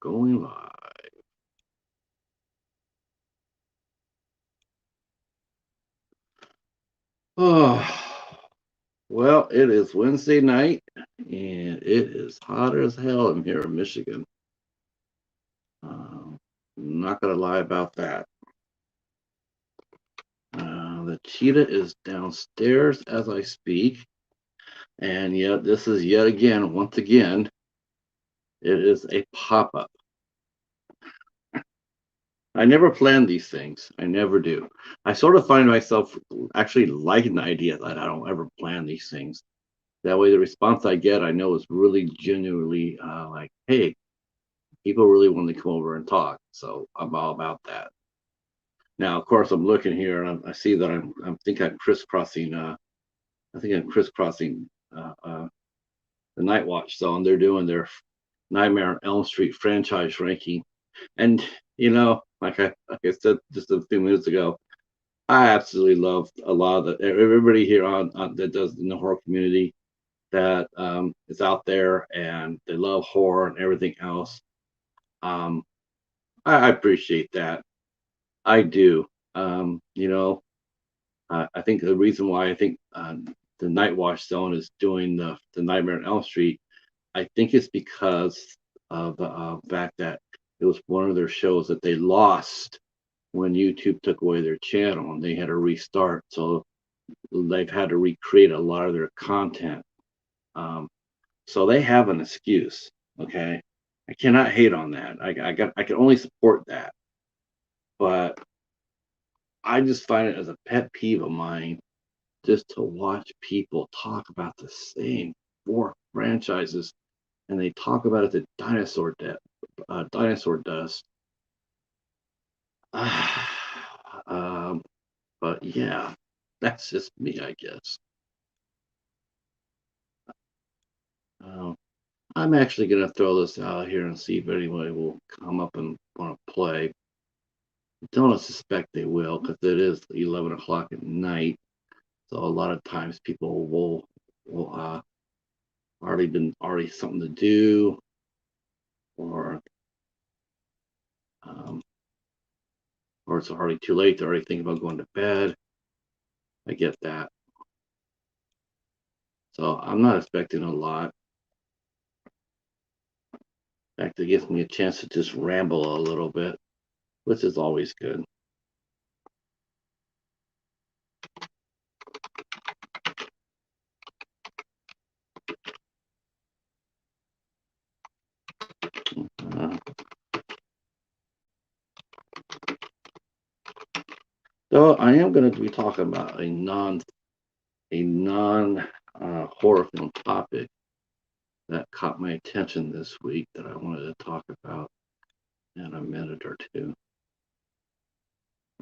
Going live. Oh, well, it is Wednesday night and it is hot as hell in here in Michigan. I'm not gonna lie about that. The cheetah is downstairs as I speak, and yet this is yet again, once again, it is a pop-up. I never plan these things. I never do. I sort of find myself actually liking the idea that I don't ever plan these things. That way, the response I get, I know is really genuinely like, "Hey, people really want to come over and talk." So I'm all about that. Now, of course, I'm looking here and I see that I think I'm crisscrossing. I think I'm crisscrossing the Night Watch Zone. They're doing their Nightmare on Elm Street franchise ranking, and like I said just a few minutes ago, I absolutely love a lot of the everybody here on that does in the horror community that is out there and they love horror and everything else. Um, I appreciate that. I do. I think the reason why I think the Night Watch Zone is doing the Nightmare on Elm Street, I think it's because of the fact that it was one of their shows that they lost when YouTube took away their channel and they had to restart. So they've had to recreate a lot of their content. Um, so they have an excuse. Okay, I cannot hate on that. I can only support that, but I just find it as a pet peeve of mine just to watch people talk about the same four franchises and they talk about it the dinosaur dust. um, but yeah, that's just me, I guess. Uh, I'm actually gonna throw this out here and see if anybody will come up and want to play. Don't suspect they will because it is 11 o'clock at night. So a lot of times people will already something to do or um, or it's already too late. They're already thinking about going to bed. I get that. So I'm not expecting a lot. In fact, it gives me a chance to just ramble a little bit, which is always good. Uh, so I am going to be talking about a non horror film topic that caught my attention this week that I wanted to talk about in a minute or two.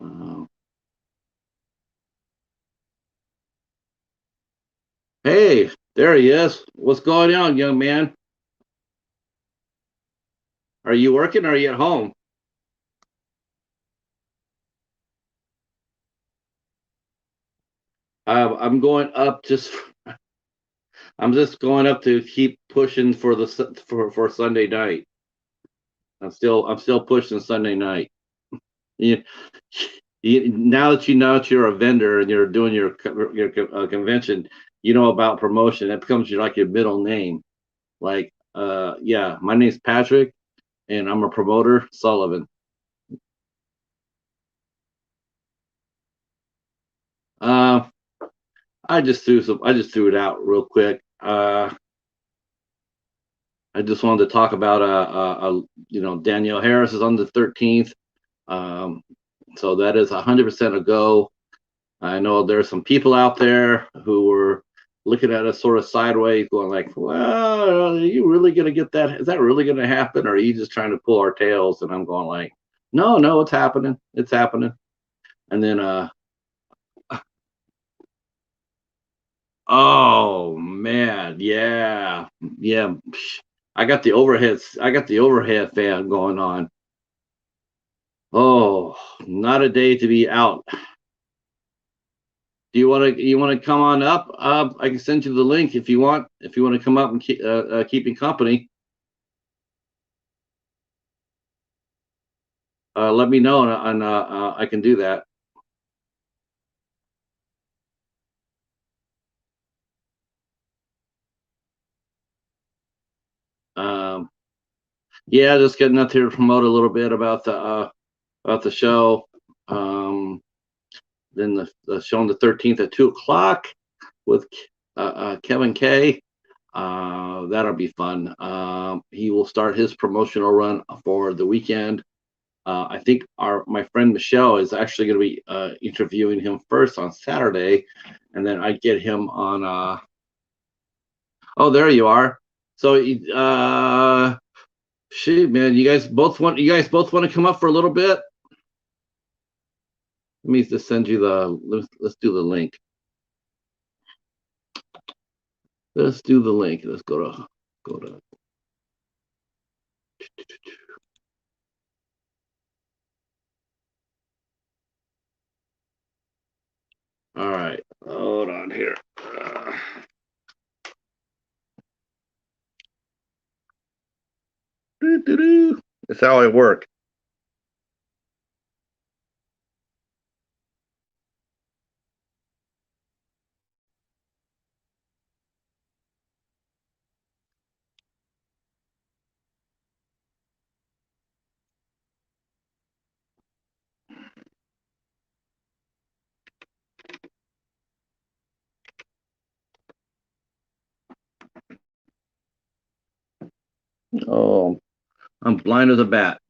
Uh, hey, there he is. What's going on, young man? Are you working or are you at home? I'm going up just. I'm just going up to keep pushing for for Sunday night. I'm still pushing Sunday night. You, now that you know that you're a vendor and you're doing your convention, you know about promotion. That becomes your middle name. Yeah, my name's Patrick, and I'm a promoter, Sullivan. Uh, I just threw it out real quick. I just wanted to talk about Danielle Harris is on the 13th. Um, so that is 100% a go. I know there's some people out there who were looking at us sort of sideways, going like, "Well, are you really going to get that? Is that really going to happen? Or are you just trying to pull our tails?" And I'm going like, "No, no, it's happening. It's happening." And then, oh man, yeah, yeah. I got the overhead fan going on. Oh, not a day to be out. you want to come on up? I can send you the link if you want. If you want to come up and keeping company, let me know, and I can do that. Um, yeah, just getting up here to promote a little bit about the show. Then the show on the 13th at 2 o'clock with Kevin K. That'll be fun. He will start his promotional run for the weekend. I think my friend Michelle is actually going to be interviewing him first on Saturday, and then I get him on. Oh, there you are. So, shoot, man, you guys both want to come up for a little bit? Let me just send you let's do the link. Let's do the link. Let's go to. All right, hold on here. That's how I work. Oh, I'm blind as a bat.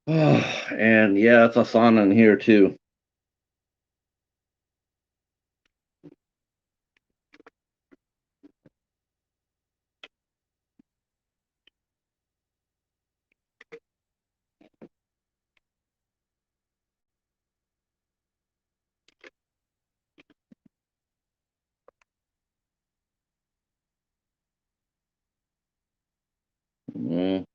Oh, and yeah, it's a sauna in here too. Mhm.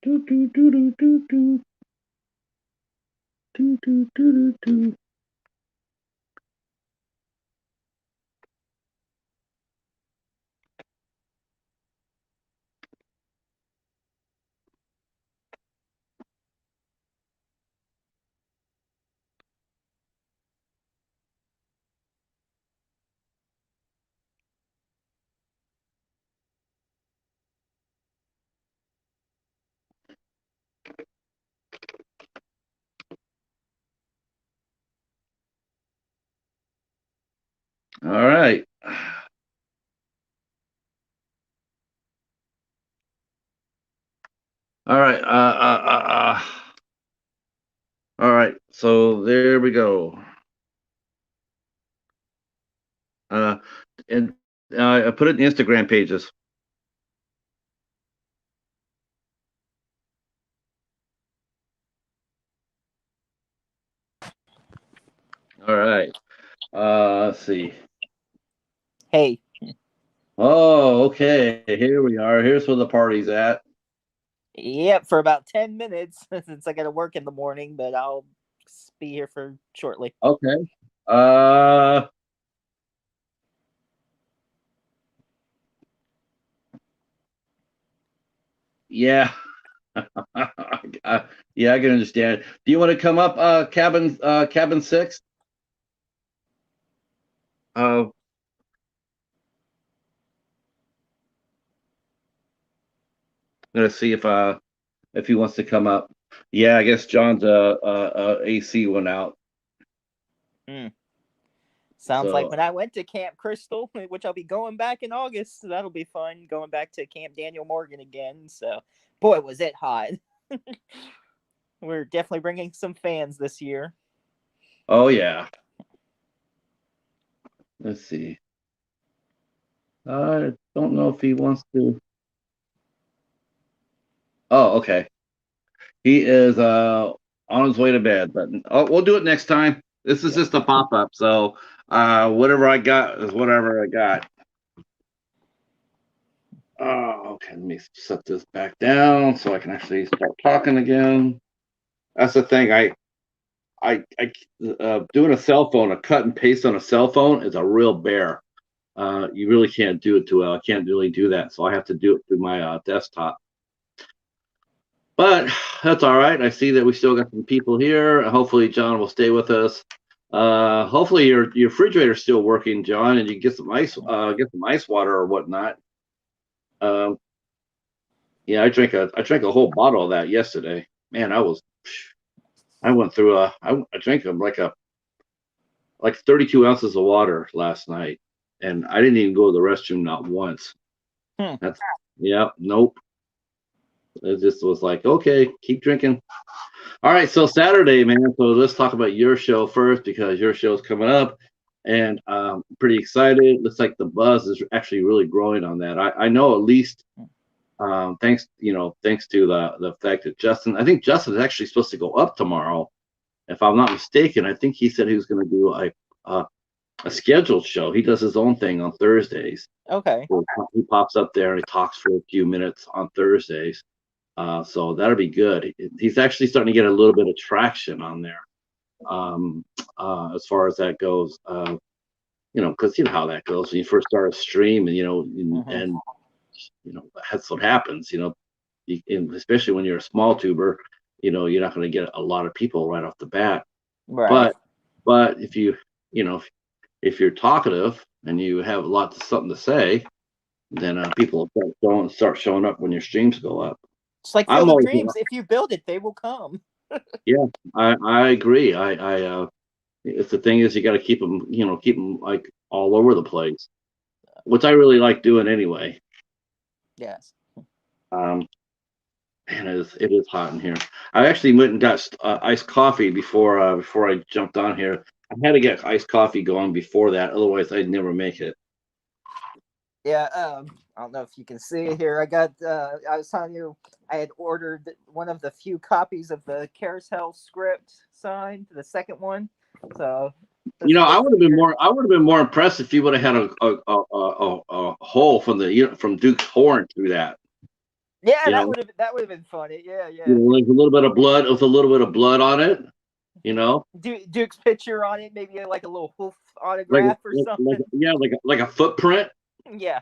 Do, do, do, do, do, do. Do, do, do, do, do. All right. All right. All right. So there we go. Uh, and I put it in Instagram pages. All right. Let's see. Hey, Oh, okay. Here we are. Here's where the party's at. yep, for about 10 minutes since I got to work in the morning, but I'll be here for shortly. Okay. Uh, yeah. Yeah, I can understand. Do you want to come up, cabin 6? Uh, I'm gonna see if he wants to come up. Yeah, I guess John's AC went out. Hmm. Sounds like So, when I went to Camp Crystal, which I'll be going back in August. So that'll be fun going back to Camp Daniel Morgan again. So, boy, was it hot. We're definitely bringing some fans this year. oh yeah. Let's see. I don't know if he wants to. Oh, okay. He is on his way to bed, but we'll do it next time. This is Yep. just a pop up, so whatever I got is whatever I got. Okay, let me set this back down so I can actually start talking again. That's the thing. Doing a cell phone, a cut and paste on a cell phone is a real bear. You really can't do it too well. I can't really do that, so I have to do it through my desktop. But that's all right. I see that we still got some people here. Hopefully, John will stay with us. Hopefully, your refrigerator's still working, John, and you get some ice water or whatnot. Um, yeah, I drank a whole bottle of that yesterday. Man, I went through I drank like 32 ounces of water last night, and I didn't even go to the restroom not once. Hmm. That's yeah, nope. It just was like, okay, keep drinking. All right, so Saturday, man. So let's talk about your show first because your show's coming up, and pretty excited. Looks like the buzz is actually really growing on that. I know at least thanks to the fact that Justin. I think Justin is actually supposed to go up tomorrow, if I'm not mistaken. I think he said he was going to do a a scheduled show. He does his own thing on Thursdays. Okay. So he pops up there and he talks for a few minutes on Thursdays. So that'll be good. He's actually starting to get a little bit of traction on there, as far as that goes. Because you know how that goes when you first start a stream, and Hmm. that's what happens. And especially when you're a small tuber, you're not going to get a lot of people right off the bat. Right. But but you know if you're talkative and you have lots of something to say, then people will start showing up when your streams go up. It's like I'm Field of always, Dreams. If you build it, they will come. yeah, I agree. It's the thing is you got to keep them like all over the place, which I really like doing anyway. Yes. Um, Man, it is hot in here. I actually went and got iced coffee before I jumped on here. I had to get iced coffee going before that, otherwise I'd never make it. Yeah. I don't know if you can see it here. I got. I was telling you, I had ordered one of the few copies of the Carousel script signed, the second one. So that's I supposed would to have be been here. more. I would have been more impressed if you would have had a hole from from Duke's horn through that. Yeah, You know, that would have been funny. Yeah, yeah. like a little bit of blood with a little bit of blood on it. You know, Duke's picture on it, maybe like a little hoof like autograph or something. yeah, like a footprint, Yeah.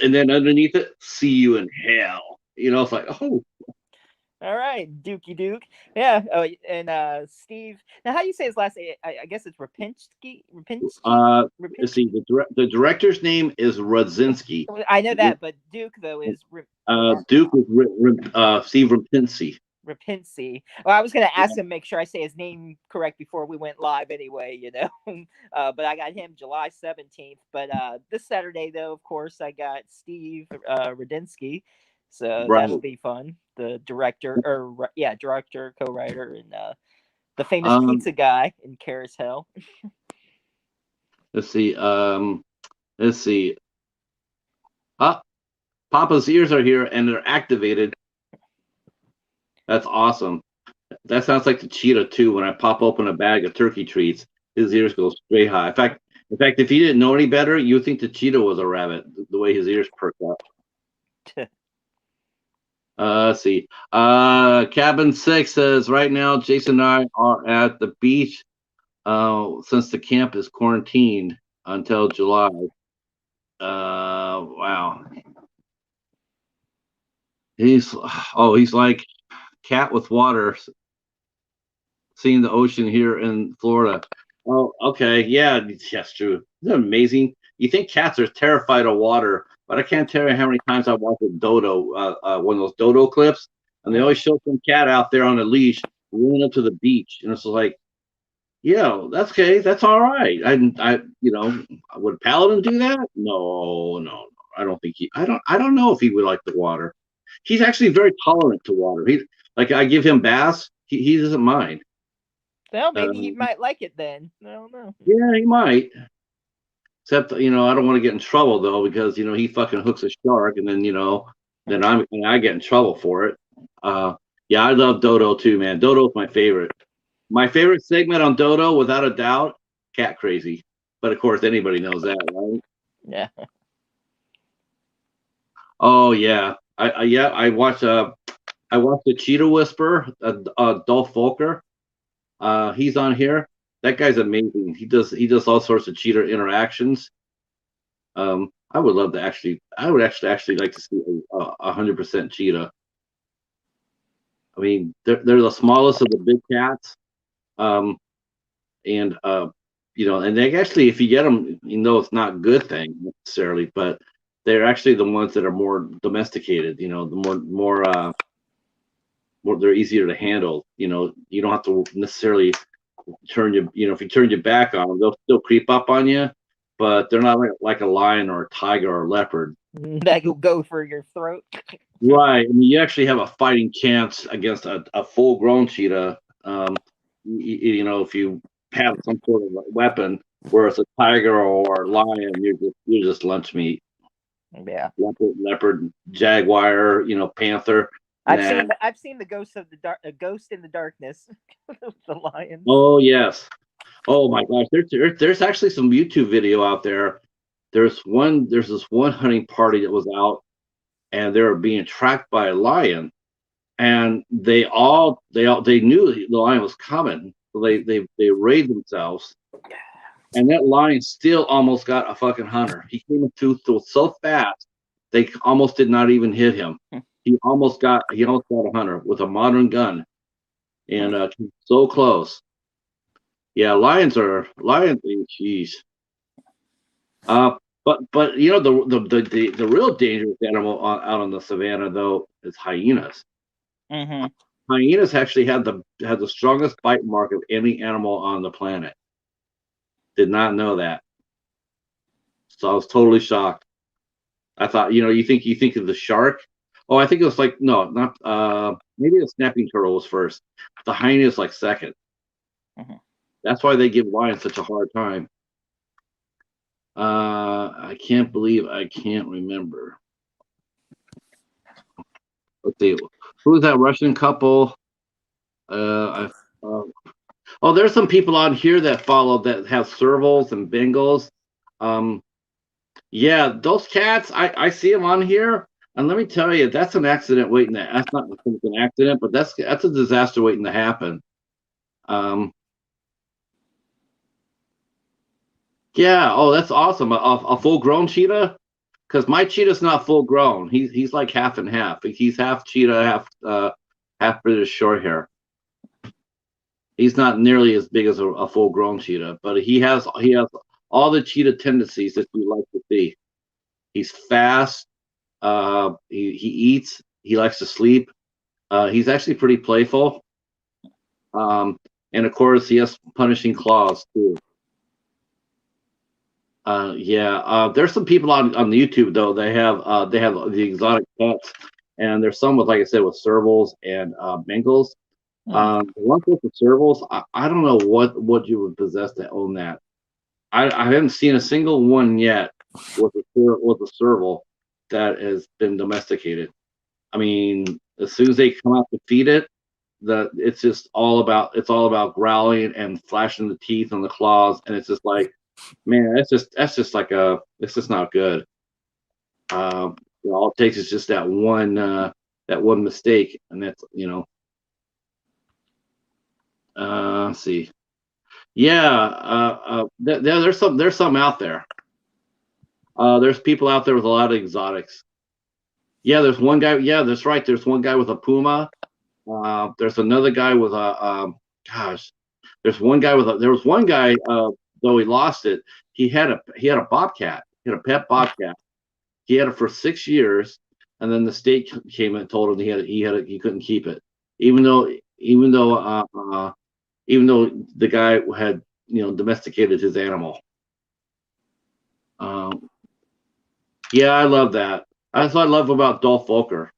and then underneath it, "See you in hell." It's like, oh, All right, Dukey Duke. Yeah. Oh, and Steve. Now, how do you say his last name? I guess it's Rapinski. Rapinski. uh, let's see. Rapinski. The director's name is Rudzinski. I know that, but Duke though is Duke is Steve Rapinski. Rapinski. Well, I was going to ask him, make sure I say his name correct before we went live anyway, but I got him July 17th. But this Saturday, though, of course, I got Steve Radinsky. So that'll Right. be fun. The director, or yeah, director, co writer, and the famous Um, pizza guy in Carousel. let's see. Let's see. Ah, Papa's ears are here and they're activated. That's awesome. That sounds like the cheetah too. When I pop open a bag of turkey treats, his ears go straight high. In fact, if you didn't know any better, you would think the cheetah was a rabbit. The way his ears perk up. Let's see. Cabin 6 says right now Jason and I are at the beach. Since the camp is quarantined until July. Wow. He's like cat with water, seeing the ocean here in Florida. Oh, okay. Yeah, that's true. Isn't it amazing? You think cats are terrified of water, but I can't tell you how many times I watched a dodo, one of those dodo clips, and they always show some cat out there on a leash running up to the beach, and it's like, yeah, that's okay. That's all right. Would Paladin do that? No, no, I don't think he. I don't know if he would like the water. He's actually very tolerant to water. I give him baths. He doesn't mind. Well, maybe he Um, might like it then. I don't know. yeah, he might. Except, I don't want to get in trouble though because he fucking hooks a shark and then I get in trouble for it. Uh, yeah, I love Dodo too, man. Dodo's my favorite. My favorite segment on Dodo, without a doubt, Cat Crazy. But of course, anybody knows that, right? Yeah. Oh yeah, yeah, I watched the Cheetah Whisperer, Dolph Volker. He's on here. That guy's amazing. He does all sorts of cheetah interactions. I would love to I would actually like to see 100% cheetah. I mean, they're the smallest of the big cats. Um, and and they actually, if you get them, it's not a good thing necessarily, but they're actually the ones that are more domesticated. The more they're easier to handle. You don't have to necessarily if you turn your back on them, they'll still creep up on you, but they're not like a lion or a tiger or a leopard. That will go for your throat. Right. I mean, you actually have a fighting chance against a full grown cheetah. If you have some sort of weapon, whereas a tiger or lion, you're just lunch meat. Yeah. Leopard, jaguar, panther. Nah. I've seen the ghost of the dark, a ghost in the darkness, the lions. Oh yes. Oh my gosh. There's actually some YouTube video out there. There's this one hunting party that was out, and they were being tracked by a lion, and they knew the lion was coming, so they raised themselves, and that lion still almost got a fucking hunter. He came into so fast they almost did not even hit him. He almost got a hunter with a modern gun, and so close. Yeah, lions. Jeez. Uh, but the real dangerous animal out on the savannah though is hyenas. Mm-hmm. Hyenas actually had the strongest bite mark of any animal on the planet. Did not know that. So I was totally shocked. I thought, you think of the shark. Oh, I think it was like no, not maybe the snapping turtle was first. The hyena is like second. Mm-hmm. That's why they give lions such a hard time. I can't believe I can't remember. Let's see, who's that Russian couple? I Oh, there's some people on here that follow that have servals and Bengals. Um, yeah, those cats, I see them on here, and let me tell you, that's an accident waiting to. That's not an accident, but that's a disaster waiting to happen. Um, yeah. Oh, that's awesome. A full grown cheetah, because my cheetah's not full grown. He's like half and half. He's half cheetah, half British short hair. He's not nearly as big as a full grown cheetah, but he has all the cheetah tendencies that you like to see. He's fast. He eats. He likes to sleep. He's actually pretty playful. Um, and of course, he has punishing claws too. Yeah. There's some people on YouTube though. They have the exotic pets, and there's some with, like I said, with servals and Bengals. The ones with the servals, I don't know what you would possess to own that. I haven't seen a single one yet with a serval that has been domesticated. I mean, as soon as they come out to feed it, it's all about growling and flashing the teeth and the claws, and it's just like, man, that's just like it's just not good. All it takes is just that one mistake, and that's let's see. Yeah, there's some out there. There's people out there with a lot of exotics. Yeah, there's one guy. Yeah, that's right. There's one guy with a puma. There's another guy with a gosh. There was one guy. Though he lost it, he had a bobcat. He had a pet bobcat. He had it for 6 years, and then the state came and told him he couldn't keep it, even though even though even though the guy had domesticated his animal. Um, yeah, I love that. That's what I love about Dolph Volker.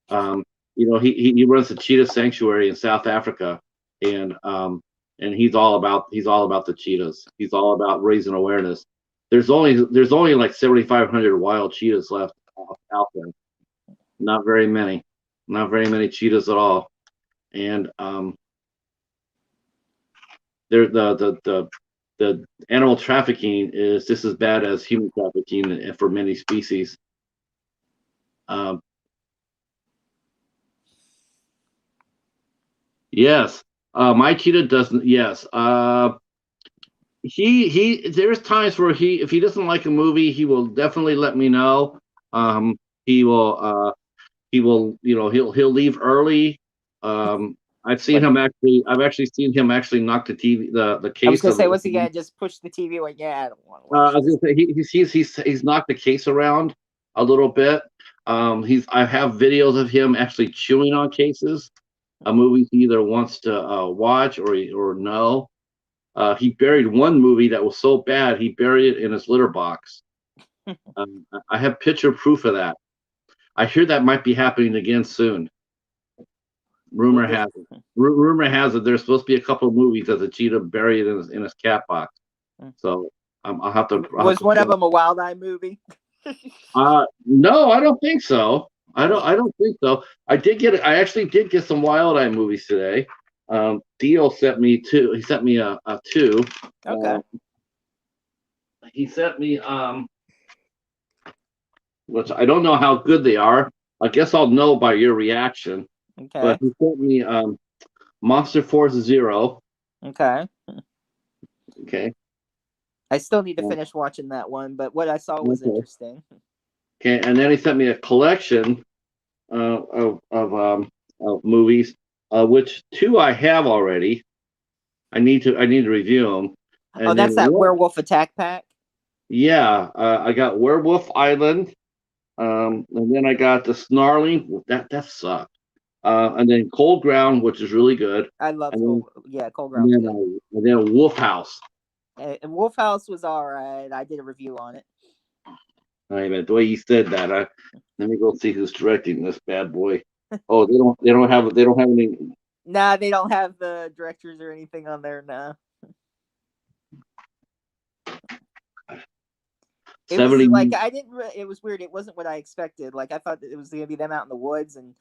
Um, he runs the Cheetah Sanctuary in South Africa, and he's all about the cheetahs. He's all about raising awareness. There's only like 7,500 wild cheetahs left out there. Not very many. not very many cheetahs at all. And they're the animal trafficking is just as bad as human trafficking for many species. Um, yes, my cheetah doesn't. Yes, he. There's times where if he doesn't like a movie, he will definitely let me know. Um, he will. He will, he'll leave early. I've seen What him actually. I've actually seen him actually knock the TV, the I was case gonna of. say, what's he gonna just push the TV? Like, yeah, I don't want to I watch was this. gonna say he's knocked the case around a little bit. I have videos of him actually chewing on cases. A movie he either wants to watch or no. He buried one movie that was so bad he buried it in his litter box. I have picture proof of that. I hear that might be happening again soon. Well, Rumor has it. Rumor has it there's supposed to be a couple of movies that the cheetah buried in his cat box. So I'll have was to. one of them a Wild Eye movie? No, I don't think so. I don't think so. I actually did get some Wild Eye movies today. Dio sent me two. He sent me a two. Okay. He sent me which I don't know how good they are. I guess I'll know by your reaction. But Okay. he sent me Monster Force Zero. Okay. Okay. I still need to Uh, finish watching that one, but what I saw was okay. interesting. Okay, and then he sent me a collection of movies, which two I have already. I need to review them, Oh, and then that's that one, Werewolf Attack Pack. yeah, I got Werewolf Island, and then I got the Snarling. That sucked. And then Cold Ground, which is really good, I love and then Cold. Yeah, Cold and Ground's then good. Wolf House. And Wolf House was all right. I did a review on it. I mean, the way you said that, let me go see who's directing this bad boy. Oh, they don't have any. Nah, they don't have the directors or anything on there. Nah. It was 70. like I didn't. It was weird. It wasn't what I expected. Like I thought that it was gonna be them out in the woods and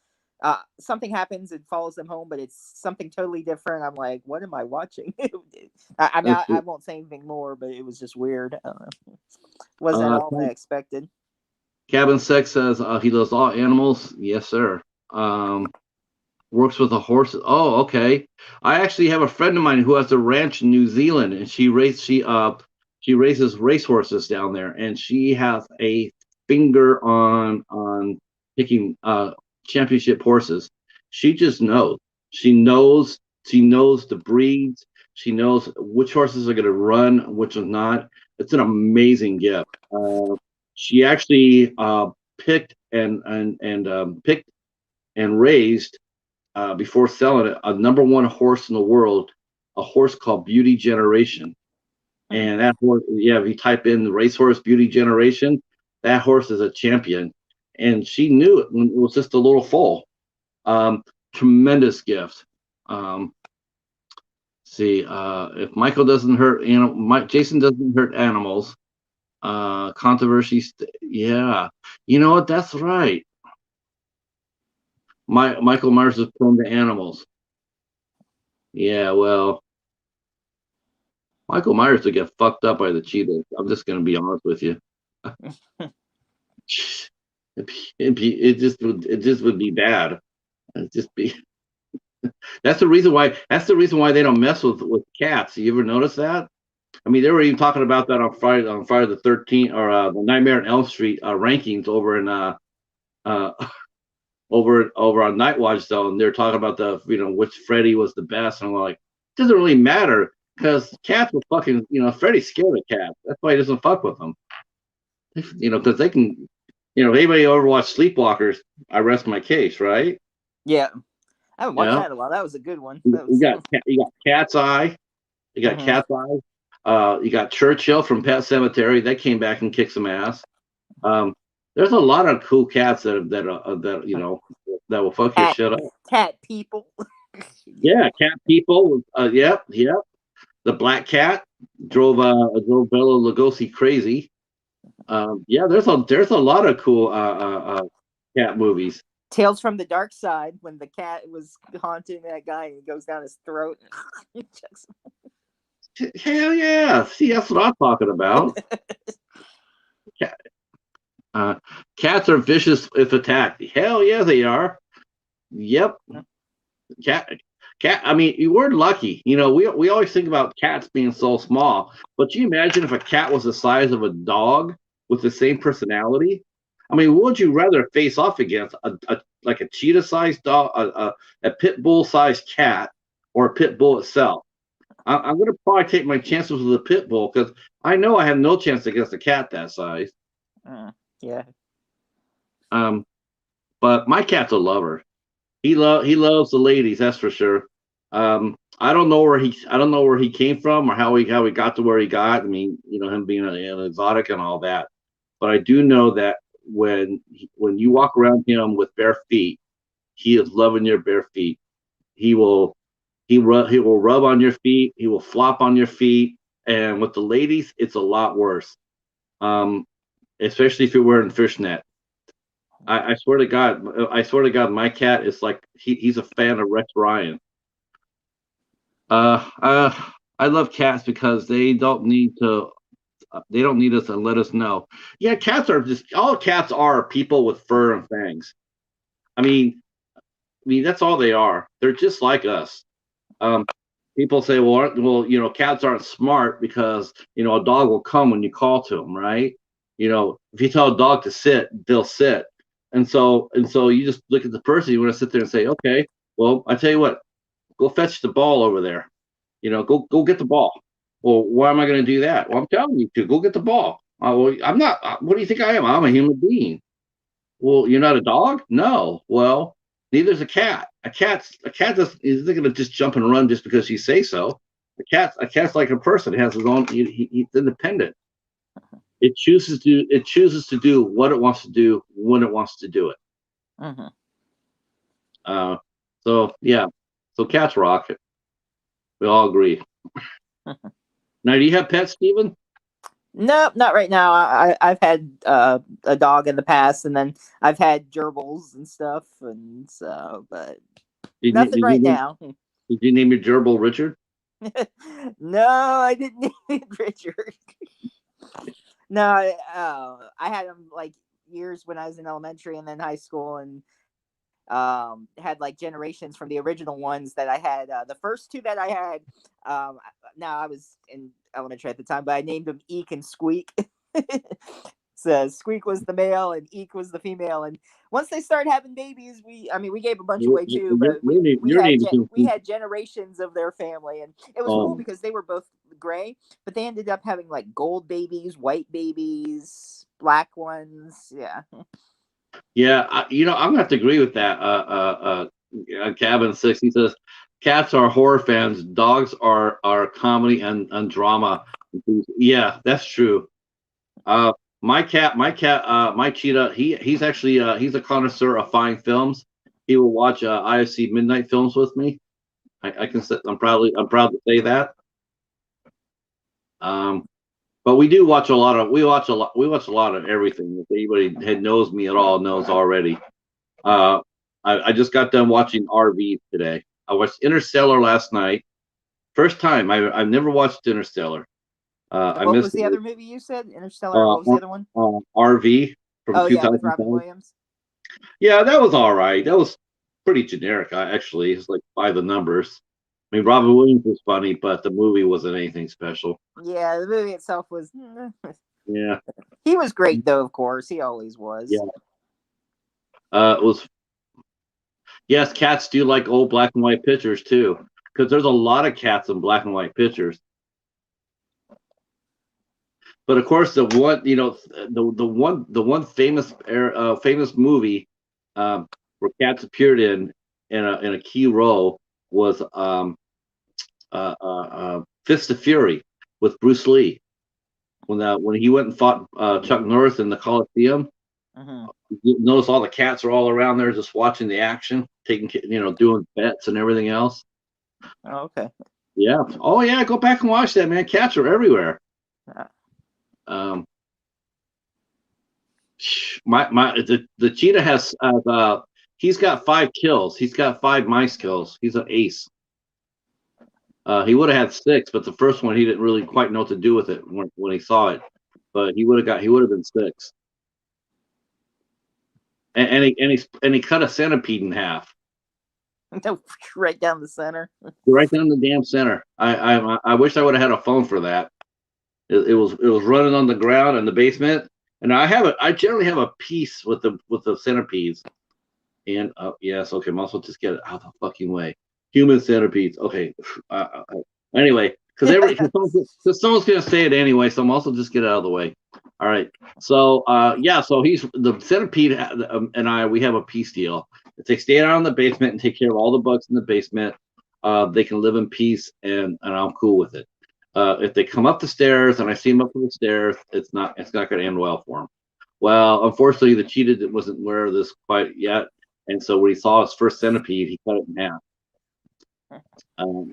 something happens and follows them home, but it's something totally different. I'm like, what am I watching? I mean, I won't say anything more, but it was just weird. I don't know. Wasn't at Uh, all what I expected. Cabin Sex says he loves all animals. Yes, sir. Um, Works with the horses. Oh, okay. I actually have a friend of mine who has a ranch in New Zealand, and she raises racehorses down there, and she has a finger on picking championship horses. She just knows. She knows. She knows the breeds. She knows which horses are going to run, which is not. It's an amazing gift. She actually picked picked and raised before selling it, a number one horse in the world, a horse called Beauty Generation. Hmm. And that horse, yeah, if you type in the racehorse Beauty Generation, that horse is a champion. And she knew it when it was just a little foal. Um, Tremendous gift. See, if Michael doesn't hurt, Jason doesn't hurt animals. Controversy, yeah. You know what? That's right. Michael Myers is prone to animals. Yeah, well, Michael Myers would get fucked up by the cheetahs. I'm just gonna be honest with you. It just would be bad. It just be. That's the reason why. That's the reason why they don't mess with cats. You ever notice that? I mean, they were even talking about that on Friday the 13th or the Nightmare on Elm Street rankings over in uh over on Night Watch Zone. They're talking about which Freddy was the best, and I'm like, it doesn't really matter because cats will fucking Freddy's scared of cats. That's why he doesn't fuck with them. Because they can. If anybody ever watched Sleepwalkers, I rest my case, right? Yeah, I haven't watched Yeah. that in a while. That was a good one. You That you was. got you got Cat's Eye. You got Mhm. Cat's Eye. You got Churchill from Pet Cemetery. That came back and kicked some ass. Um, there's a lot of cool cats that will fuck your cat shit up. cat people. Yeah. Yeah, cat people. Yep, yep. The black cat drove Bela Lugosi crazy. Yeah, there's a lot of cool cat movies. Tales from the Dark Side when the cat was haunting that guy and he goes down his throat. And Hell yeah! See, that's what I'm talking about. Cat, uh, Cats are vicious if attacked. Hell yeah, they are. Yep. Cat, cat. I mean, you were lucky. We always think about cats being so small, but you imagine if a cat was the size of a dog with the same personality? I mean, what would you rather face off against like a cheetah-sized dog, a pit bull-sized cat, or a pit bull itself? I'm going to probably take my chances with a pit bull because I know I have no chance against a cat that size. yeah. Um, but my cat's a lover. He loves the ladies, that's for sure. I don't know where he came from or how he got to where he got. I mean, him being an exotic and all that. But I do know that when you walk around him with bare feet, he is loving your bare feet. He will he will rub on your feet. He will flop on your feet. And with the ladies, it's a lot worse. Um, Especially if you're wearing fishnet. I swear to God, my cat is like he's a fan of Rex Ryan. Uh, uh, I love cats because they don't need us to let us know. Yeah, cats are just all cats are people with fur and fangs. I mean, that's all they are. They're just like us. Um, People say, well, cats aren't smart because a dog will come when you call to them, right? If you tell a dog to sit, they'll sit. And so you just look at the person. You want to sit there and say, okay, well, I tell you what, go fetch the ball over there. Go get the ball. Well, why am I going to do that? Well, I'm telling you to go get the ball. Well, I'm not. What do you think I am? I'm a human being. Well, you're not a dog? No. Well, neither's a cat. A cat isn't going to just jump and run just because you say so. A cat's like a person. It has his own. He's independent. It chooses to do what it wants to do when it wants to do it. Mm-hmm. Uh, so yeah. So cats rock. We all agree. Now, do you have pets, Steven? Nope, not right now. I've had a dog in the past, and then I've had gerbils and stuff, and so, but Did you, nothing did you right name, now. did you name your gerbil Richard? No, I didn't name it Richard. No, I had him like years when I was in elementary and then high school, and had like generations from the original ones that I had. The first two that I had, um, now I was in elementary at the time, but I named them Eek and Squeak. So Squeak was the male and Eek was the female. And once they started having babies, we gave a bunch Your, away too, your, but your name, your name is we had generations of their family, and it was cool um because they were both gray, but they ended up having like gold babies, white babies, black ones. Yeah. yeah. I'm gonna have to agree with that. Cabin 6. He says cats are horror fans. Dogs are comedy and drama. Yeah, that's true. Uh, my cheetah. He's actually he's a connoisseur of fine films. He will watch IFC midnight films with me. I can say I'm proud to say that. Um, but we watch a lot of everything. If anybody had knows me at all knows already. Uh, I just got done watching RV today. I watched Interstellar last night. First time. I've never watched Interstellar. I What missed was the it. other movie you said? Interstellar. What was the other one? RV from Oh yeah, with Robin 2005. Williams. Yeah, that was all right. That was pretty generic, actually. It's like by the numbers. I mean, Robin Williams was funny, but the movie wasn't anything special. Yeah, the movie itself was. Yeah, He was great though, of course. He always was. yeah. It was. Yes, cats do like old black and white pictures too, because there's a lot of cats in black and white pictures. But of course, the one famous movie where cats appeared in a key role was Fist of Fury with Bruce Lee when he went and fought Chuck Norris in the Coliseum. Hmm. You notice all the cats are all around there just watching the action, doing bets and everything else. Oh, okay. Yeah. Oh yeah, go back and watch that, man. Cats are everywhere. Uh, Um, my the cheetah has He's got 5 kills. He's got 5 mice kills. He's an ace. He would have had 6, but the first one he didn't really quite know what to do with it when he saw it. But he would have been 6. And he cut a centipede in half. No, right down the center. Right down the damn center. I wish I would have had a phone for that. It was running on the ground in the basement, and I generally have a piece with the centipedes. And yes, okay, might as well just get it out of the fucking way. Human centipedes. Okay. Anyway, because someone's gonna say it anyway, so I'm also just get it out of the way. All right. So yeah, so he's the centipede and we have a peace deal. If they stay down in the basement and take care of all the bugs in the basement, they can live in peace, and I'm cool with it. If they come up the stairs and I see them up the stairs, it's not going to end well for them. Well, unfortunately, the cheetah wasn't aware of this quite yet, and so when he saw his first centipede, he cut it in half.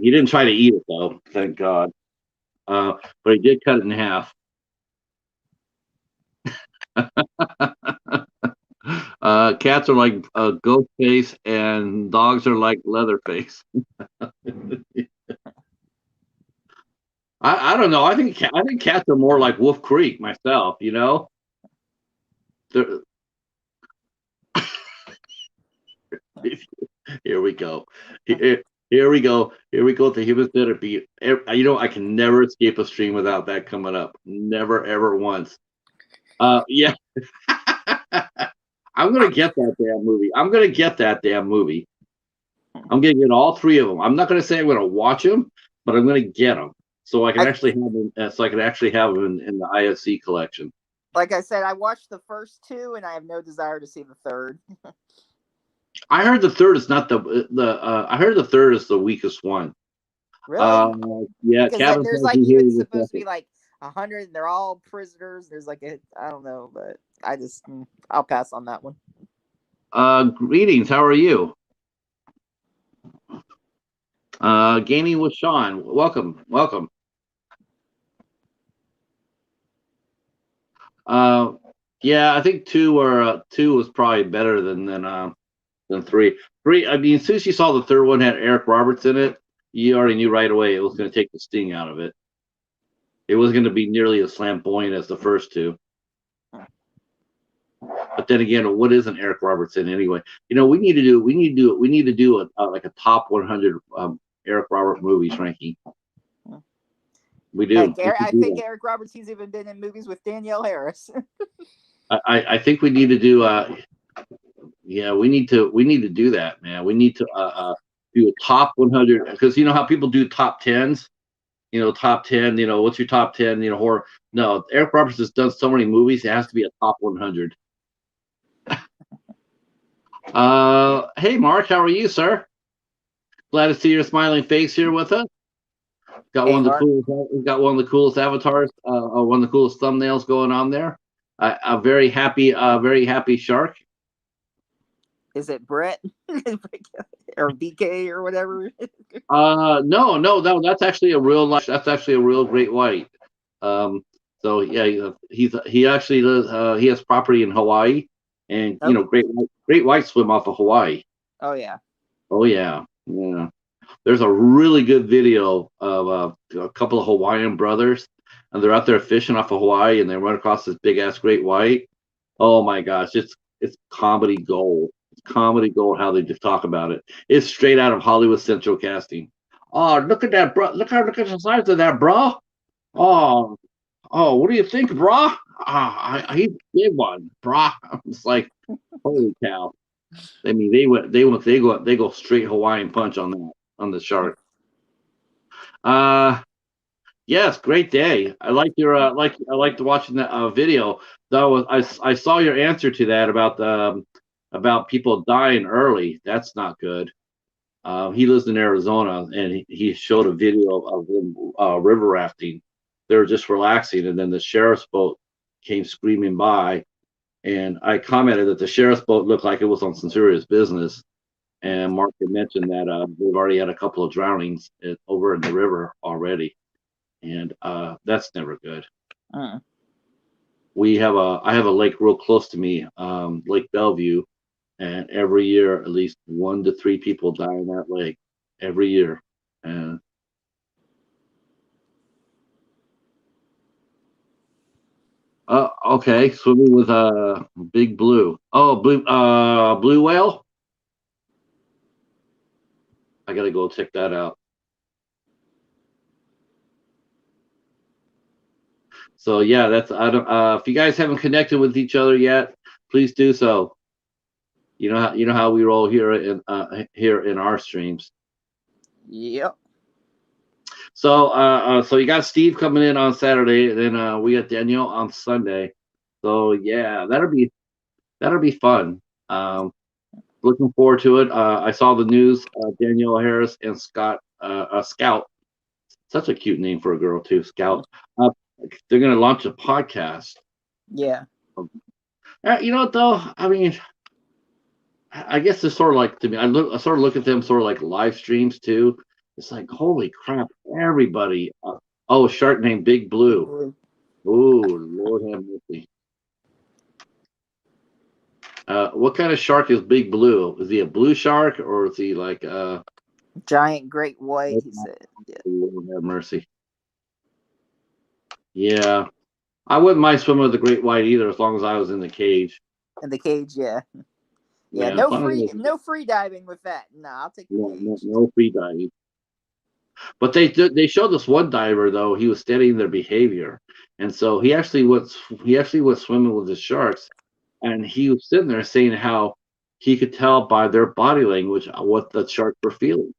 He didn't try to eat it though, thank God. But he did cut it in half. Cats are like ghost face, and dogs are like Leatherface. I don't know. I think cats are more like Wolf Creek myself. They're, here we go. Here we go. Here we go with the human centipede. I can never escape a stream without that coming up. Never, ever once. Yeah. I'm gonna get that damn movie. I'm gonna get all 3 of them. I'm not gonna say I'm gonna watch them, but I'm gonna get them so I can actually have them. So I can actually have them in the IFC collection. Like I said, I watched the first 2, and I have no desire to see the third. I heard the third is not I heard the third is the weakest one. Really? Yeah, because there's like even supposed to be like 100, and they're all prisoners. There's like I don't know, but I'll pass on that one. Greetings. How are you? Gaming with Sean. Welcome. Yeah, I think 2 was probably better than 3. 3. I mean, as soon as you saw the third one had Eric Roberts in it, you already knew right away it was going to take the sting out of it. It wasn't going to be nearly as flamboyant as the first 2. But then again, what isn't Eric Roberts in anyway? We need to do like a top 100 Eric Roberts movies ranking. We do. I think Eric Roberts, he's even been in movies with Danielle Harris. I think we need to do. Yeah, we need to do that, man. We need to do a top 100, because you know how people do top 10s. Top 10. What's your top 10? Horror. No, Eric Roberts has done so many movies. It has to be a top 100. Hey, Mark, how are you, sir? Glad to see your smiling face here with us. Got one of the coolest avatars, one of the coolest thumbnails going on there. A very happy shark. Is it Brett or BK or whatever? No, that's actually a real great white. So yeah, he actually does. He has property in Hawaii, and great whites swim off of Hawaii. Oh yeah. Oh yeah. There's a really good video of a couple of Hawaiian brothers, and they're out there fishing off of Hawaii, and they run across this big ass great white. Oh my gosh, it's comedy gold. It's comedy gold how they just talk about it. It's straight out of Hollywood Central Casting. Oh, look at that, bro! Look at the size of that, bro! Oh, what do you think, bro? He's a big one, bro. It's like, holy cow! I mean, they go straight Hawaiian punch on the shark. Yes, great day. I liked watching that video. Though I saw your answer to that about people dying early. That's not good. He lives in Arizona, and he showed a video of them river rafting. They were just relaxing, and then the sheriff's boat came screaming by, and I commented that the sheriff's boat looked like it was on some serious business. And Mark had mentioned that they've already had a couple of drownings over in the river already, and that's never good. I have a lake real close to me, Lake Bellevue, and every year at least 1 to 3 people die in that lake every year. And okay, swimming with a big blue. Oh, blue whale. I gotta go check that out. So yeah, that's I don't. If you guys haven't connected with each other yet, please do so. You know how we roll here in our streams. Yep. So you got Steve coming in on Saturday, and then we got Danielle on Sunday. So yeah, that'll be fun. Um, Looking forward to it. I saw the news. Danielle Harris and Scout, such a cute name for a girl too. Scout. Uh, they're going to launch a podcast. Yeah. You know what though? I mean, I guess it's sort of like to me. I sort of look at them sort of like live streams too. It's like holy crap, everybody. Oh, a shark named Big Big Blue. blue. Oh, Lord have mercy. What kind of shark is Big Blue? Is he a blue shark or is he like Giant great white, he said. Yeah. Lord have mercy? Yeah, I wouldn't mind swimming with the great white either, as long as I was in the cage. In the cage, yeah. Yeah, Yeah, as long as no free diving with that. Nah, I'll take the cage. no free diving. But they showed this one diver though. He was studying their behavior, and so he actually was swimming with the sharks, and he was sitting there saying how he could tell by their body language what the sharks were feeling,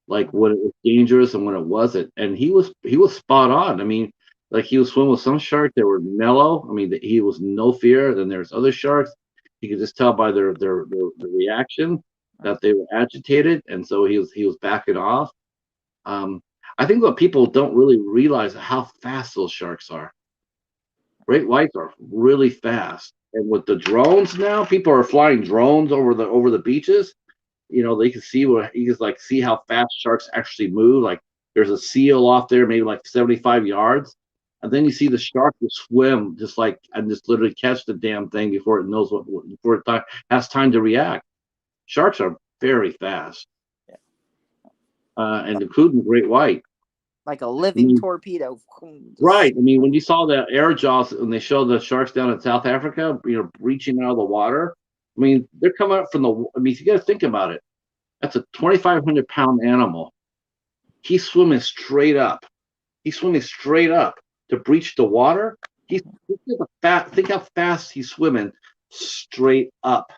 like when it was dangerous and when it wasn't. And he was spot on. I mean, like he was swimming with some sharks that were mellow. I mean, he was no fear. Then there's other sharks. He could just tell by their reaction that they were agitated, and so he was backing off. um, I think what people don't really realize is how fast those sharks are. Great whites are really fast, and with the drones now, people are flying drones over the beaches. They can see what you can like see how fast sharks actually move. Like there's a seal off there, maybe like 75 yards, and then you see the shark just swim, just like and just literally catch the damn thing before it knows before has time to react. Sharks are very fast, Yeah. and including the great white. Like a I living mean, torpedo. Just right. I mean, when you saw the air jaws when they showed the sharks down in South Africa, reaching out of the water. I mean, they're coming up from the. I mean, you got to think about it. That's a 2,500 pound animal. He's swimming straight up. He's swimming straight up to breach the water. Think how fast he's swimming straight up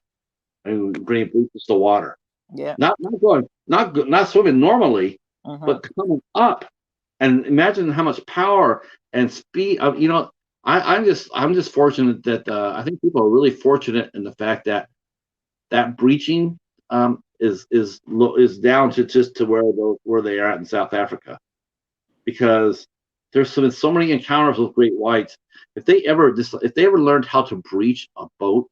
and breaches the water. yeah. Not swimming normally, Uh-huh. but coming up. And imagine how much power and speed. I'm just fortunate that I think people are really fortunate in the fact that breaching is down to just to where they are at in South Africa, because there's been so many encounters with great whites. If they ever learned how to breach a boat,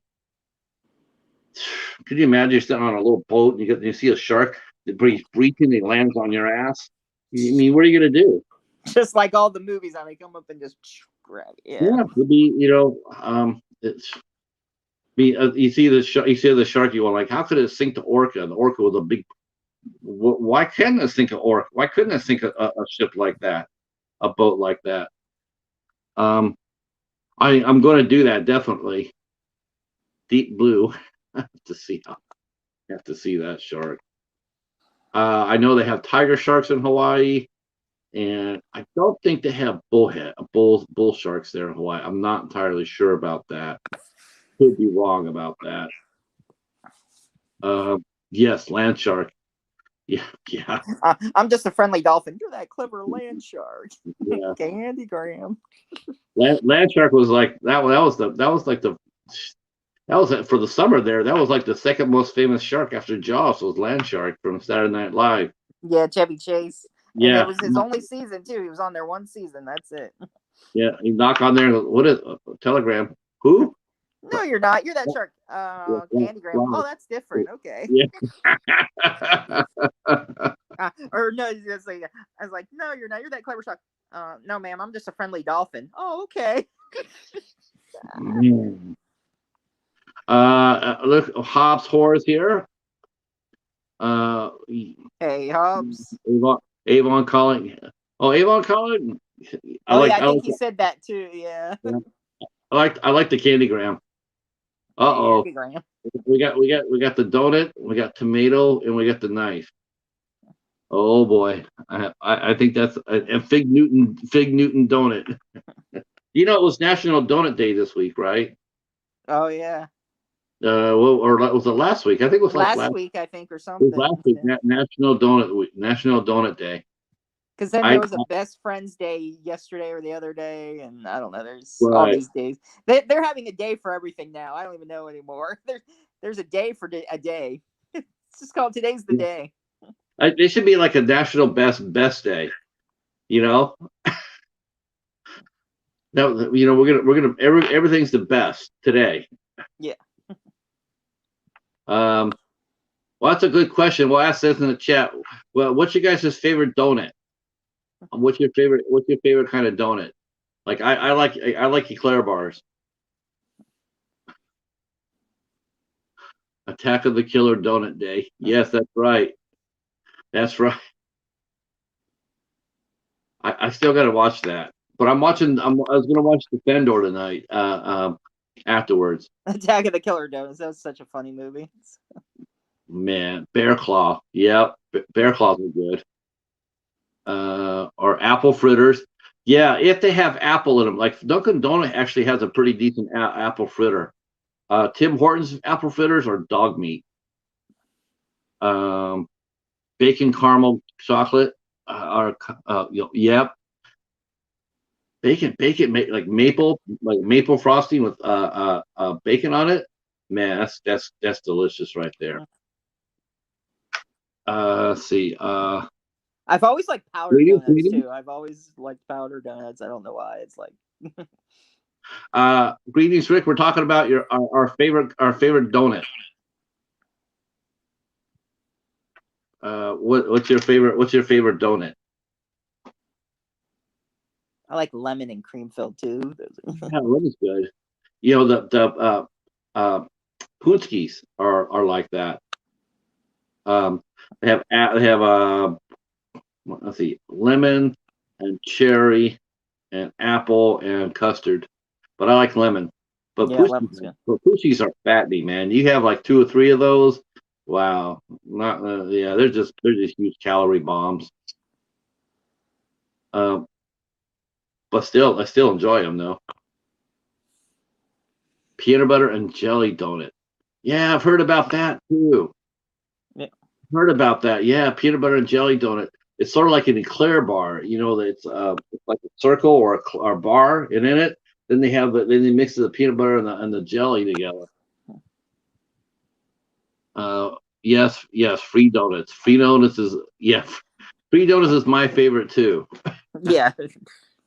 could you imagine you're sitting on a little boat and you see a shark that breaching, it lands on your ass? I mean, what are you gonna do? Just like all the movies, how they come up and just grab it. Yeah. Yeah, it'd be it's you see the shark, you go like, how could it sink the orca? The orca was a big. Why can't it sink an orca? Why couldn't it sink a ship like that, a boat like that? Um, I'm going to do that definitely. Deep blue. to see how have to see that shark. I know they have tiger sharks in Hawaii, and I don't think they have bull sharks there in Hawaii. I'm not entirely sure about that. Could be wrong about that. Uh, yes, land shark. Yeah, yeah, I'm just a friendly dolphin. You're that clever land shark. yeah. Candy Graham. Land shark was like that. That was for the summer there. That was like the second most famous shark after Jaws was land shark from Saturday Night Live. Yeah, Chevy Chase. And it Yeah, was his only season, too. He was on there one season. That's it. yeah. You knock on there and go, what is a telegram? Who? No, you're not. You're that shark. Yeah, Candy Graham. Oh, that's different. Okay. yeah. Or no, he's gonna say, I was like, no, you're not. You're that clever shark. No, ma'am. I'm just a friendly dolphin. Oh, okay. Man. Look, Hobbs Horrors here. Hey, Hobbs. Avon calling. Oh, Avon calling. I Oh yeah, like. I I think like. he said that too. Yeah. I like the candygram. Uh Hey, oh. Graham. We got the donut. We got tomato, and we got the knife. Oh boy. I think that's a Fig Newton donut. You know, it was National Donut Day this week, right? Oh yeah. Well, or was it last week? I think it was like Last last. week I think or It was last something. week. National Donut Week, National Donut Day. Because then I there was a best friends day yesterday or the other day, and I don't know. There's all right. these days. They're having a day for everything now. I don't even know anymore. There's a day for a day. It's just called today's the day. They should be like a National Best Day. You know, no, you know everything's the best today. Yeah. Um, well, that's a good question. We'll ask this in the chat. Well, what's your guys' favorite donut? What's your favorite kind of donut? Like I like eclair bars. Attack of the Killer Donut Day. Yes, that's right. That's right. I still got to watch that, but I'm watching. I was gonna watch Defendor tonight. Afterwards, Attack of the Killer Donuts. That was such a funny movie. man, Bear Claw. Yep, Bear Claws are good. Or apple fritters. Yeah, if they have apple in them, like Dunkin' Donut actually has a pretty decent apple fritter. Tim Hortons apple fritters are dog meat. Um, Bacon caramel chocolate are yep. Like maple frosting with bacon on it. Man, that's delicious right there. Let's see. I've always liked powdered Greetings, donuts greetings. too. I've always liked powdered donuts. I don't know why. It's like Greetings, Rick. We're talking about our favorite donut. What's your favorite donut? I like lemon and cream filled too. Yeah, that is good. You know uh Poonskis are like that. They have let's see, lemon and cherry and apple and custard, but I like lemon. Yeah, lemon's good. But Poochies are fattening, man. You have like two or three of those. Wow, not yeah, they're just huge calorie bombs. Um, but still, I still enjoy them though. Peanut butter and jelly donut. Yeah, I've heard about that too. Yeah. Heard about that. Yeah, peanut butter and jelly donut. It's sort of like an eclair bar. You know, it's like a circle or a bar, and in it, then they mix the peanut butter and the jelly together. Uh, yes, free donuts. Free donuts is my favorite too. Yeah.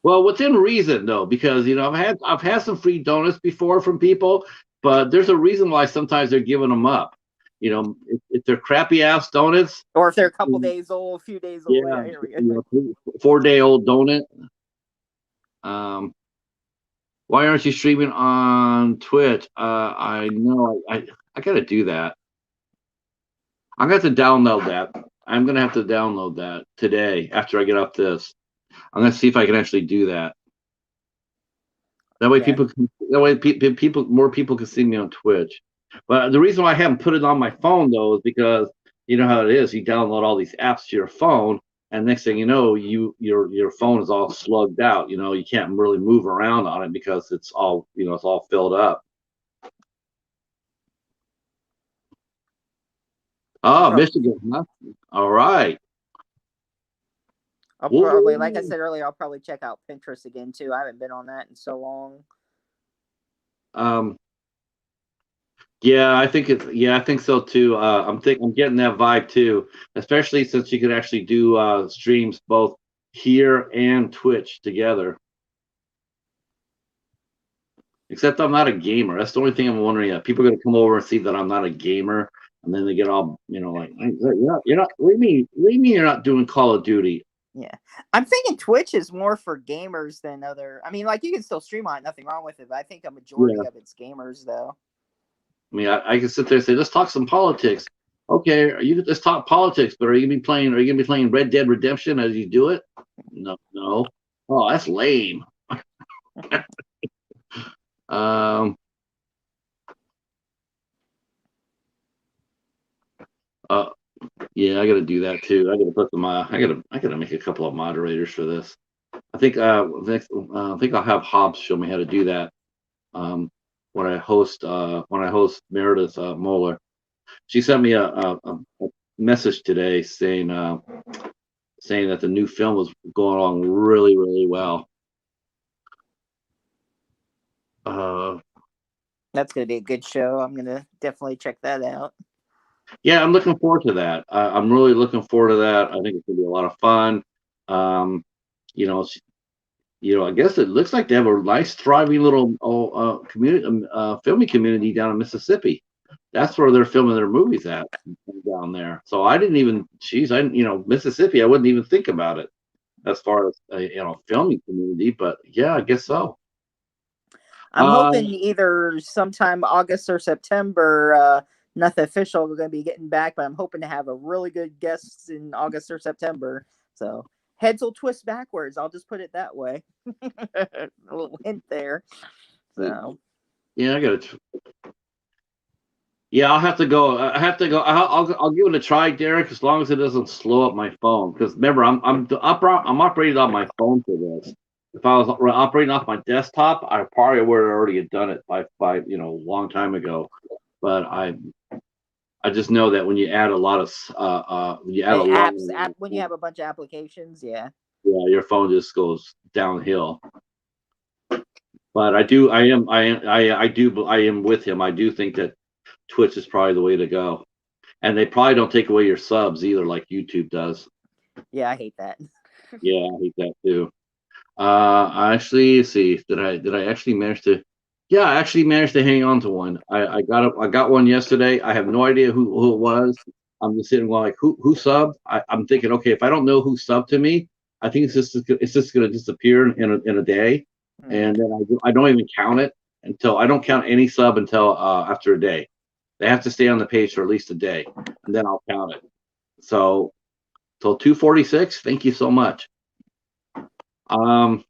Well, within reason though, because you know I've had some free donuts before from people, but there's a reason why sometimes they're giving them up. You know, if they're crappy ass donuts, Or if they're a couple days old, a few days old. yeah, Yeah, here we go. you know, 4 day old donut. Um, why aren't you streaming on Twitch? I know I gotta do that. I'm gonna have to download that. I'm gonna have to download that today after I get off this. I'm gonna see if I can actually do that. Yeah. That way more people can see me on Twitch. But the reason why I haven't put it on my phone though is because you know how it is. You download all these apps to your phone, and next thing you know, your phone is all slugged out. You know, you can't really move around on it because it's all filled up. I'll Oh, probably, Michigan, huh? All right. like I Woo. said earlier, I'll probably check out Pinterest again too. I haven't been on that in so long. Um, yeah, I think so too. I'm getting that vibe too, especially since you could actually do streams both here and Twitch together. Except I'm not a gamer. That's the only thing I'm wondering. People are gonna come over and see that I'm not a gamer, and then they get all like, you're not. What do you mean? What do you mean you're not doing Call of Duty? Yeah. I'm thinking Twitch is more for gamers than other. I mean, like you can still stream on it, nothing wrong with it, but I think a Yeah, majority of it's gamers though. I mean, I can sit there and say, let's talk some politics. Okay, let's talk politics, but are you gonna be playing Red Dead Redemption as you do it? No, no. Oh, that's lame. Um, uh, yeah, I got to do that too. I got to put some. I got to make a couple of moderators for this. I think. I think I'll have Hobbs show me how to do that. Um, when I host. When I host Meredith Moeller, she sent me a message today saying that the new film was going along really, really well. Uh, That's gonna be a good show. I'm gonna definitely check that out. yeah, I'm looking forward to that. I'm really looking forward to that. I think it's gonna be a lot of fun. Um, you know, I guess it looks like they have a nice, thriving little community, filming community down in Mississippi. That's where they're filming their movies at down there. So I didn't even, geez, Mississippi. I wouldn't even think about it as far as filming community. But yeah, I guess so. I'm Uh, hoping either sometime August or September. Nothing official. We're going to be getting back, but I'm hoping to have a really good guest in August or September. So heads will twist backwards. I'll just put it that way. A little hint there. So yeah, I got to. Yeah, I'll have to go. I have to go. I'll give it a try, Derek, as long as it doesn't slow up my phone. Because remember, I'm operating on my phone for this. If I was operating off my desktop, I probably would have already had done it by a long time ago. But I just know that when you add a lot of when you add a lot, when you have a bunch of applications, yeah. yeah, your phone just goes downhill. But I am with him. I do think that Twitch is probably the way to go. And they probably don't take away your subs either, like YouTube does. Yeah, I hate that. Yeah, I hate that too. I actually, let's see, did I actually manage to? Yeah, I actually managed to hang on to one. I got one yesterday. I have no idea who it was. I'm just sitting going like, who subbed? I'm thinking, okay, if I don't know who subbed to me, I think it's just gonna disappear in a day, and then I don't even count it until I don't count any sub until after a day. They have to stay on the page for at least a day, and then I'll count it. So, 246. Thank you so much. Um,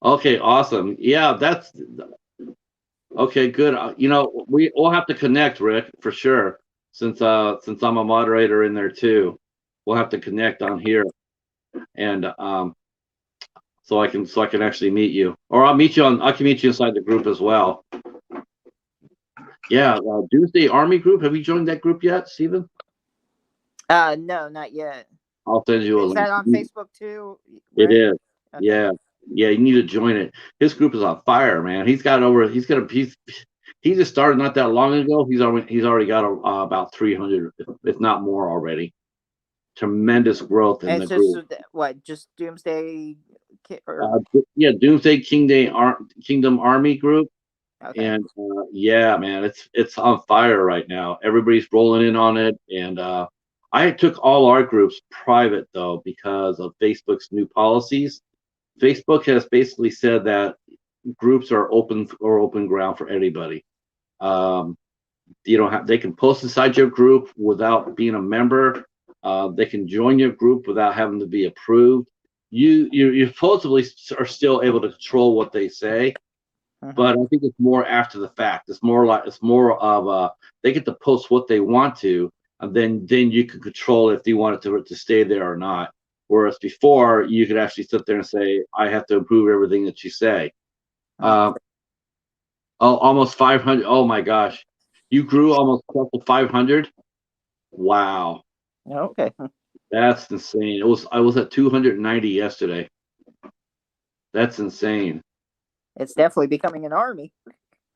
okay, awesome. Yeah, that's okay. Good. We'll have to connect, Rick, for sure. Since I'm a moderator in there too, we'll have to connect on here, and so I can actually meet you, or I can meet you inside the group as well. Yeah, Doomsday Army group. Have you joined that group yet, Stephen? No, not yet. I'll send you a Is link. that on Facebook too? It Right? is. Okay. Yeah. Yeah, you need to join it. His group is on fire, man. He just started not that long ago. He's already got about 300, if not more already. Tremendous growth in And the it's just group. just Doomsday or Yeah, Doomsday Kingdom Army group. okay. And yeah, man, it's on fire right now. Everybody's rolling in on it, and I took all our groups private though because of Facebook's new policies. Facebook has basically said that groups are open ground for anybody. Um, you don't have they can post inside your group without being a member. They can join your group without having to be approved. You supposedly are still able to control what they say, but I think it's more after the fact. It's more of they get to post what they want to, and then you can control if you want it to stay there or not. Whereas before, you could actually sit there and say, "I have to approve everything that you say." Okay. Almost 500. Oh my gosh, you grew almost close to 500. Wow, Okay. that's insane. I was at 290 yesterday. That's insane. It's definitely becoming an army.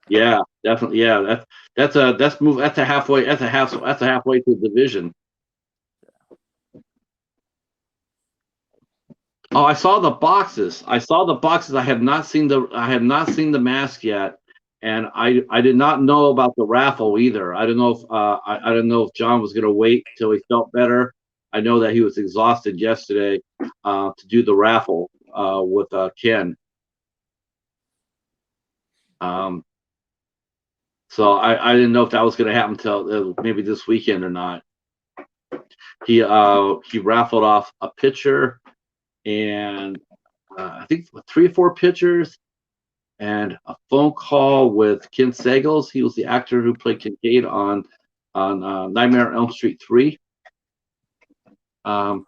Yeah, definitely. Yeah, that's a halfway to the division. Oh, I saw the boxes. I saw the boxes. I have not seen the mask yet, and I did not know about the raffle either. I don't know if I don't know if John was going to wait till he felt better. I know that he was exhausted yesterday to do the raffle. with Ken. Um, so I didn't know if that was going to happen until maybe this weekend or not. He raffled off a pitcher and I think 3 or 4 pitchers and a phone call with Ken Sagals. He was the actor who played Kincaid on Nightmare on Elm Street 3. Um,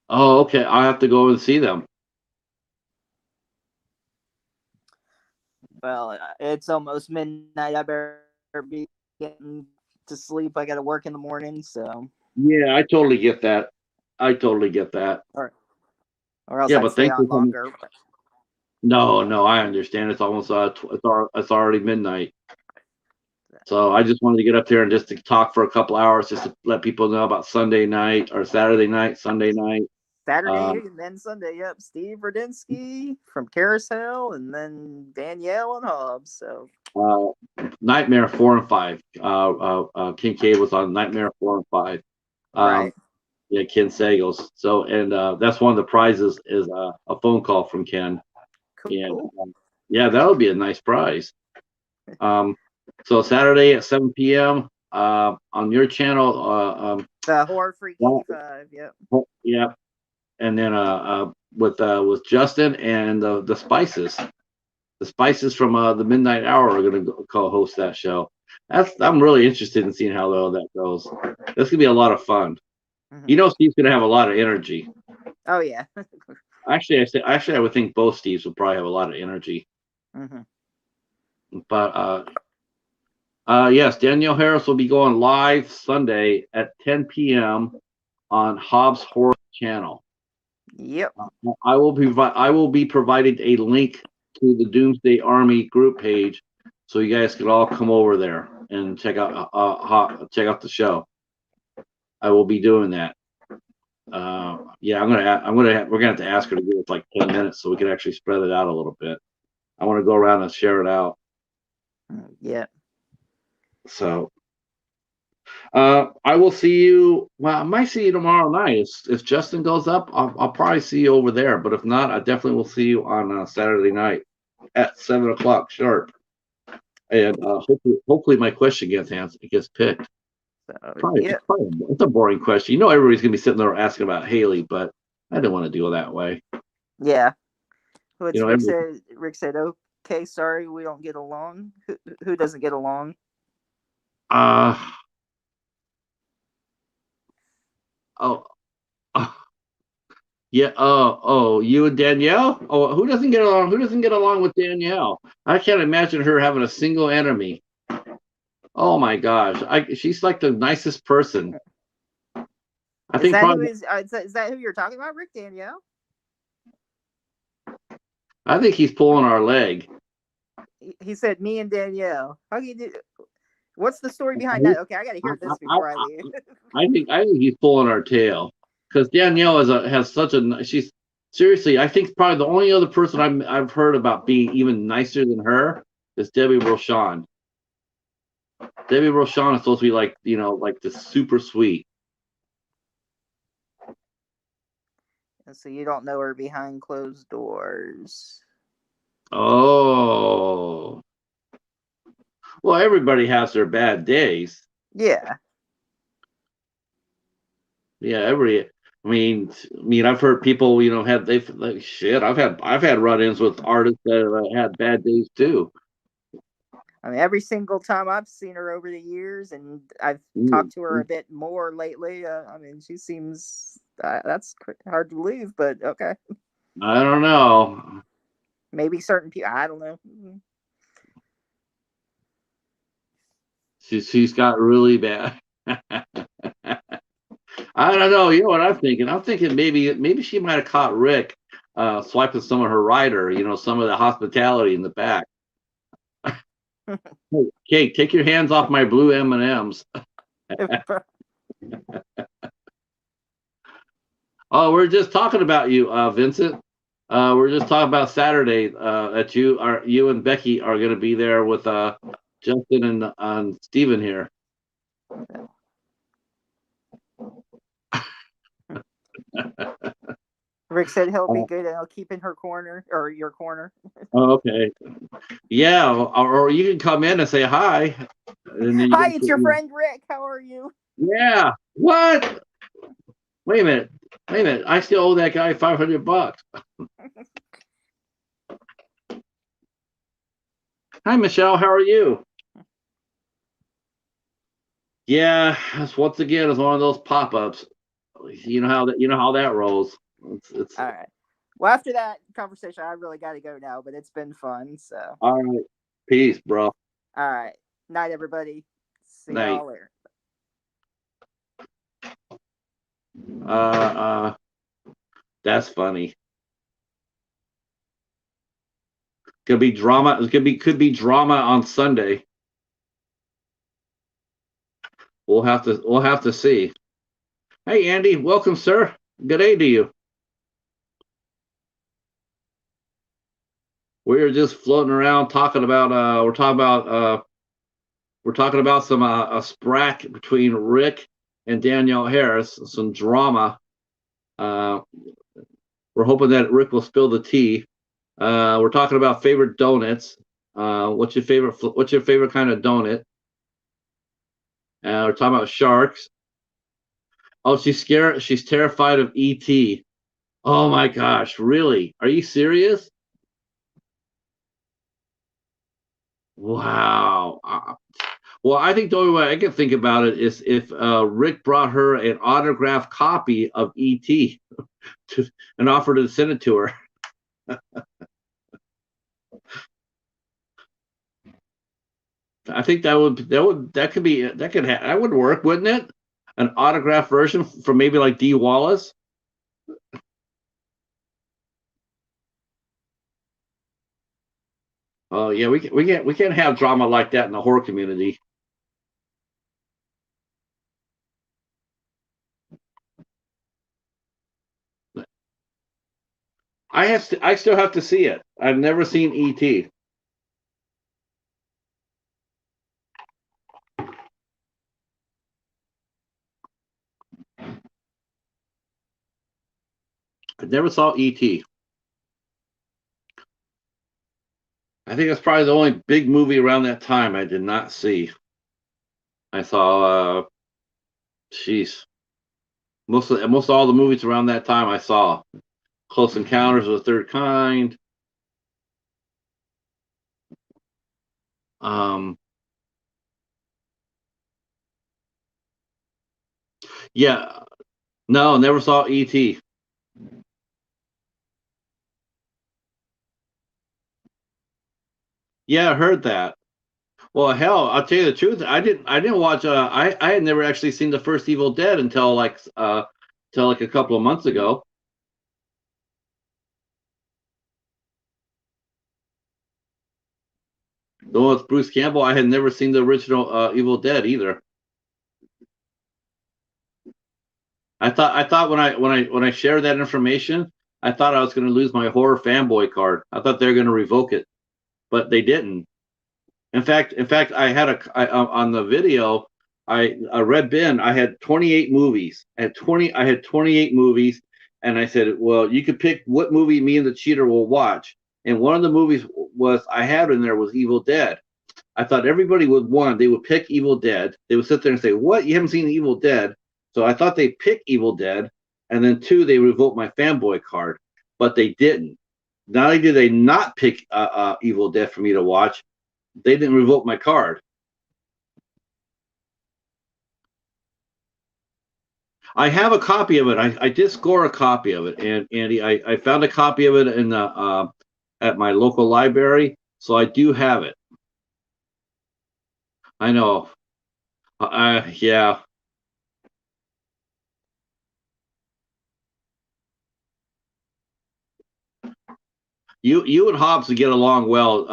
oh, okay. I have to go and see them. Well, it's almost midnight. I better be getting to sleep. I got to work in the morning, so Yeah, I totally get that. I totally get that. or or else Yeah, I'd but stay thanks for on coming. longer. No, no, I understand. It's almost it's already midnight. So I just wanted to get up there and just to talk for a couple hours, just to let people know about Sunday night or Saturday night, Sunday night. Saturday Um, and then Sunday. Yep, Steve Radinsky from Carousel, and then Danielle and Hobbs. So uh, Nightmare 4 and 5. Kincaid was on Nightmare 4 and 5. right, Um, yeah, Ken Sagals. So, and that's one of the prizes is a phone call from Ken. And cool. yeah, that would be a nice prize. Um, so Saturday at 7 p.m. On your channel. The Horror Freak Well, 85. Yep. yeah, and then with Justin and the Spices. The Spices from the Midnight Hour are going to co-host that show. I'm really interested in seeing how all that goes. That's gonna be a lot of fun. Mm-hmm. You know, Steve's gonna have a lot of energy. Oh yeah. Actually, I would think both Steves would probably have a lot of energy. Mm-hmm. But yes, Danielle Harris will be going live Sunday at 10 p.m. on Hobbs Horror Channel. Yep. I will be providing a link to the Doomsday Army group page, so you guys can all come over there and check out the show. I will be doing that. Yeah, we're gonna have to ask her to give us like 10 minutes so we can actually spread it out a little bit. I want to go around and share it out. Yeah. So I will see you. Well, I might see you tomorrow night. If Justin goes up, I'll probably see you over there. But if not, I definitely will see you on Saturday night at 7 o'clock sharp. And hopefully my question gets picked. So It's yeah. probably it's a boring question. You know, everybody's gonna be sitting there asking about Haley, but I didn't want to deal that way. Yeah. You What's know, Rick said? Rick said, "Okay, sorry, we don't get along." Who doesn't get along? uh, oh, uh, yeah, you and Danielle. Oh, who doesn't get along? Who doesn't get along with Danielle? I can't imagine her having a single enemy. Oh my gosh, she's like the nicest person. I Is think that who probably. is? Is that who you're talking about, Rick Danielle? I think he's pulling our leg. He said me and Danielle. How can you do? What's the story behind I, that? Okay, I got to I, hear this I, before I leave. I think he's pulling our tail because Danielle has such a she's seriously. I think probably the only other person I've heard about being even nicer than her is Debbie Rochon. Debbie Rochon is supposed to be like like the super sweet. So you don't know her behind closed doors. Oh, well, everybody has their bad days. Yeah. Yeah, I mean, I've heard people, had they've like shit. I've had run-ins with artists that had bad days too. I mean, every single time I've seen her over the years, and I've Mm, talked to her a bit more lately. I mean, she seems that's hard to believe, but okay. I don't know. Maybe certain people. I don't know. She's got really bad. I don't know. You know what I'm thinking? I'm thinking maybe she might have caught Rick swiping some of her rider. Some of the hospitality in the back. Hey, Kate, take your hands off my blue M&Ms. Oh, we're just talking about you, Vincent. We're just talking about Saturday. That you and Becky are going to be there with Justin and Steven here. Rick said he'll be Uh, good and I'll keep in her corner or your corner. okay. Yeah, or you can come in and say hi, and then Hi, it's your you, friend Rick. How are you? yeah. What? Wait a minute. Wait a minute. I still owe that guy $500. Hi, Michelle. How are you? Yeah, that's once again it's one of those pop-ups. You know how that rolls. It's All right. Well, after that conversation, I really got to go now, but it's been fun. So, all right. Peace, bro. all right. Night, everybody. See Night. y'all later. Uh, uh, that's funny. Could be drama. It could be drama on Sunday. We'll have to see. Hey, Andy. Welcome, sir. Good day to you. We're just floating around talking about. We're talking about some a sprack between Rick and Danielle Harris. Some drama. Uh, we're hoping that Rick will spill the tea. We're talking about favorite donuts. What's your favorite kind of donut? We're talking about sharks. Oh, she's scared. She's terrified of ET. Oh my gosh, really? Are you serious? Wow. Well, I think the only way I can think about it is if Rick brought her an autographed copy of ET to, and offered to send it to her. I think that would work, wouldn't it? An autographed version from maybe like D. Wallace. Oh yeah, we can't have drama like that in the horror community. I still have to see it. I've never seen ET. I never saw ET. I think it's probably the only big movie around that time I did not see. I saw jeez, most all the movies around that time I saw. Close Encounters of the Third Kind. Um, yeah, no, never saw ET. Yeah, I heard that. Well, hell, I'll tell you the truth. I didn't watch. I had never actually seen the first Evil Dead until like a couple of months ago. The one with Bruce Campbell. I had never seen the original Evil Dead either. I thought when I shared that information, I thought I was going to lose my horror fanboy card. I thought they were going to revoke it, but they didn't. In fact, on the video, I Red Bin. I had 28 movies. I had 28 movies, and I said, well, you could pick what movie me and the cheater will watch. And one of the movies was I had in there was Evil Dead. I thought everybody they would pick Evil Dead. They would sit there and say, "What? You haven't seen Evil Dead?" So I thought they pick Evil Dead, and then two, they revoked my fanboy card, but they didn't. Not only did they not pick Evil Dead for me to watch, they didn't revoke my card. I have a copy of it. I did score a copy of it, and Andy, I found a copy of it in the at my local library, so I do have it. I know. Yeah. You and Hobbs would get along well,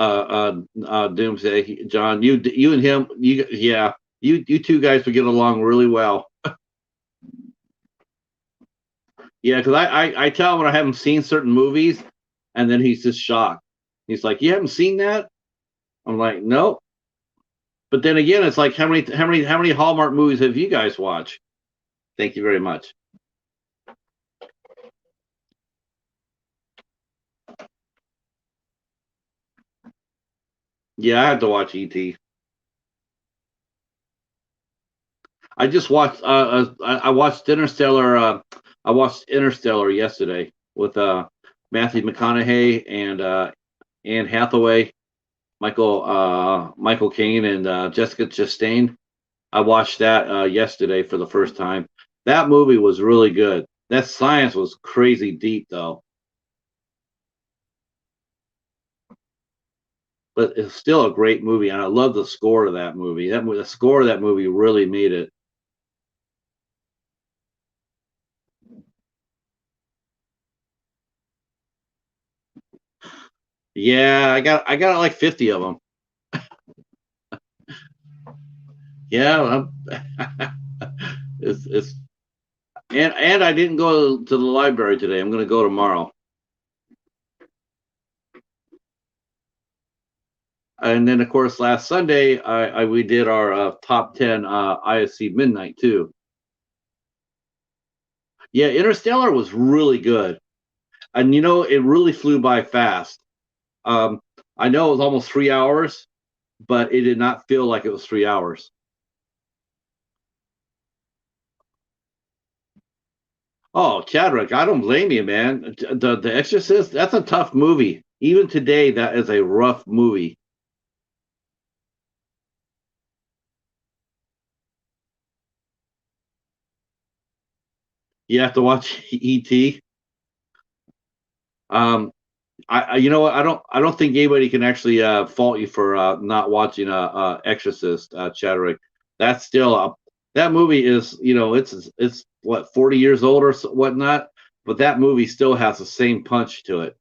Doomsday, John. You and him, yeah, you two guys would get along really well. Yeah, because I tell him when I haven't seen certain movies, and then he's just shocked. He's like, "You haven't seen that?" I'm like, "No." But then again, it's like how many Hallmark movies have you guys watched? Thank you very much. Yeah, I had to watch ET. I just watched. I watched Interstellar. I watched Interstellar yesterday with Matthew McConaughey and Anne Hathaway, Michael Caine, and Jessica Chastain. I watched that yesterday for the first time. That movie was really good. That science was crazy deep, though, but it's still a great movie, and I love the score of that movie. The score of that movie really made it. Yeah, I got like 50 of them. Yeah, it's and I didn't go to the library today. I'm going to go tomorrow. And then of course last Sunday I we did our top 10 ISC midnight too. Yeah, Interstellar was really good. And it really flew by fast. Um, I know it was almost 3 hours, but it did not feel like it was 3 hours. Oh, Chadwick, I don't blame you, man. The Exorcist, that's a tough movie. Even today, that is a rough movie. You have to watch E.T. Um, you know what? I don't think anybody can actually fault you for not watching Exorcist, Chadwick. That's still that movie is it's what 40 years old or whatnot, but that movie still has the same punch to it.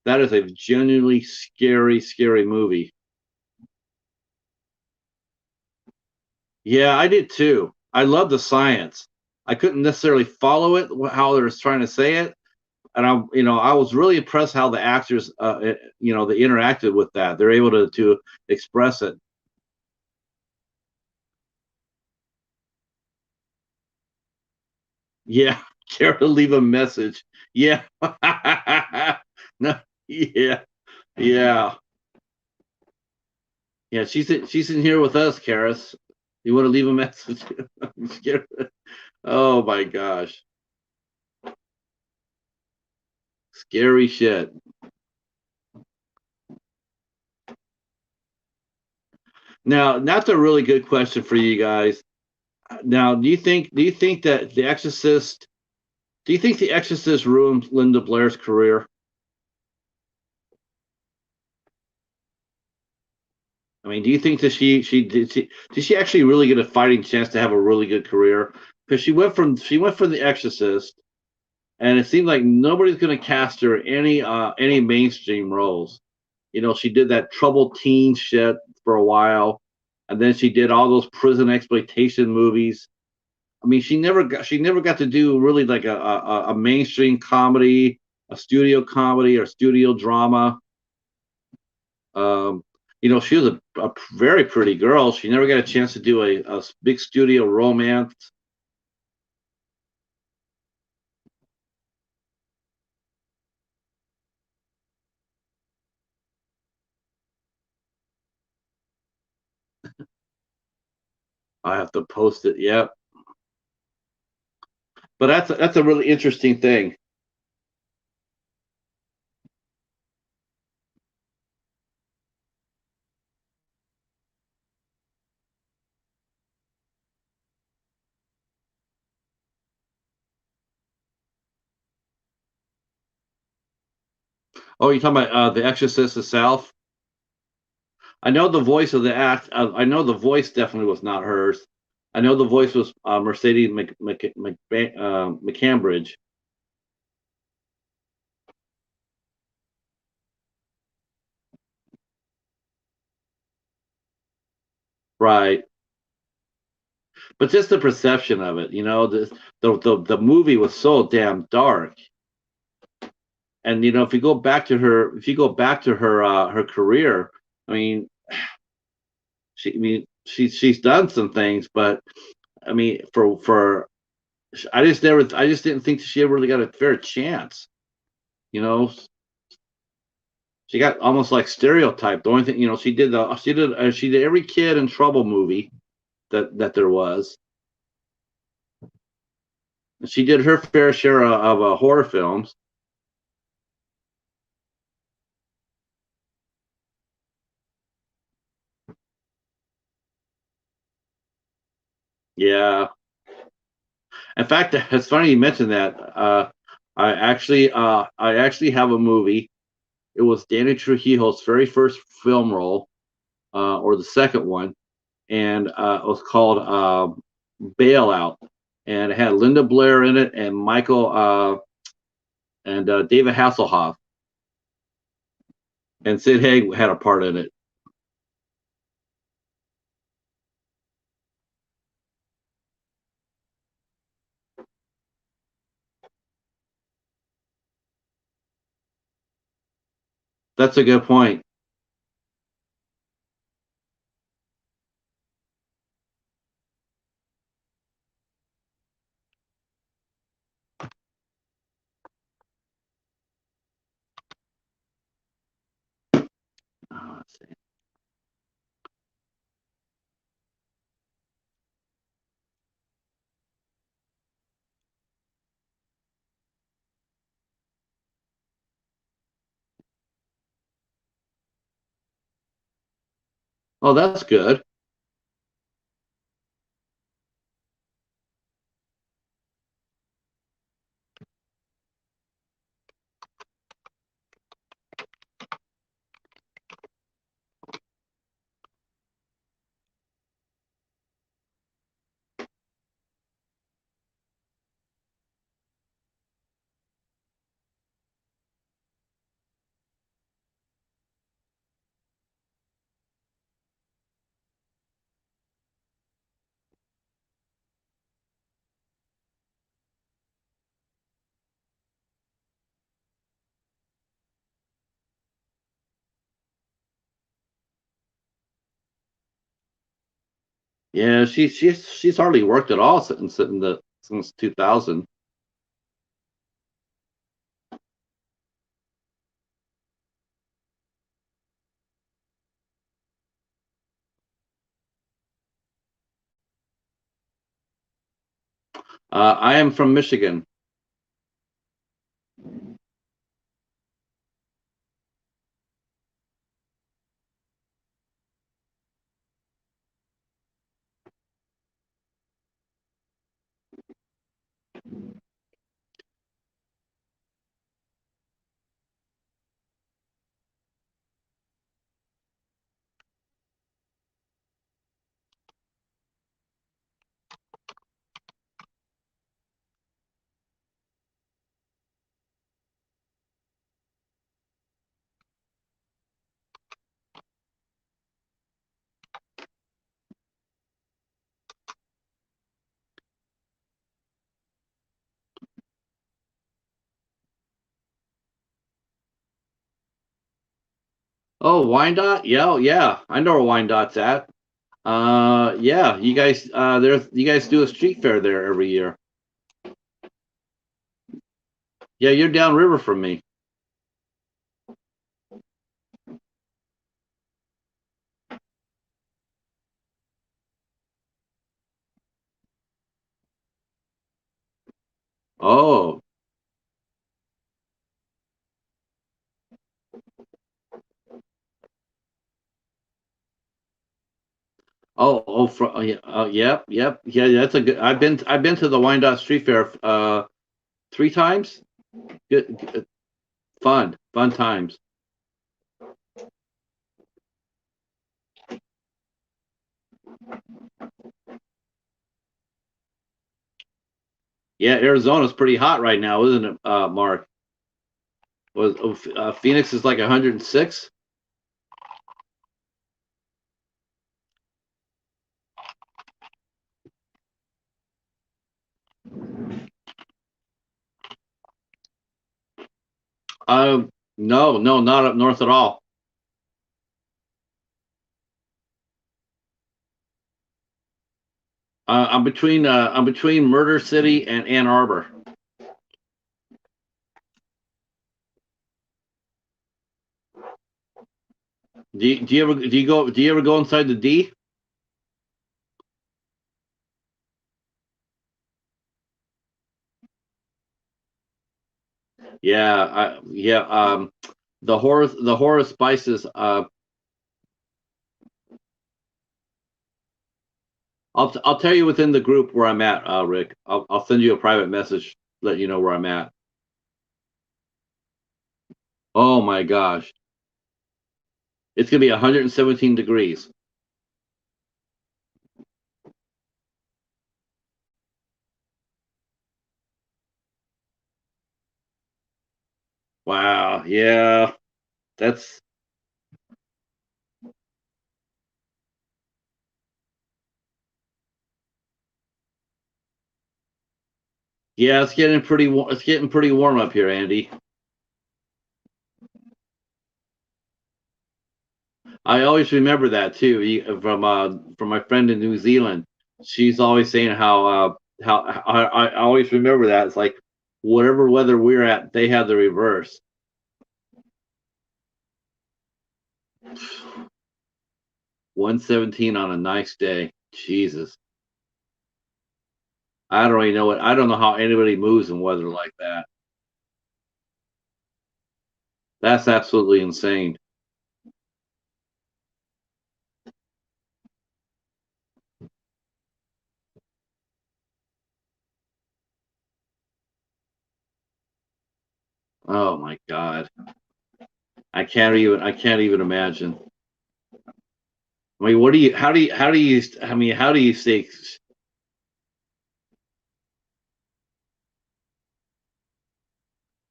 That is a genuinely scary movie. Yeah, I did too. I love the science. I couldn't necessarily follow it how they were trying to say it, and I was really impressed how the actors they interacted with that. They're able to express it. Yeah, care to leave a message. Yeah. No, yeah, yeah, yeah. She's in here with us, Karis. You want to leave a message? I'm scared. Oh my gosh, scary shit. Now, that's a really good question for you guys. Now, do you think that The Exorcist? Do you think The Exorcist ruined Linda Blair's career? I mean, do you think that did she actually really get a fighting chance to have a really good career? Because she went from The Exorcist, and it seemed like nobody's going to cast her any mainstream roles. She did that troubled teen shit for a while, and then she did all those prison exploitation movies. I mean, she never got to do really like a mainstream comedy, a studio comedy, or studio drama. Um, she was a very pretty girl. She never got a chance to do a big studio romance. I have to post it. Yeah, but that's a really interesting thing. Oh, you're talking about the Exorcist itself? I know the voice of the act. I know the voice definitely was not hers. I know the voice was Mercedes McCambridge. Right. But just the perception of it, the movie was so damn dark. And if you go back to her career, I mean, she's done some things, but I mean, for I just didn't think she ever really got a fair chance. You know, She got almost like stereotyped. The only thing, she did every kid in trouble movie that there was. She did her fair share of horror films. Yeah. In fact, it's funny you mentioned that. I actually have a movie. It was Danny Trujillo's very first film role, or the second one, and it was called Bailout, and it had Linda Blair in it and Michael and David Hasselhoff, and Sid Haig had a part in it. That's a good point. Let's see. Oh, that's good. Yeah, she's hardly worked at all since 2000. I am from Michigan. Oh, Wyandotte? Yeah, oh, yeah. I know where Wyandottes at. Yeah, you guys do a street fair there every year. Yeah, you're downriver from me. Oh, yeah, yep, yep, yeah. That's a good. I've been to the Wyandotte Street Fair 3 times. Good, fun times. Yeah, Arizona's pretty hot right now, isn't it, Mark? Phoenix is like 106. No, no, not up north at all. I'm between Murder City and Ann Arbor. Do you ever go inside the D? Yeah, yeah. The horror spices. I'll tell you within the group where I'm at, Rick. I'll send you a private message, let you know where I'm at. Oh my gosh, it's gonna be 117 degrees. Wow, yeah, that's yeah, it's getting pretty warm. It's getting pretty warm up here, Andy. I always remember that too from my friend in New Zealand. She's always saying how I always remember that. It's like whatever weather we're at, they have the reverse. 117 on a nice day. Jesus. I don't really know what I don't know how anybody moves in weather like that. That's absolutely insane. Oh my God. I can't even imagine. I mean, what do you how do you I mean, how do you say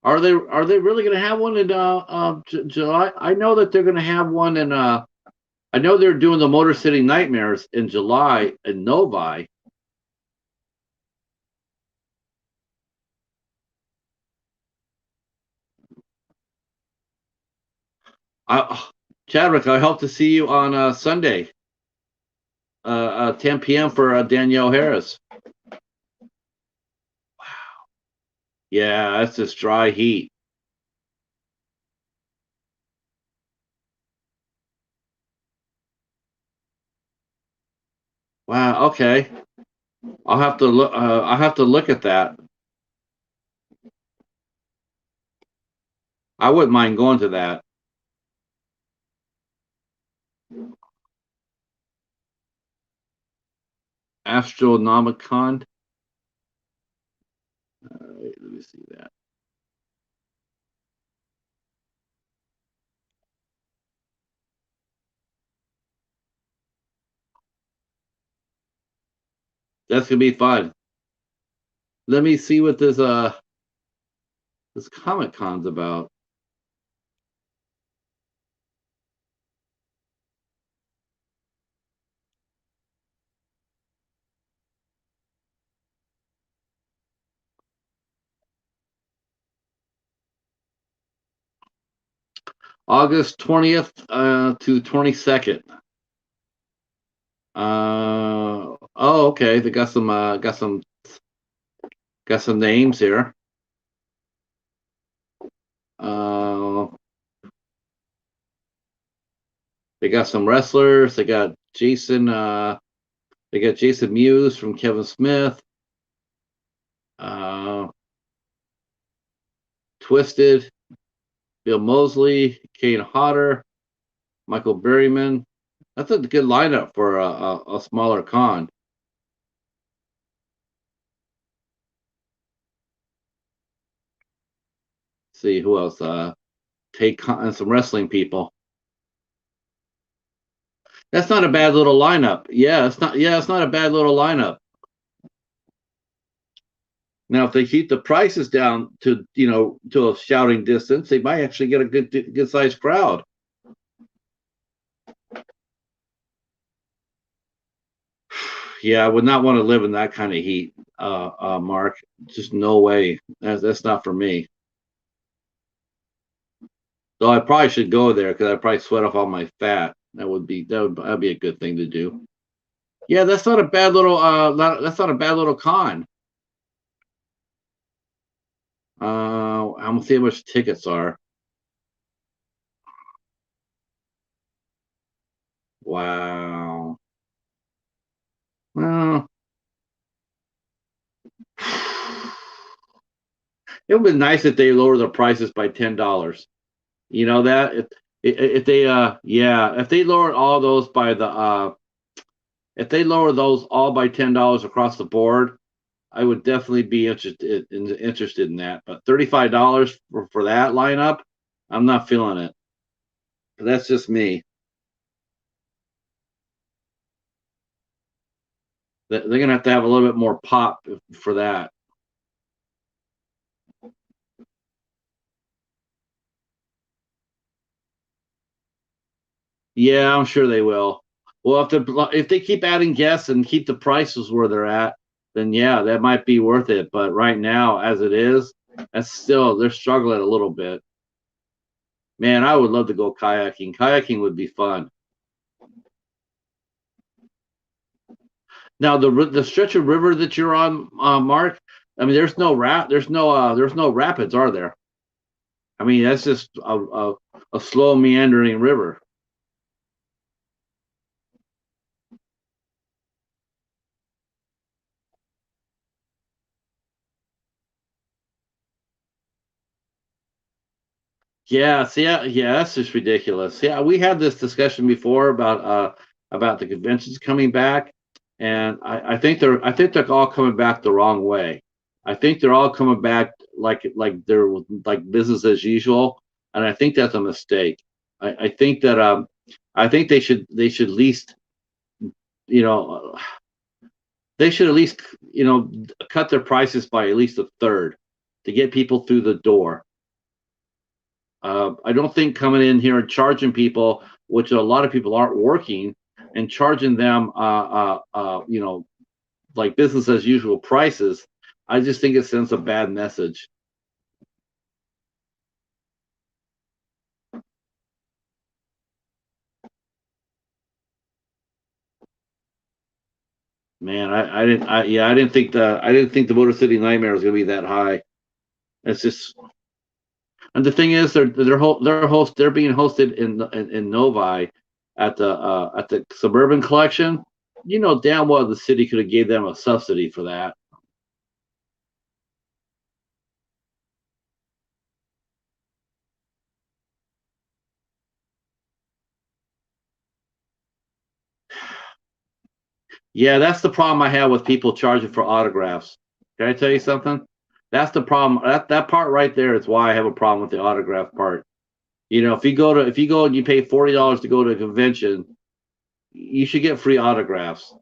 are they really going to have one in July? I know that they're going to have one in I know they're doing the Motor City Nightmares in July in Novi. I, Chadwick, I hope to see you on Sunday, 10 p.m. for Danielle Harris. Yeah, that's just dry heat. Wow. Okay, I'll have to look. I'll have to look at that. I wouldn't mind going to that Astronomicon. Let me see that. That's gonna be fun. Let me see what this Comic Con's about. August 20th to 22nd. Oh, okay. They got some names here. Uh, they got some wrestlers. They got Jason Mewes from Kevin Smith. Uh, Twisted, Bill Mosley, Kane Hodder, Michael Berryman. That's a good lineup for a smaller con. See who else? Take con some wrestling people. That's not a bad little lineup. Yeah, it's not. Yeah, it's not a bad little lineup. Now, if they keep the prices down to to a shouting distance, they might actually get a good sized crowd. Yeah, I would not want to live in that kind of heat, Mark. Just no way. That's not for me. Though I probably should go there because I probably sweat off all my fat. That'd be a good thing to do. Yeah, that's not a bad little that's not a bad little con. I'm gonna see how much tickets are. Wow. Well, it would be nice if they lower the prices by $10. You know that if they yeah, if they lower all those by the if they lower those all by $10 across the board, I would definitely be interested in that. But $35 for that lineup, I'm not feeling it. That's just me. They're gonna have to have a little bit more pop for that. Yeah, I'm sure they will. Well, if they keep adding guests and keep the prices where they're at, then yeah, that might be worth it. But right now, as it is, that's still they're struggling a little bit. Man, I would love to go kayaking. Kayaking would be fun. Now the stretch of river that you're on, Mark. I mean, there's no rapids, are there? I mean, that's just a slow meandering river. Yeah, see, yeah, that's just ridiculous. Yeah, we had this discussion before about the conventions coming back, and I think they're all coming back the wrong way. I think they're all coming back like they're like business as usual, and I think that's a mistake. I think that I think they should at least you know they should at least cut their prices by at least a third to get people through the door. I don't think coming in here and charging people, which a lot of people aren't working, and charging them, like business as usual prices. I just think it sends a bad message. Man, I didn't think the Motor City Nightmare was going to be that high. It's just, and the thing is, they're being hosted in Novi at the Suburban Collection. You know damn well the city could have gave them a subsidy for that. Yeah, that's the problem I have with people charging for autographs. Can I tell you something? That's the problem. That part right there is why I have a problem with the autograph part. You know, if you go and you pay $40 to go to a convention, you should get free autographs.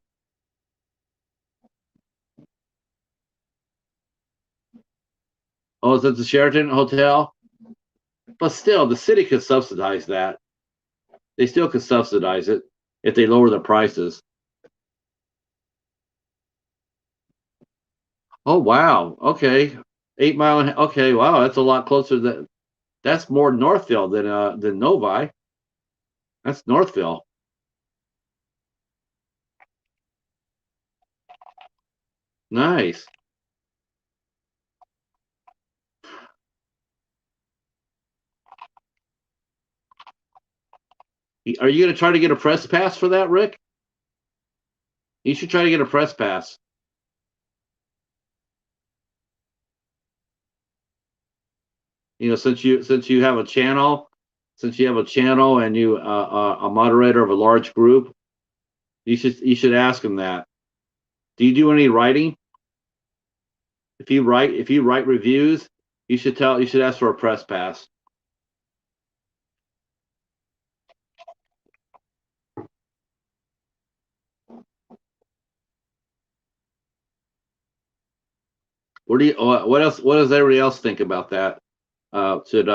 Oh, is it the Sheraton Hotel? But still, the city could subsidize that. They still could subsidize it if they lower the prices. Oh wow. Okay. 8 Mile. Okay. Wow. That's a lot closer. That's more Northville than Novi. That's Northville. Nice. Are you going to try to get a press pass for that, Rick? You should try to get a press pass. You know, since you have a channel and you a moderator of a large group, you should ask them that. Do you do any writing? If you write reviews, you should ask for a press pass. What does everybody else think about that? Should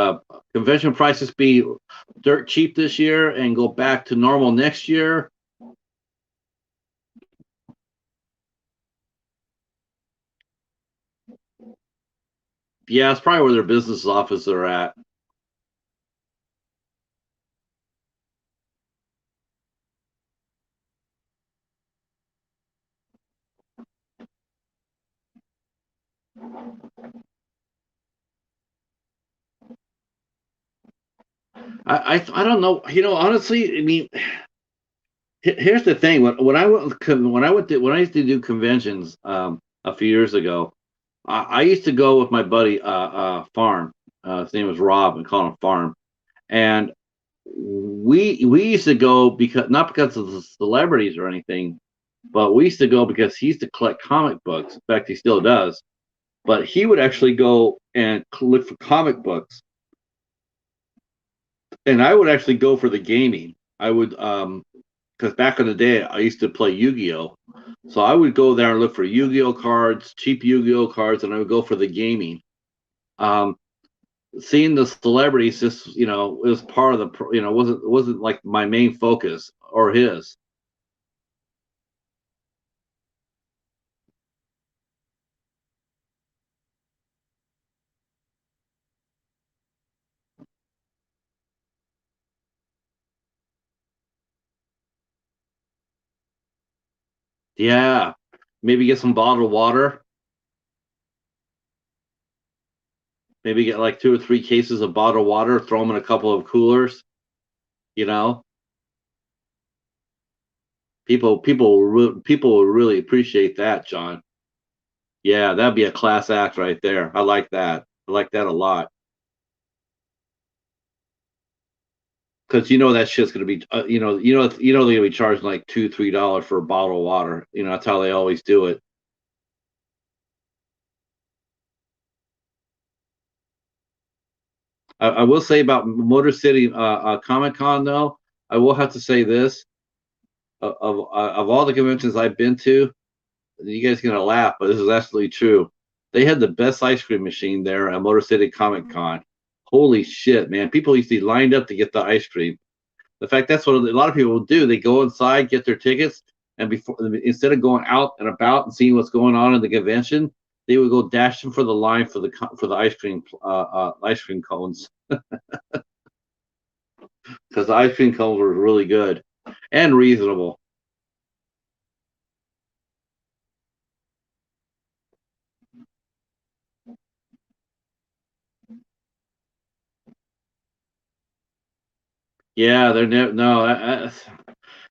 convention prices be dirt cheap this year and go back to normal next year? Yeah, it's probably where their business offices are at. I don't know. You know, honestly, I mean, Here's the thing. When I went when I used to do conventions a few years ago, I used to go with my buddy Farm. His name was Rob, and call him Farm. And we used to go because not because of the celebrities or anything, but we used to go because he used to collect comic books. In fact, he still does. But he would actually go and look for comic books, and I would actually go for the gaming. I would because back in the day I used to play Yu-Gi-Oh, so I would go there and look for Yu-Gi-Oh cards, cheap Yu-Gi-Oh cards, and I would go for the gaming. Um, Seeing the celebrities, just it was part of the wasn't like my main focus or his. Yeah, maybe get some bottled water. Maybe get like 2 or 3 cases of bottled water. Throw them in a couple of coolers. You know, people will really appreciate that, John. Yeah, that'd be a class act right there. I like that. I like that a lot. Because that shit's gonna be, they're gonna be charging like $2, $3 for a bottle of water. That's how they always do it. I will say about Motor City Comic Con though, I will have to say this: of all the conventions I've been to, you guys are gonna laugh, but this is absolutely true. They had the best ice cream machine there at Motor City Comic Con. Holy shit, man! People used to be lined up to get the ice cream. The fact that's what a lot of people will do. They go inside, get their tickets, and before instead of going out and about and seeing what's going on in the convention, they would go dashing for the line for the ice cream cones because the ice cream cones were really good and reasonable. Yeah, they're no,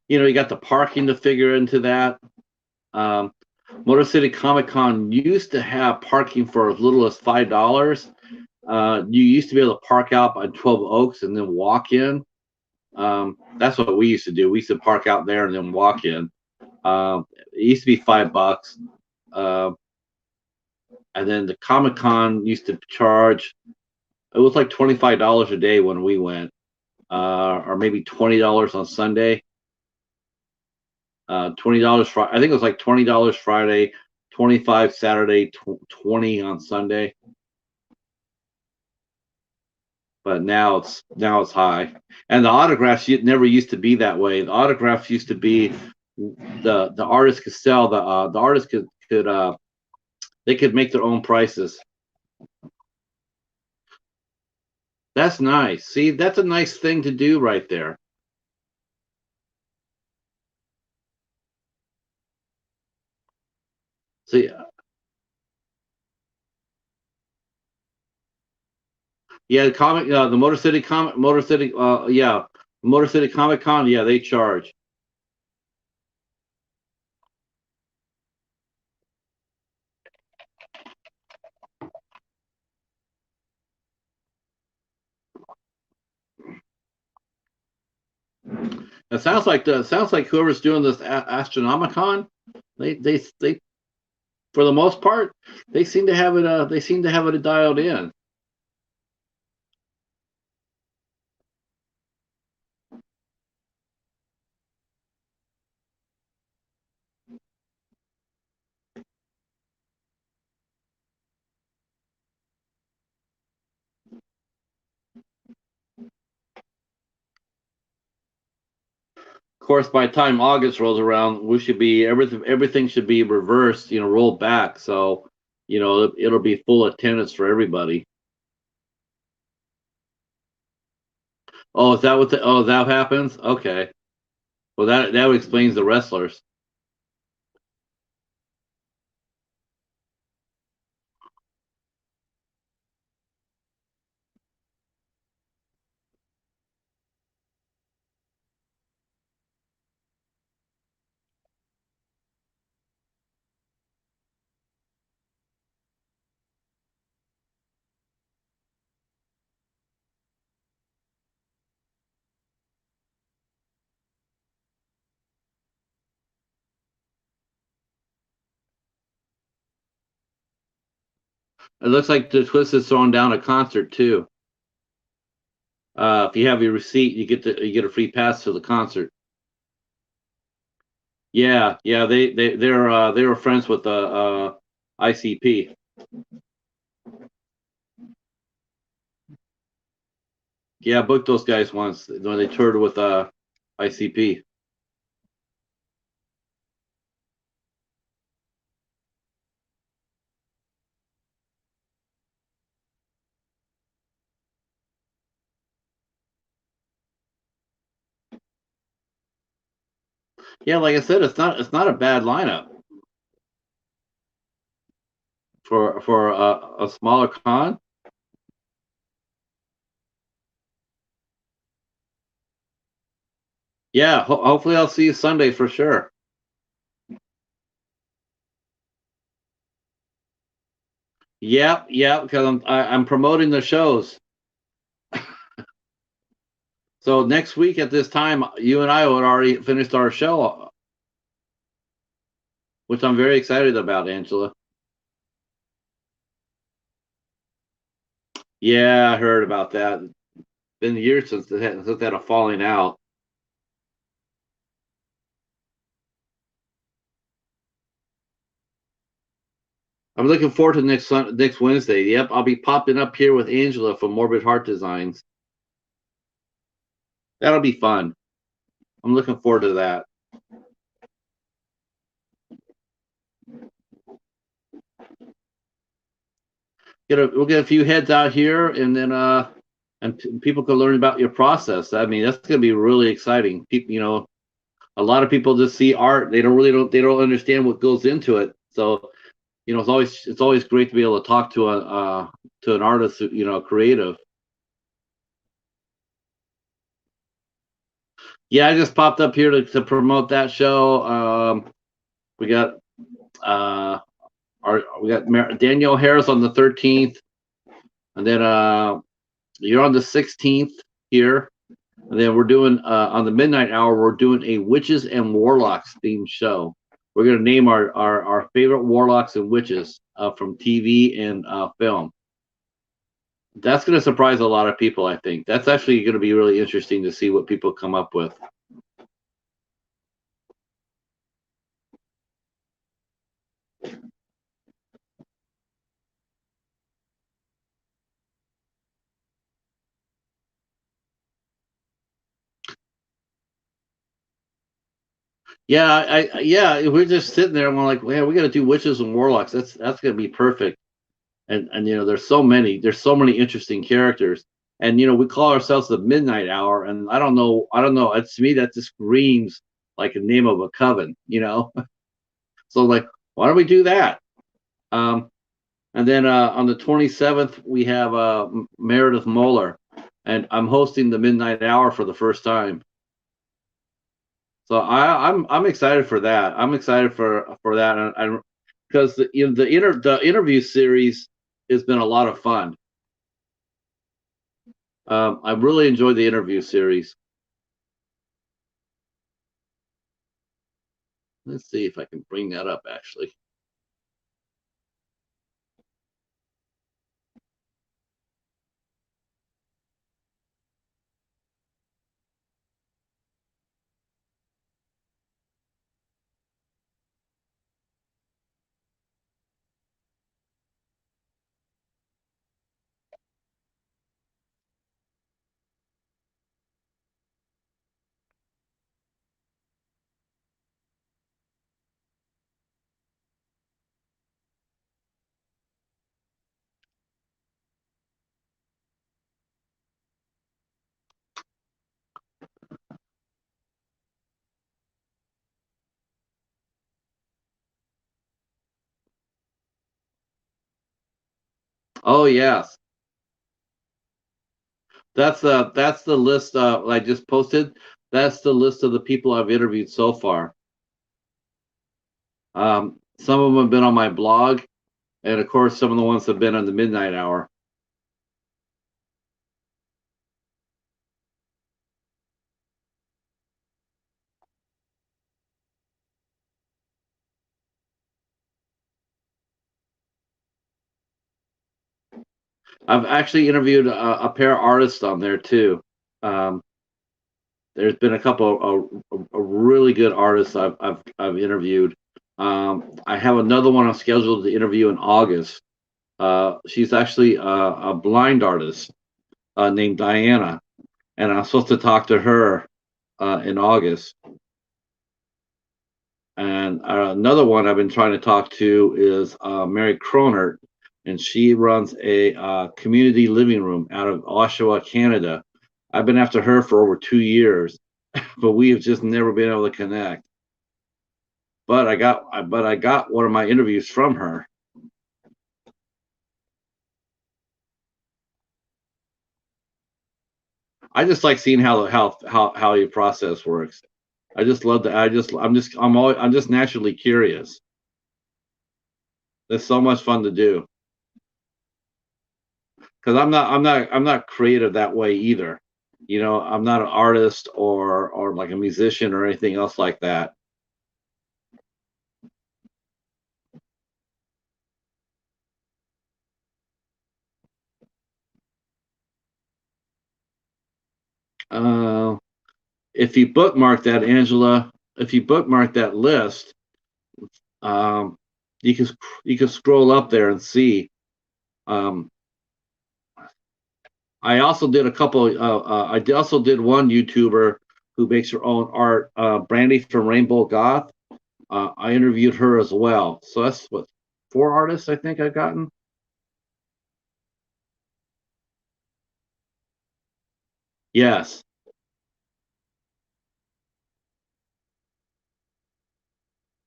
you got the parking to figure into that. Um, Motor City Comic Con used to have parking for as little as $5. You used to be able to park out by 12 Oaks and then walk in. That's what we used to do. We used to park out there and then walk in. It used to be $5, uh, and then the Comic Con used to charge. It was like $25 a day when we went, or maybe $20 on Sunday. $20 Friday. I think it was like $20 Friday, 25 Saturday, 20 on Sunday. But now it's high, and the autographs never used to be that way. The autographs used to be the artist could sell the artist could they could make their own prices. That's nice. See, that's a nice thing to do right there. See, yeah, the Motor City, yeah, Motor City Comic Con, yeah, they charge. It sounds like whoever's doing this Astronomicon, they for the most part, they seem to have it dialed in. Of course, by the time August rolls around, we should be everything should be reversed, rolled back. So, it'll be full attendance for everybody. Oh, is that that happens? Okay. Well, that explains the wrestlers. It looks like the Twist is throwing down a concert too. If you have your receipt, you get a free pass to the concert. Yeah, yeah, they were friends with the ICP. Yeah, I booked those guys once when they toured with ICP. Yeah, like I said, it's not a bad lineup for a smaller con. Yeah, hopefully I'll see you Sunday for sure. Yep, yep, because I'm promoting the shows. So next week at this time, you and I would already finished our show, which I'm very excited about, Angela. Yeah, I heard about that. Been years since they had a falling out. I'm looking forward to next Wednesday. Yep, I'll be popping up here with Angela from Morbid Heart Designs. That'll be fun. I'm looking forward to that. We'll get a few heads out here, and then people can learn about your process. I mean, that's going to be really exciting. People, a lot of people just see art. They don't understand what goes into it. So it's always great to be able to talk to an artist, creative. Yeah, I just popped up here to promote that show. We got uh we got Danielle Harris on the 13th, and then you're on the 16th here, and then we're doing on the midnight hour we're doing a witches and warlocks themed show. We're gonna name our favorite warlocks and witches from TV and film. That's gonna surprise a lot of people. I think that's actually gonna be really interesting to see what people come up with. Yeah, yeah, we're just sitting there and we're like, man, we got to do witches and warlocks. That's gonna be perfect. And there's so many interesting characters. And we call ourselves the Midnight Hour, and I don't know. It's to me that just screams like a name of a coven. So like, why don't we do that? Um, and then on the 27th we have Meredith Moeller, and I'm hosting the Midnight Hour for the first time. So I'm excited for that. I'm excited for that, and because the interview series has been a lot of fun. I really enjoyed the interview series. Let's see if I can bring that up actually. Oh yes, that's the list I just posted. That's the list of the people I've interviewed so far. Some of them have been on my blog, and of course, some of the ones have been on the Midnight Hour. I've actually interviewed a pair of artists on there too. Um, there's been a couple of really good artists I've interviewed. I have another one I'm scheduled to interview in August. She's actually a blind artist named Diana, and I'm supposed to talk to her in August. And another one I've been trying to talk to is Mary Cronert, and she runs a community living room out of Oshawa, Canada. I've been after her for over 2 years, but we have just never been able to connect. But I got one of my interviews from her. I just like seeing how your process works. I just love that. I'm just naturally curious. It's so much fun to do because I'm not creative that way either. I'm not an artist or like a musician or anything else like that. Uh, if you bookmark that, Angela, if you bookmark that list, um, you can you can scroll up there and see. Um, I also did a couple. Also did one YouTuber who makes her own art, Brandy from Rainbow Goth. I interviewed her as well. So that's what, four artists I think I've gotten. Yes.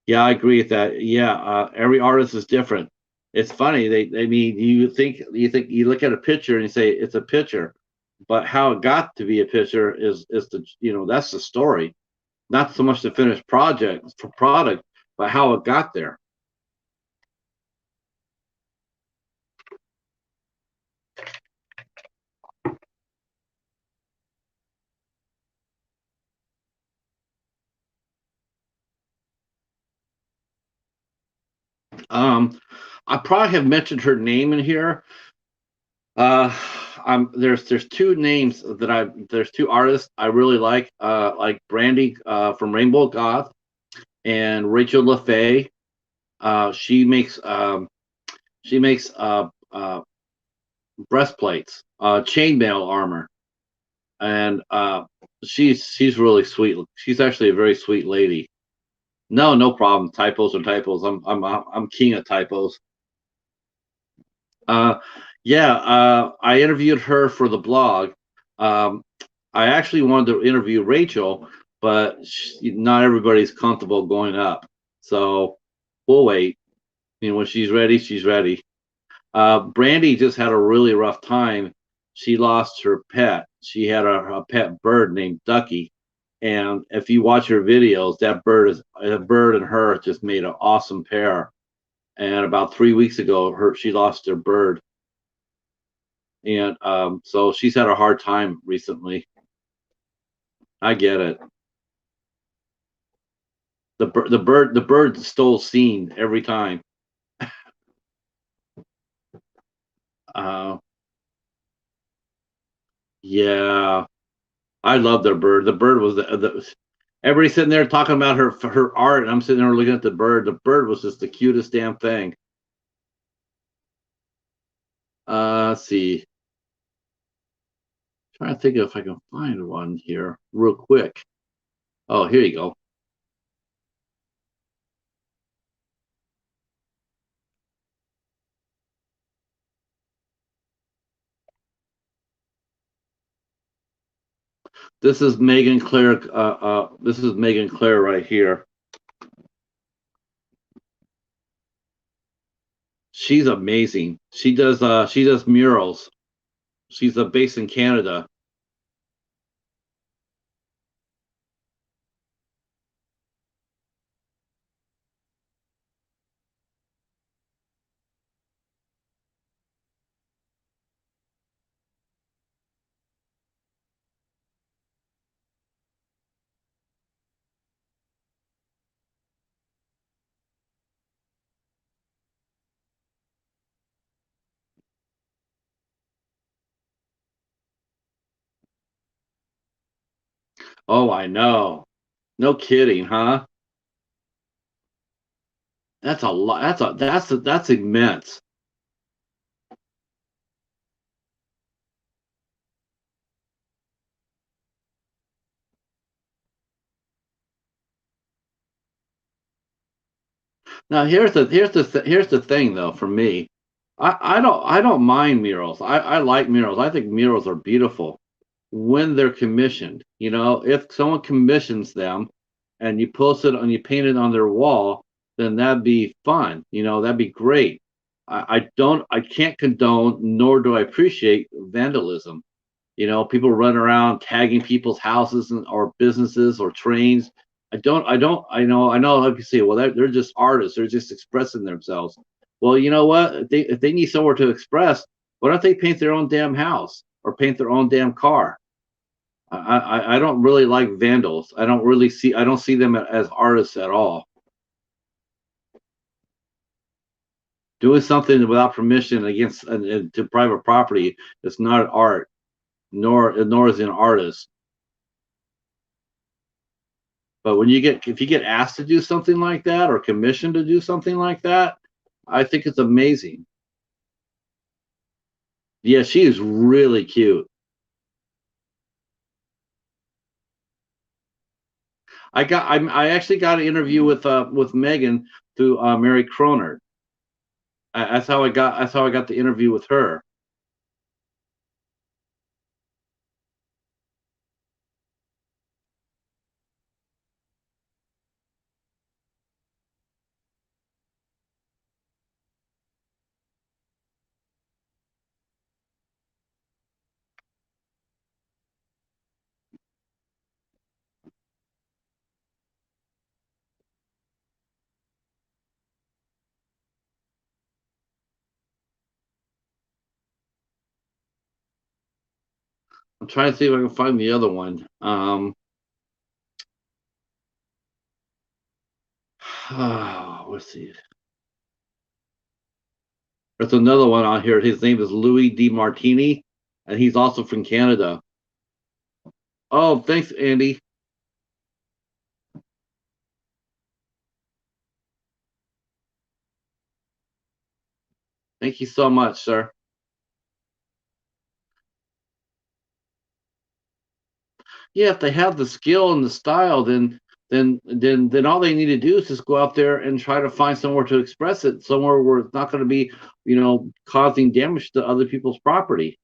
Yeah, I agree with that. Yeah, every artist is different. It's funny. I mean, you look at a picture and you say it's a picture, but how it got to be a picture is that's the story, not so much the finished project for product, but how it got there. Um, I probably have mentioned her name in here. Uh, there's two names that there's two artists I really like Brandy from Rainbow Goth and Rachel LaFay. She makes breastplates, chainmail armor, and she's really sweet. She's actually a very sweet lady. No, no problem. Typos are typos. I'm king of typos. Uh, yeah, I interviewed her for the blog. Um, I actually wanted to interview Rachel, but not everybody's comfortable going up. So we'll wait. When she's ready, she's ready. Brandy just had a really rough time. She lost her pet. She had a pet bird named Ducky. And if you watch her videos, that bird and her just made an awesome pair. And about 3 weeks ago, she lost her bird, and so she's had a hard time recently. I get it. The bird stole scene every time. Uh, yeah, I love the bird. The bird was the everybody sitting there talking about her art, and I'm sitting there looking at the bird. The bird was just the cutest damn thing. Let's see. Trying to think if I can find one here real quick. Oh, here you go. This is Megan Claire. This is Megan Claire right here. She's amazing. She does murals. She's based in Canada. Oh, I know. No kidding, huh? That's a lot. That's immense. Now here's the thing though for me. I don't mind murals. I like murals. I think murals are beautiful when they're commissioned. You know, if someone commissions them and you post it and you paint it on their wall, then that'd be fun. You know, that'd be great. I can't condone nor do I appreciate vandalism. You know, people run around tagging people's houses or businesses or trains. I know like you say, well, they're just artists, they're just expressing themselves. Well, you know what, if they need somewhere to express, why don't they paint their own damn house or paint their own damn car? I don't really like vandals. I don't see them as artists at all. Doing something without permission against to private property is not art, nor is an artist. But when you get if you get asked to do something like that or commissioned to do something like that, I think it's amazing. Yeah, she is really cute. I actually got an interview with Megan through Mary Croner. That's how I got the interview with her. I'm trying to see if I can find the other one. Let's see. There's another one on here. His name is Louis D. Martini, and he's also from Canada. Oh, thanks, Andy. Thank you so much, sir. Yeah, if they have the skill and the style, then all they need to do is just go out there and try to find somewhere to express it, somewhere where it's not going to be, causing damage to other people's property.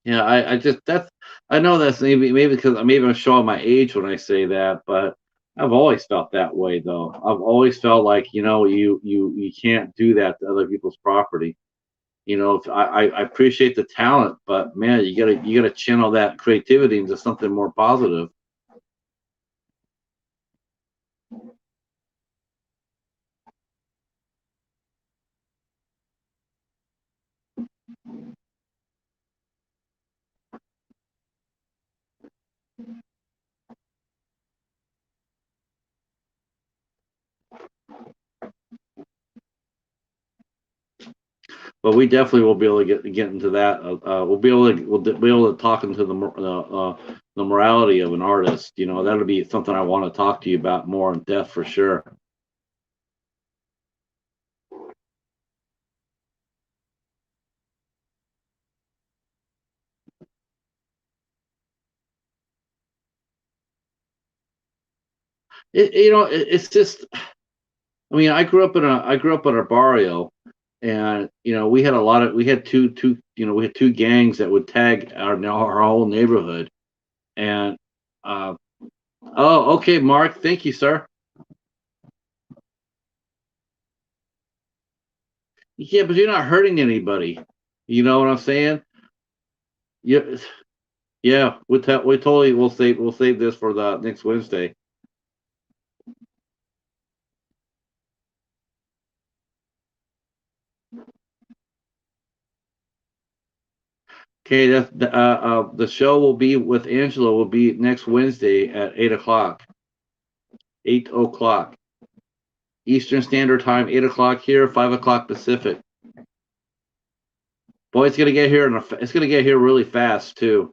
Yeah, I just that's I know that's maybe because maybe I'm showing my age when I say that, but I've always felt that way though. I've always felt like you can't do that to other people's property. I appreciate the talent, but man, you gotta channel that creativity into something more positive. But we definitely will be able to get into that. We'll be able to talk into the morality of an artist. That'll be something I want to talk to you about more in depth for sure. It's just. I mean, I grew up in a barrio, and we had we had two gangs that would tag our whole neighborhood, and uh, oh, okay, Mark, thank you, sir. Yeah, but you're not hurting anybody. You know what I'm saying? Yeah, Yeah, we totally we'll save this for the next Wednesday. Okay, the show will be with Angela will be next Wednesday at 8 o'clock. 8 o'clock Eastern Standard Time. 8 o'clock here. 5 o'clock Pacific. Boy, it's gonna get here it's gonna get here really fast too.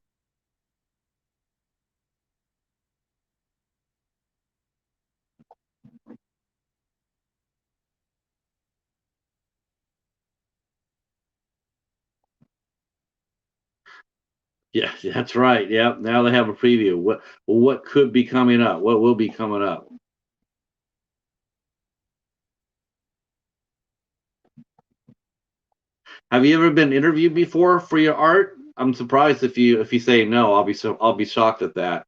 Yeah, that's right. Yeah, now they have a preview. What could be coming up? What will be coming up? Have you ever been interviewed before for your art? I'm surprised if you say no. I'll be shocked at that.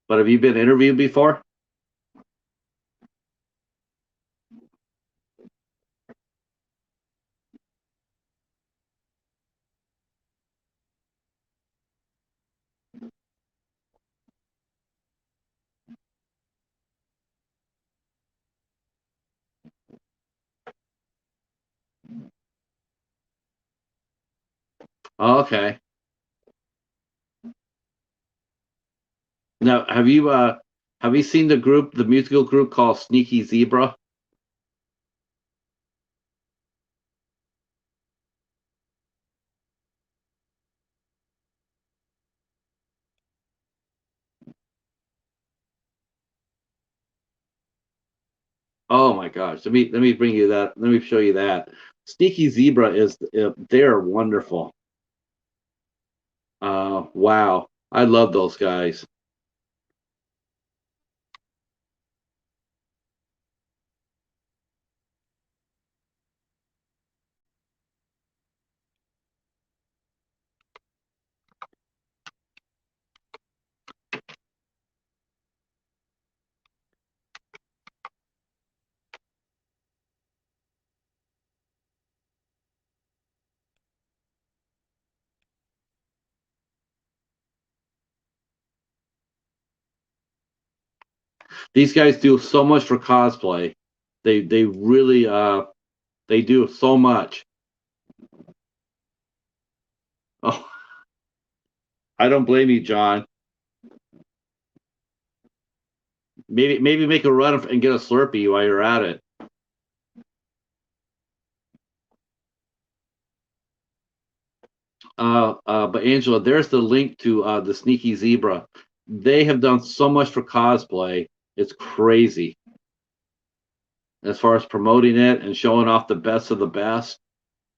But have you been interviewed before? Oh, okay. Now, have you seen the musical group called Sneaky Zebra? Oh my gosh. Let me bring you that. Let me show you that. Sneaky Zebra is they're wonderful. Wow. I love those guys. These guys do so much for cosplay. They really they do so much. Oh, I don't blame you, John. Maybe make a run and get a Slurpee while you're at it. But Angela, there's the link to the Sneaky Zebra. They have done so much for cosplay. It's crazy as far as promoting it and showing off the best of the best.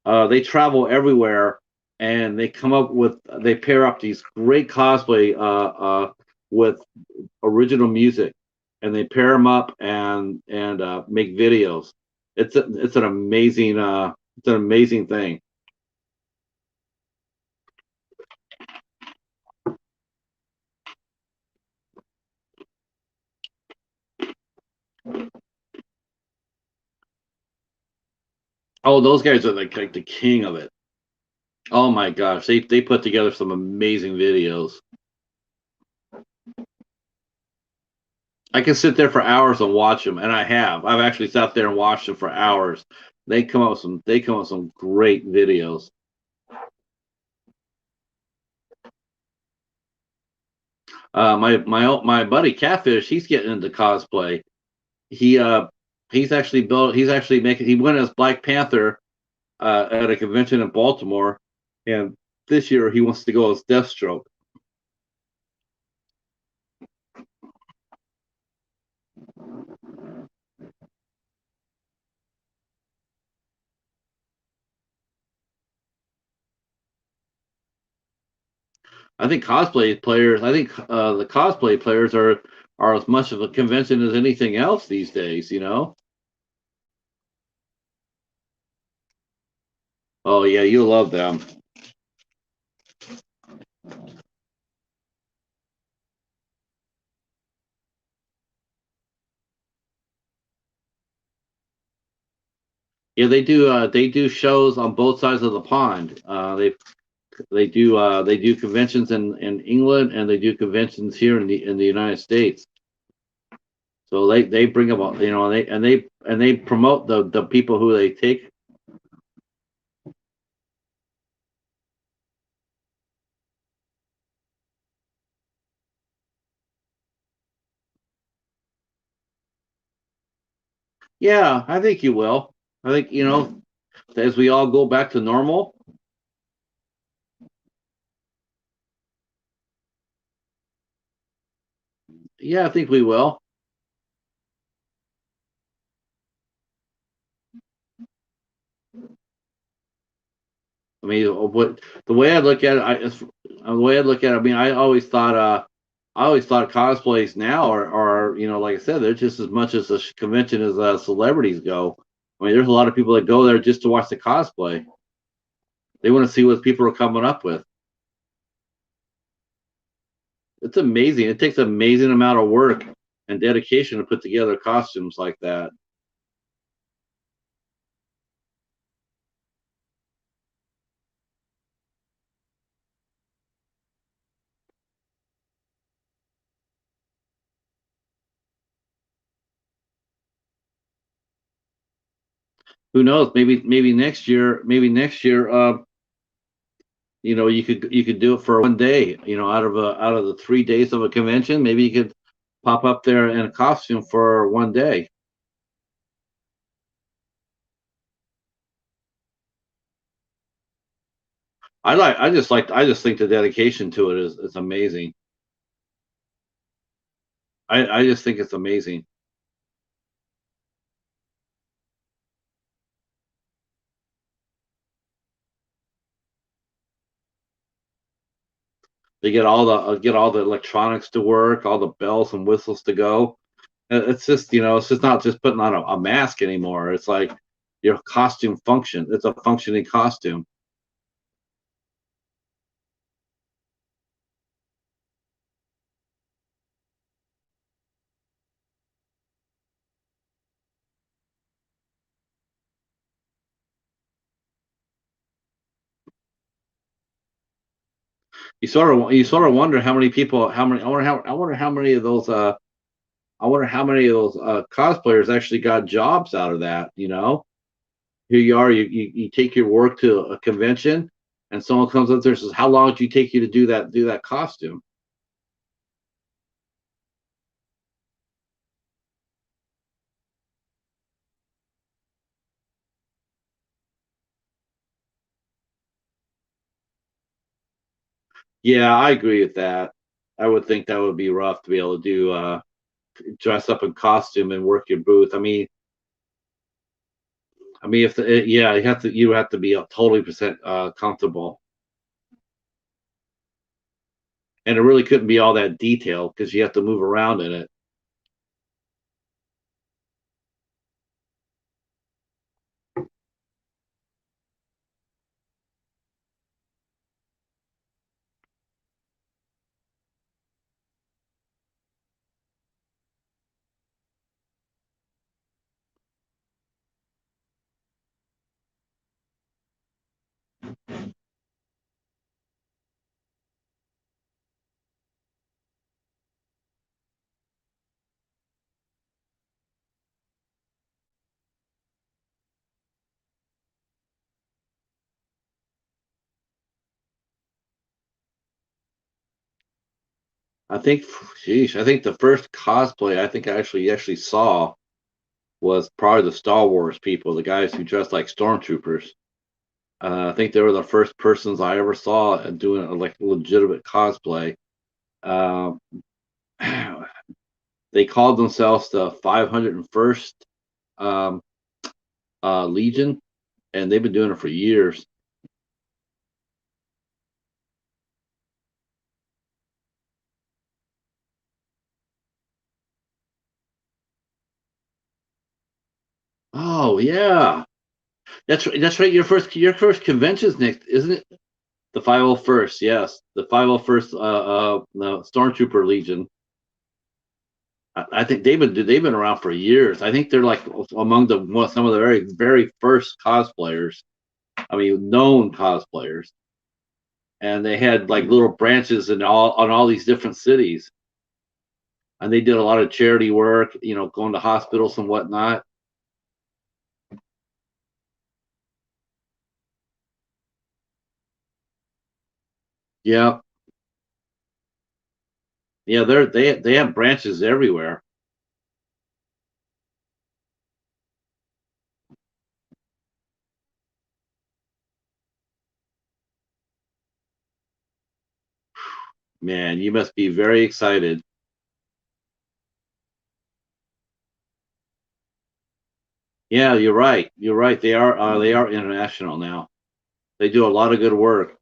They travel everywhere and they pair up these great cosplay with original music, and they pair them up and make videos. It's an amazing thing. Oh, those guys are like the king of it. Oh my gosh, they put together some amazing videos. I can sit there for hours and watch them, and I have. I've actually sat there and watched them for hours. They come up with some great videos. My buddy Catfish, he's getting into cosplay. He he's actually making he went as Black Panther at a convention in Baltimore, and this year he wants to go as Deathstroke. I think the cosplay players are as much of a convention as anything else these days. You know. Oh yeah, you love them. Yeah, they do. They do shows on both sides of the pond. They do conventions in England, and they do conventions here in the United States. So they bring about, they promote the people who they take. Yeah, I think you will. I think, as we all go back to normal. Yeah, I think we will. I mean, what the way I look at it, the way I look at it, I mean, I always thought cosplays now are, like I said, they're just as much as a convention as celebrities go. I mean, there's a lot of people that go there just to watch the cosplay. They want to see what people are coming up with. It's amazing. It takes an amazing amount of work and dedication to put together costumes like that. Who knows? Maybe next year, you could do it for one day. Out of the 3 days of a convention, maybe you could pop up there in a costume for one day. I just think the dedication to it is amazing. I just think it's amazing. They get all the electronics to work, all the bells and whistles to go. It's just, it's just not just putting on a mask anymore. It's like your costume function. It's a functioning costume. You sort of wonder how many people, how many, I wonder how many of those, I wonder how many of those cosplayers actually got jobs out of that. Here you are, you take your work to a convention, and someone comes up there and says, "How long did you take you to do that costume?" Yeah, I agree with that. I would think that would be rough to be able to do dress up in costume and work your booth. I mean, if yeah, you have to be totally percent comfortable, and it really couldn't be all that detailed because you have to move around in it. I think, sheesh, I think the first cosplay I think I actually saw was probably the Star Wars people, the guys who dressed like stormtroopers. I think they were the first persons I ever saw doing like legitimate cosplay. Uh, they called themselves the 501st um, Legion, and they've been doing it for years. Oh yeah, that's right. Your first convention's next, isn't it? The 501st, yes, the 501st no, Stormtrooper Legion. I think they've been around for years. I think they're like among some of the very first cosplayers. I mean, known cosplayers. and they had like little branches in all these different cities, and they did a lot of charity work, going to hospitals and whatnot. Yeah, yeah, they have branches everywhere. Man, you must be very excited. Yeah, you're right. You're right. They are international now. They do a lot of good work.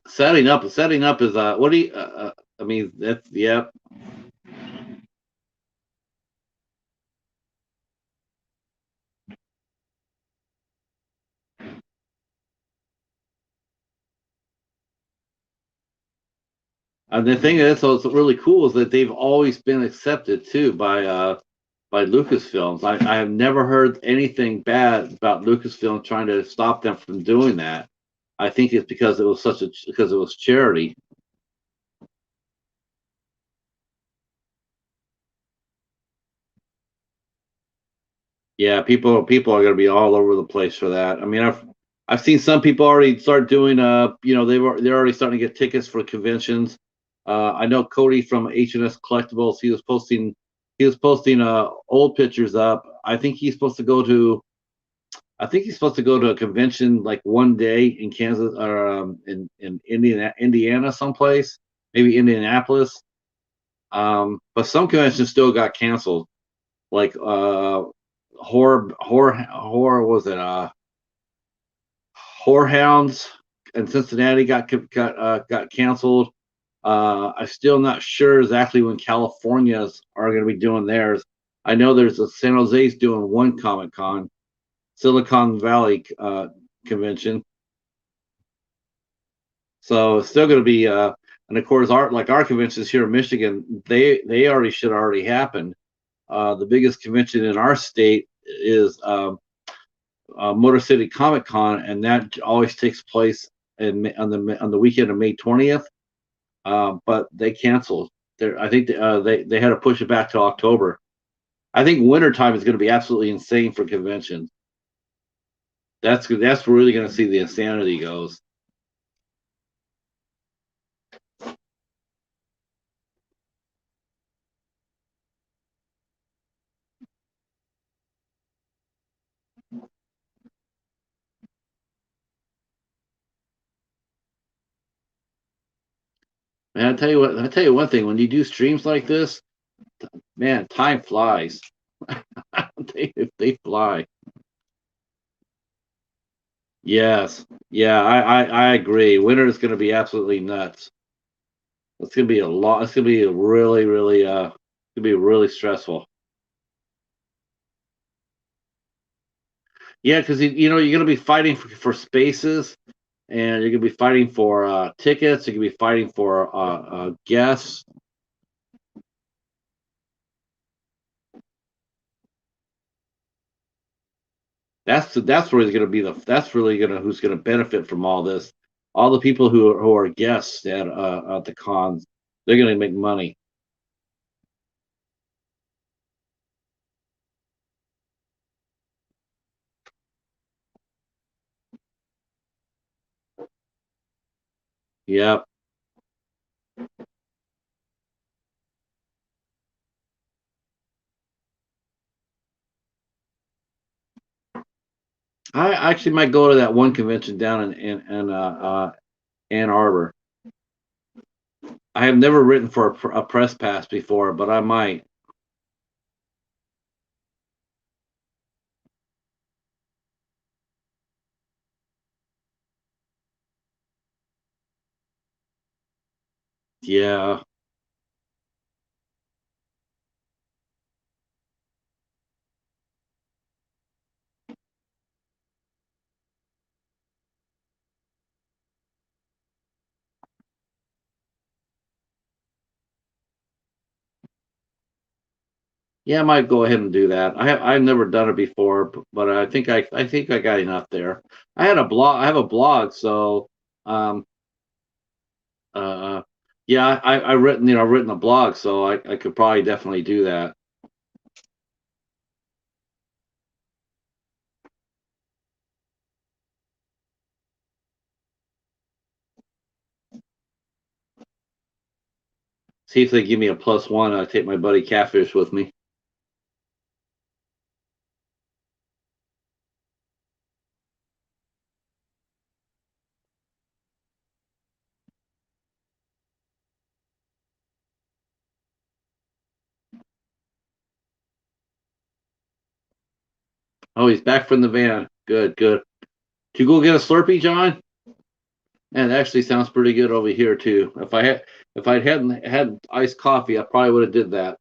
Setting up is what do you? I mean, that's yeah. And the thing is, so it's really cool is that they've always been accepted too by Lucasfilms. I have never heard anything bad about Lucasfilm trying to stop them from doing that. I think it's because it was charity. Yeah, people are going to be all over the place for that. I mean, I've seen some people already start doing they're already starting to get tickets for conventions. I know Cody from H&S Collectibles. He was posting old pictures up. I think he's supposed to go to a convention like one day in Kansas or in Indiana someplace, maybe Indianapolis. But some conventions still got canceled, like horror was it Whorehounds in Cincinnati got canceled. I'm still not sure exactly when California's are going to be doing theirs. I know there's a San Jose's doing one Comic Con, Silicon Valley convention. So it's still going to be, and of course, our conventions here in Michigan, they already should already happen. The biggest convention in our state is Motor City Comic Con, and that always takes place on the weekend of May 20th. But they canceled. I think they had to push it back to October. I think wintertime is going to be absolutely insane for conventions. That's really going to see the insanity goes. Man, I tell you what. I tell you one thing. When you do streams like this, man, time flies. They fly. Yes. Yeah, I agree. Winter is going to be absolutely nuts. It's going to be a lot. It's going to be it's going to be really stressful. Yeah, because you're going to be fighting for spaces, and you're going to be fighting for tickets. You're going to be fighting for guests. That's really going to be the that's really going to who's going to benefit from all this. All the people who are guests at the cons, they're going to make money. Yep. I actually might go to that one convention down in Ann Arbor. I have never written for a press pass before, but I might. Yeah. Yeah, I might go ahead and do that. I've never done it before, but I think I got enough there. I have a blog, so um uh yeah, I written I've written a blog, so I could probably definitely do that. See if they give me a +1. I take my buddy Catfish with me. Oh, he's back from the van. Good, good. Did you go get a Slurpee, John? And it actually sounds pretty good over here too. If I hadn't had iced coffee, I probably would have did that.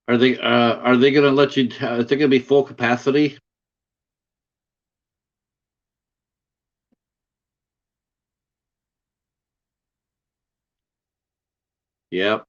Are they going to let you? Is it going to be full capacity? Yep.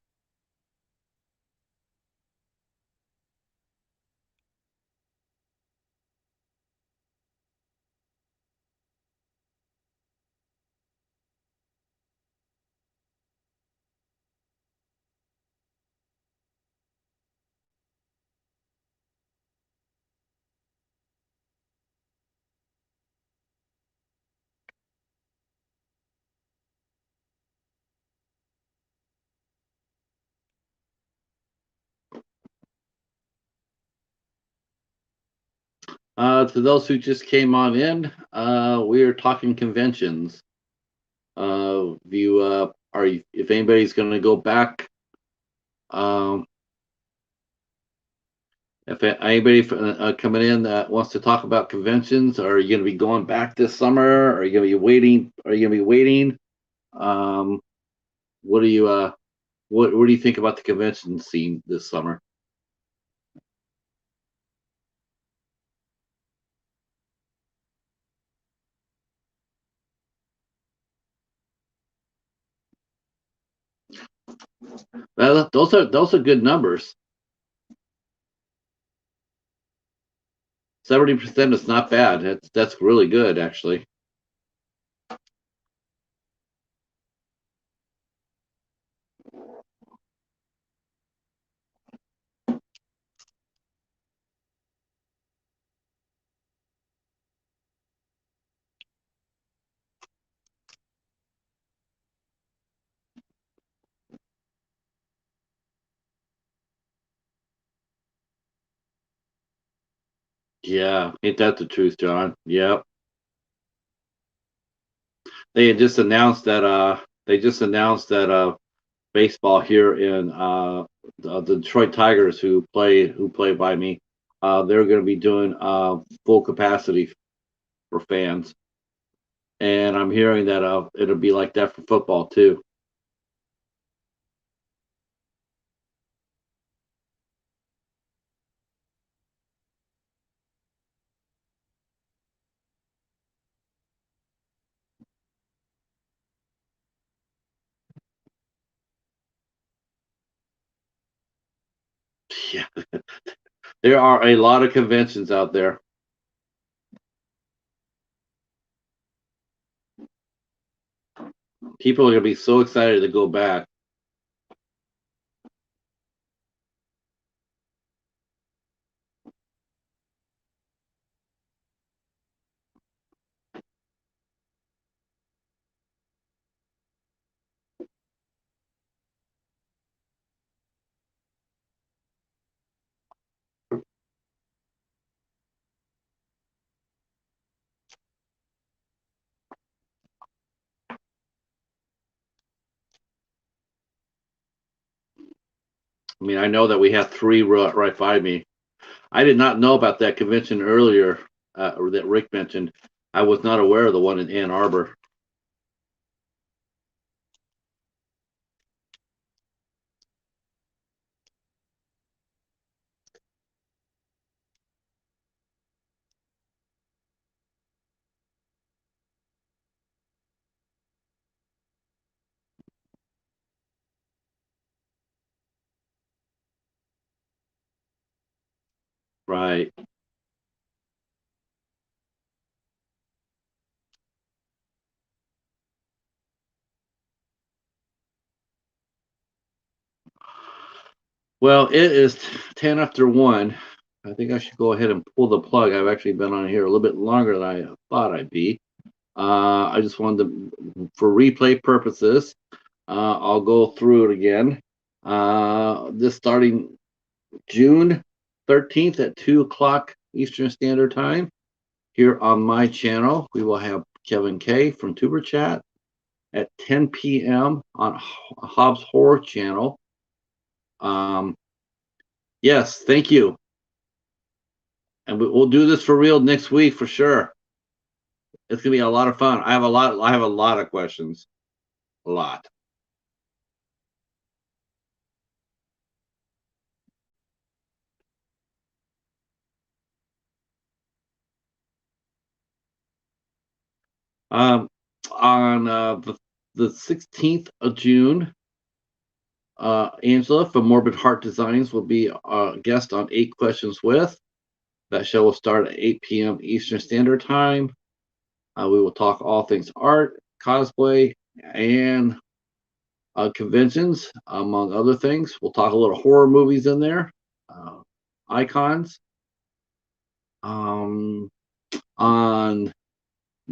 To those who just came on in, we are talking conventions. If anybody's going to go back, um, if anybody coming in that wants to talk about conventions, are you going to be going back this summer? Are you going to be waiting? Are you going to be waiting? Um, what do you what do you think about the convention scene this summer? Well, those are good numbers. 70% is not bad. That's really good, actually. Yeah, ain't that the truth, John? Yep. They had just announced that baseball here in the Detroit Tigers who play by me, they're going to be doing full capacity for fans, and I'm hearing that it'll be like that for football too. Yeah, there are a lot of conventions out there. People are going to be so excited to go back. I mean, I know that we have three right by me. I did not know about that convention earlier that Rick mentioned. I was not aware of the one in Ann Arbor. Right. Well, it is 10 after 1. I think I should go ahead and pull the plug. I've actually been on here a little bit longer than I thought I'd be. I just wanted to, for replay purposes, I'll go through it again. This starting June 13th at 2 o'clock Eastern Standard Time. Here on my channel, we will have Kevin K from Tuber Chat at 10 p.m. on Hobbs Horror Channel. Um, yes, thank you. And we'll do this for real next week for sure. It's gonna be a lot of fun. I have a lot. I have a lot of questions. A lot. Um, on the 16th of June, Angela from Morbid Heart Designs will be a guest on Eight Questions with. That show will start at 8 p.m. Eastern Standard Time. We will talk all things art, cosplay, and conventions, among other things. We'll talk a little horror movies in there, uh, icons. Um, on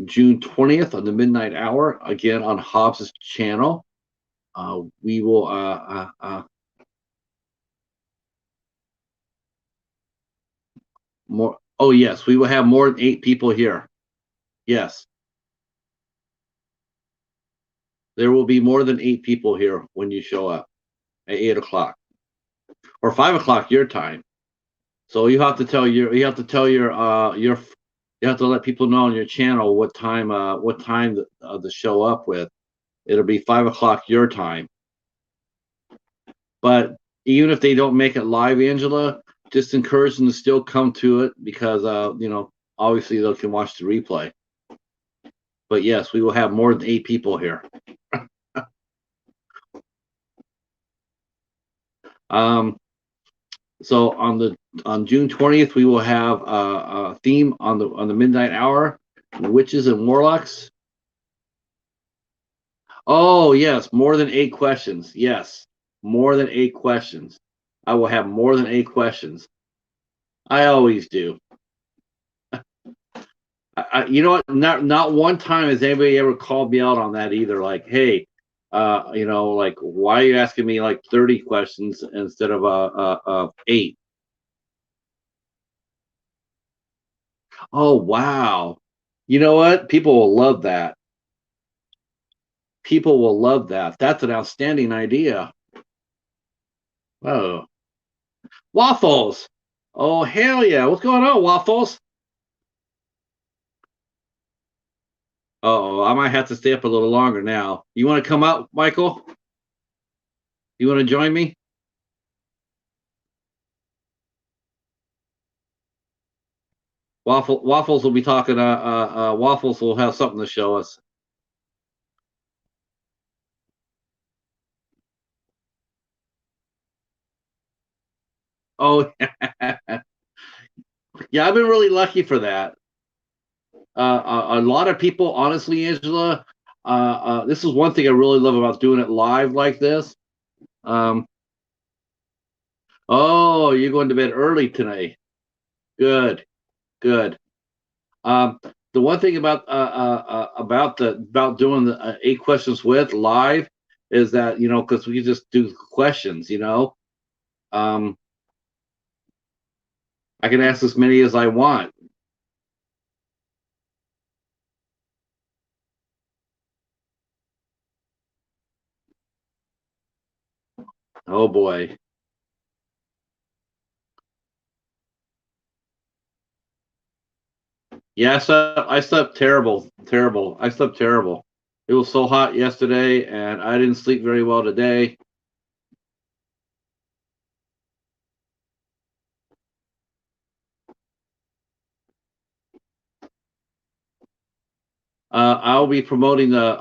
June 20th on the midnight hour, again on Hobbs's channel, we will more. Oh yes, we will have more than 8 people here. Yes, there will be more than 8 people here when you show up at 8 o'clock or 5 o'clock your time. So you have to let people know on your channel what time to show up with. It'll be 5 o'clock your time. But even if they don't make it live, Angela, just encourage them to still come to it because obviously they can watch the replay. But yes, we will have more than 8 people here. Um, so on June 20th, we will have a theme on the midnight hour, witches and warlocks. Oh yes, more than 8 questions. Yes, more than 8 questions. I will have more than 8 questions. I always do. You know what? Not one time has anybody ever called me out on that either. Like, hey, like why are you asking me like 30 questions instead of 8? Oh wow. You know what? People will love that. People will love that. That's an outstanding idea. Oh, waffles. Oh hell yeah. What's going on, waffles? Oh, I might have to stay up a little longer now. You want to come out, Michael? You want to join me? Waffles will be talking. Waffles will have something to show us. Oh, yeah, I've been really lucky for that. A lot of people, honestly, Angela, this is one thing I really love about doing it live like this. Um, oh, you're going to bed early tonight. Good, good. Um, the one thing about doing the 8 questions with live is that because we just do questions. Um, I can ask as many as I want. Oh boy. Yeah, I slept terrible, terrible. I slept terrible. It was so hot yesterday, and I didn't sleep very well today. I'll be promoting the.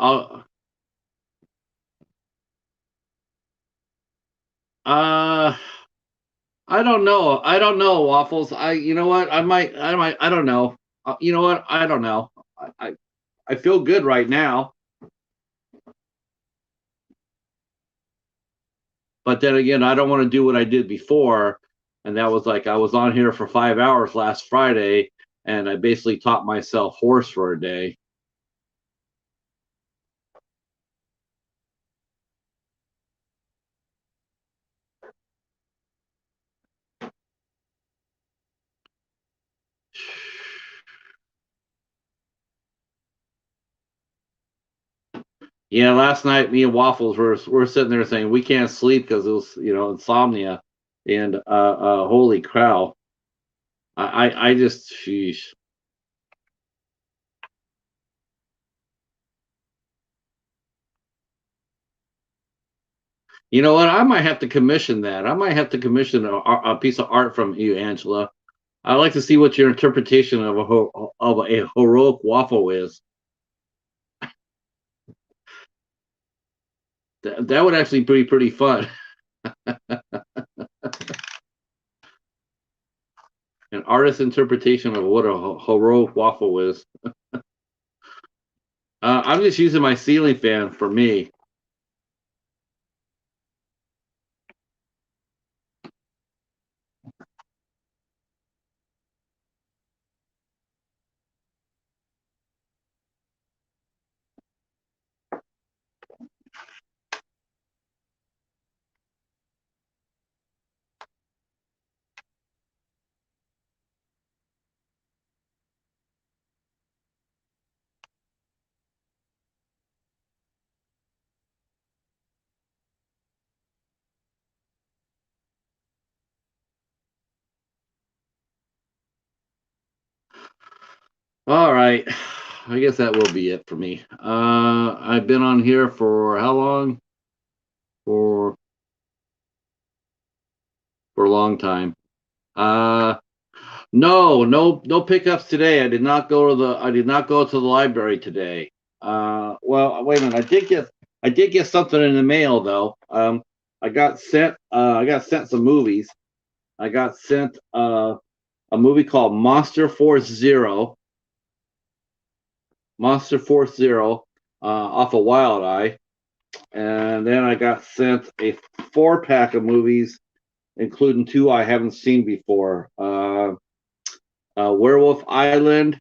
Uh, I don't know. I don't know, Waffles. You know what? I don't know. You know what? I don't know. I feel good right now, but then again, I don't want to do what I did before, and that was like I was on here for 5 hours last Friday, and I basically taught myself horse for a day. Yeah, last night me and Waffles were sitting there saying we can't sleep because it was insomnia, and holy cow, I just sheesh. You know what? I might have to commission that. I might have to commission a piece of art from you, Angela. I'd like to see what your interpretation of a heroic waffle is. That would actually be pretty fun. An artist's interpretation of what a heroic waffle is. I'm just using my ceiling fan for me. All right. I guess that will be it for me. I've been on here for how long? For a long time. Uh, no pickups today. I did not go to the library today. Well, wait a minute. I did get something in the mail though. I got sent some movies. I got sent a movie called Monster Force Zero, off of Wild Eye, and then I got sent a 4 pack of movies, including two I haven't seen before: Werewolf Island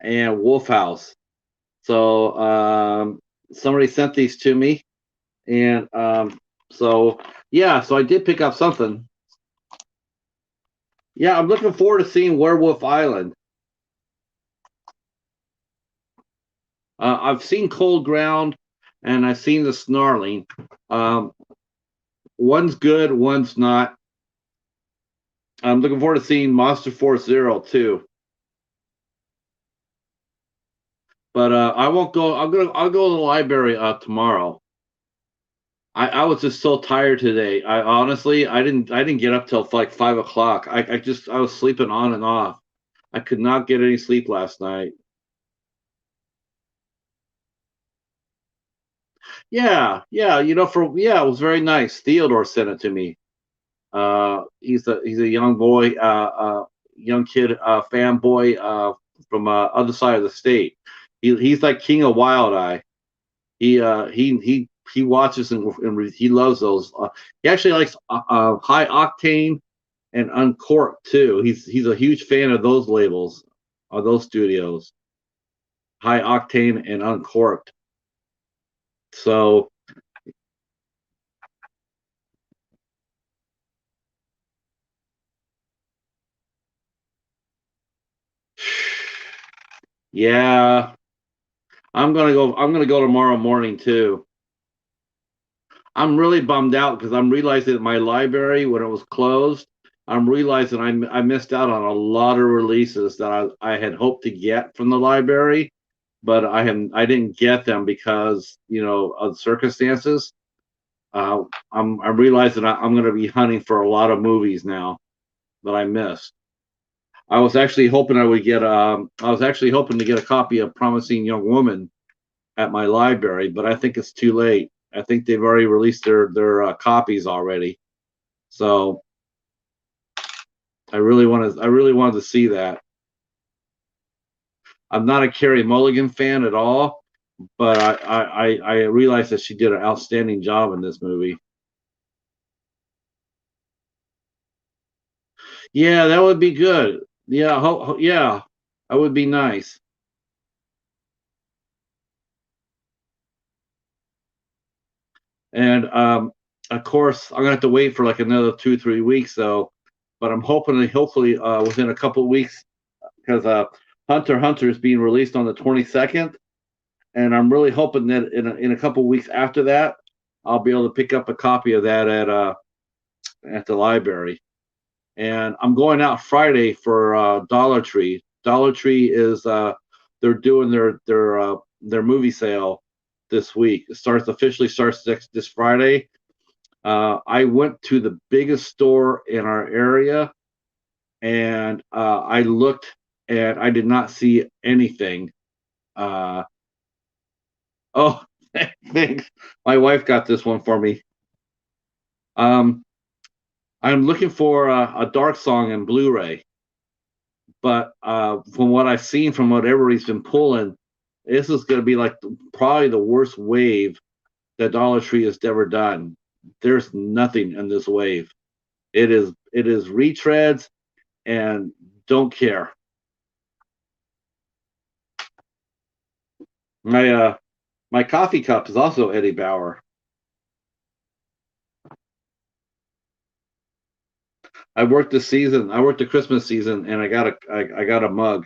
and Wolf House. So somebody sent these to me, and so yeah, so I did pick up something. Yeah, I'm looking forward to seeing Werewolf Island. I've seen Cold Ground, and I've seen The Snarling. Um, one's good, one's not. I'm looking forward to seeing Monster Force Zero too. But I won't go. I'll go to the library tomorrow. I was just so tired today. I honestly I didn't get up till like 5 o'clock. I was sleeping on and off. I could not get any sleep last night. Yeah, yeah, it was very nice. Theodore sent it to me. He's a young boy, young kid, fanboy from other side of the state. He's like king of Wild Eye. He watches and he loves those. He actually likes High Octane and Uncorked too. He's a huge fan of those labels, of those studios, High Octane and Uncorked. So yeah, I'm gonna go tomorrow morning too. I'm really bummed out because I'm realizing that my library, when it was closed, I'm realizing I missed out on a lot of releases that I had hoped to get from the library, but I didn't get them because of circumstances. Uh, I'm realizing I'm going to be hunting for a lot of movies now that I missed. I was actually hoping to get a copy of Promising Young Woman at my library, but I think it's too late. I think they've already released their copies already. So I really wanted to see that. I'm not a Carrie Mulligan fan at all, but I realized that she did an outstanding job in this movie. Yeah, that would be good. Yeah, yeah, that would be nice. And of course, I'm gonna have to wait for like another 2 3 weeks though. But I'm hoping that hopefully within a couple of weeks because Hunter x Hunter is being released on the 22nd, and I'm really hoping that in a couple of weeks after that, I'll be able to pick up a copy of that at the library. And I'm going out Friday for Dollar Tree. Dollar Tree is they're doing their movie sale this week. It starts this Friday. I went to the biggest store in our area, and I looked, and I did not see anything. Uh, oh, thanks. My wife got this one for me. Um, I'm looking for a Dark Song in Blu-ray, but from what I've seen, from whatever he's been pulling, this is going to be like probably the worst wave that Dollar Tree has ever done. There's nothing in this wave. It is retreads and don't care. My coffee cup is also Eddie Bauer. I worked this season. I worked the Christmas season, and I got a mug.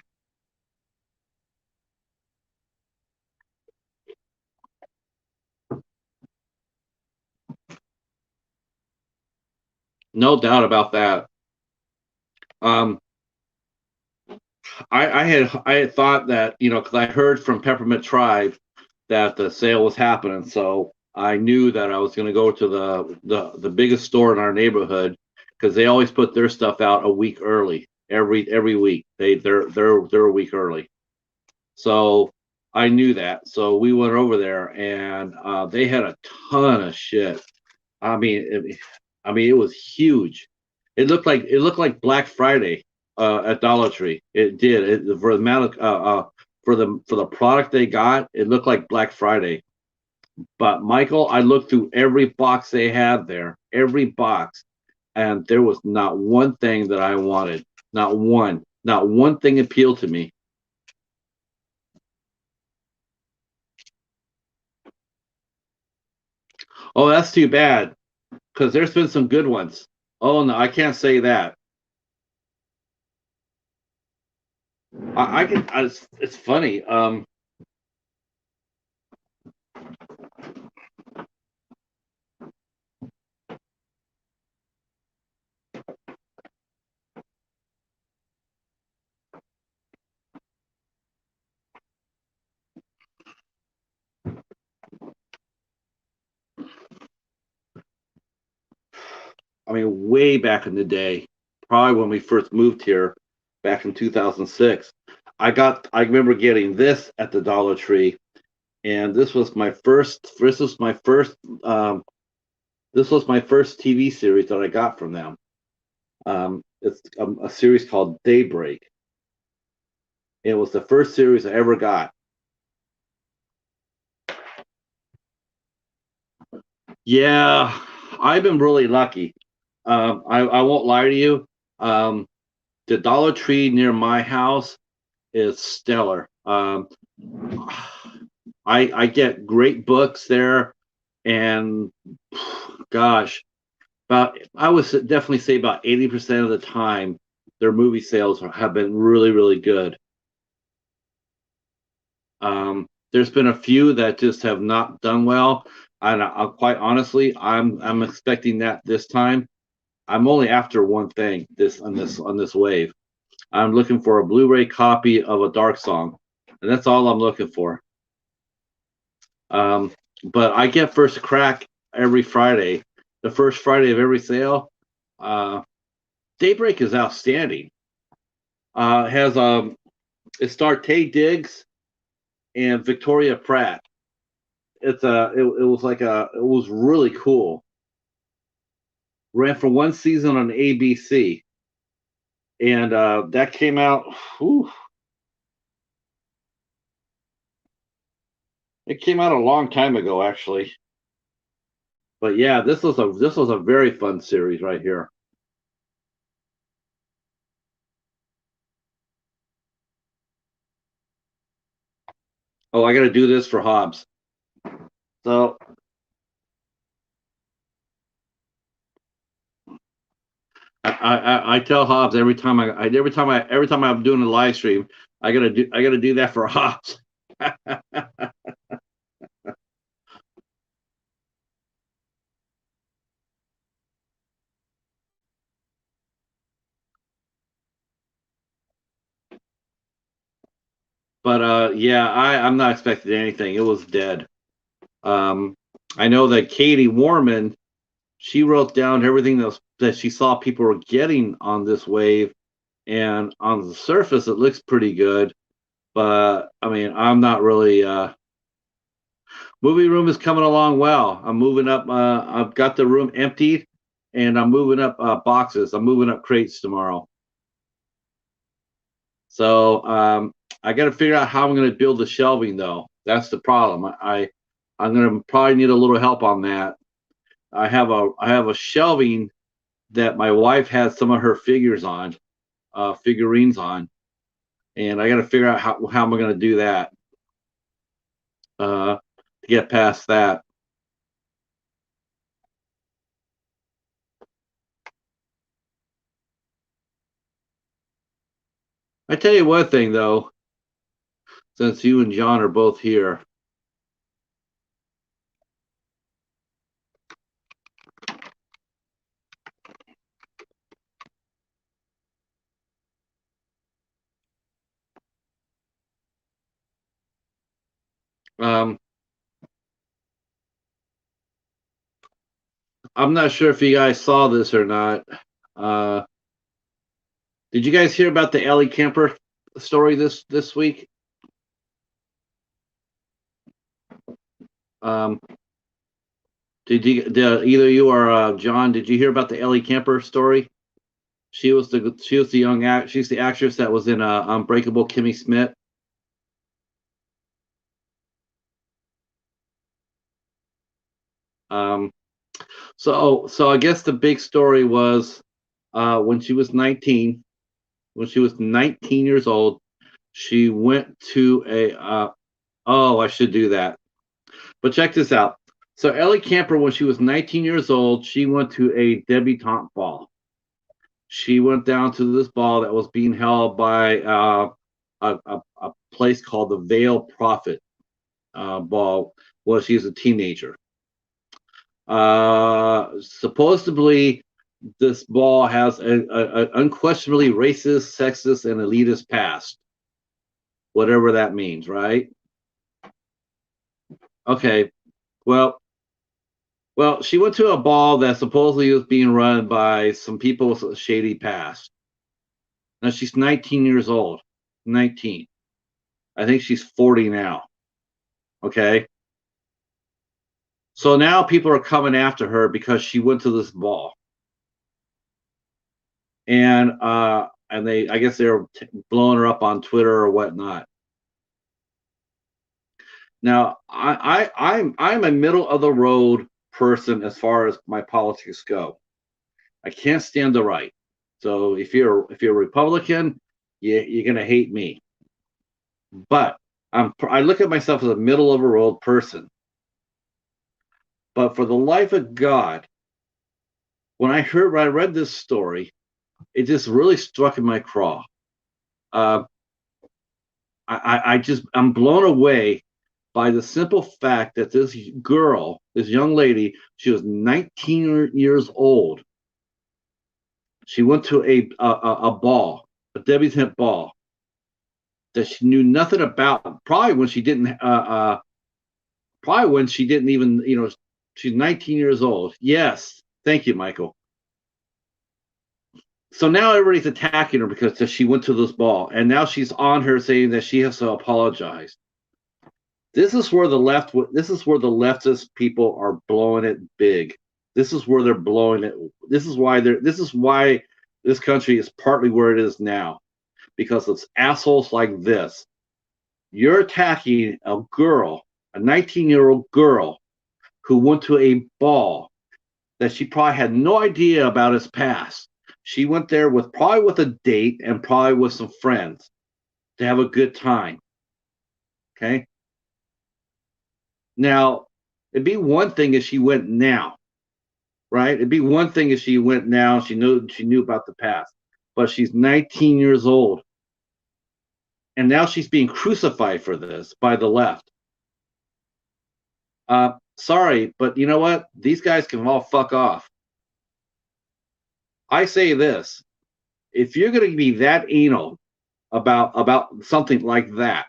No doubt about that. Um, I had thought that because I heard from Peppermint Tribe that the sale was happening, so I knew that I was going to go to the biggest store in our neighborhood because they always put their stuff out a week early every week. They're a week early. So I knew that. So we went over there, and they had a ton of shit. I mean, it was huge. It looked like Black Friday at Dollar Tree. It did. For the amount of for the product they got, it looked like Black Friday. But Michael, I looked through every box they had there, every box, and there was not one thing that I wanted. Not one. Not one thing appealed to me. Oh, that's too bad because there's been some good ones. Oh no, I can't say that. I can. It's funny. I mean, way back in the day, probably when we first moved here back in 2006. I remember getting this at the Dollar Tree, and um, this was my first TV series that I got from them. It's a series called Daybreak. It was the first series I ever got. Yeah, I've been really lucky. I won't lie to you. Um, the Dollar Tree near my house is stellar. I get great books there, and gosh, about I would definitely say about 80% of the time, their movie sales have been really, really good. There's been a few that just have not done well, and quite honestly, I'm expecting that this time. I'm only after one thing on this wave. I'm looking for a Blu-ray copy of A Dark Song, and that's all I'm looking for. Um, but I get first crack every Friday. The first Friday of every sale. Uh, Daybreak is outstanding. Has it starred Tay Diggs and Victoria Pratt. It was like it was really cool. Ran for one season on ABC, and that came out. Whew, it came out a long time ago, actually. But yeah, this was a very fun series right here. Oh, I got to do this for Hobbs. So I tell Hobbs every time I'm doing a live stream, I gotta do that for Hobbs. But yeah, I'm not expecting anything. It was dead. Um, I know that Katie Warman, she wrote down everything that she saw people were getting on this wave, and on the surface it looks pretty good. But I mean, I'm not really. Movie room is coming along well. I'm moving up. I've got the room emptied, and I'm moving up boxes. I'm moving up crates tomorrow. So I got to figure out how I'm going to build the shelving, though. That's the problem. I'm going to probably need a little help on that. I have a shelving that my wife has some of her figurines on, and I got to figure out how am I going to do that to get past that. I tell you one thing though, since you and John are both here, um, I'm not sure if you guys saw this or not. Uh, did you guys hear about the Ellie Kemper story this week? Um, did either you or John? Did you hear about the Ellie Kemper story? She was the she's the actress that was in Unbreakable Kimmy Schmidt. Um, so I guess the big story was when she was 19. When she was 19 years old, she went to a oh, I should do that. But check this out. So Ellie Camper, when she was 19 years old, she went to a debutante ball. She went down to this ball that was being held by a place called the Veil Prophet ball. Well, she was a teenager. Supposedly, this ball has a unquestionably racist, sexist, and elitist past, whatever that means, right? Okay. Well, Well, she went to a ball that supposedly was being run by some people with a shady past. Now she's 19 years old. 19. I think she's 40 now. Okay. So now people are coming after her because she went to this ball. And they, I guess they're blowing her up on Twitter or whatnot. Now I'm a middle of the road person as far as my politics go. I can't stand the right. So if you're a Republican, you're gonna hate me. But I look at myself as a middle of the road person. But for the life of God, when I read this story, it just really struck in my craw. Uh, I'm blown away by the simple fact that this girl, this young lady, she was 19 years old. She went to a ball, a debutante ball that she knew nothing about. Probably when she didn't even, she's 19 years old. Yes, thank you, Michael. So now everybody's attacking her because she went to this ball, and now she's on her saying that she has to apologize. This is where the left. This is where the leftist people are blowing it big. This is where they're blowing it. This is why they're. This is why this country is partly where it is now, because it's assholes like this. You're attacking a girl, a 19-year-old girl, who went to a ball that she probably had no idea about his past. She went there with probably with a date and probably with some friends to have a good time. Okay. Now, it'd be one thing if she went now, right? It'd be one thing if she went now. She knew about the past, but she's 19 years old, and now she's being crucified for this by the left. Sorry, but you know what? These guys can all fuck off. I say this: if you're going to be that anal about something like that,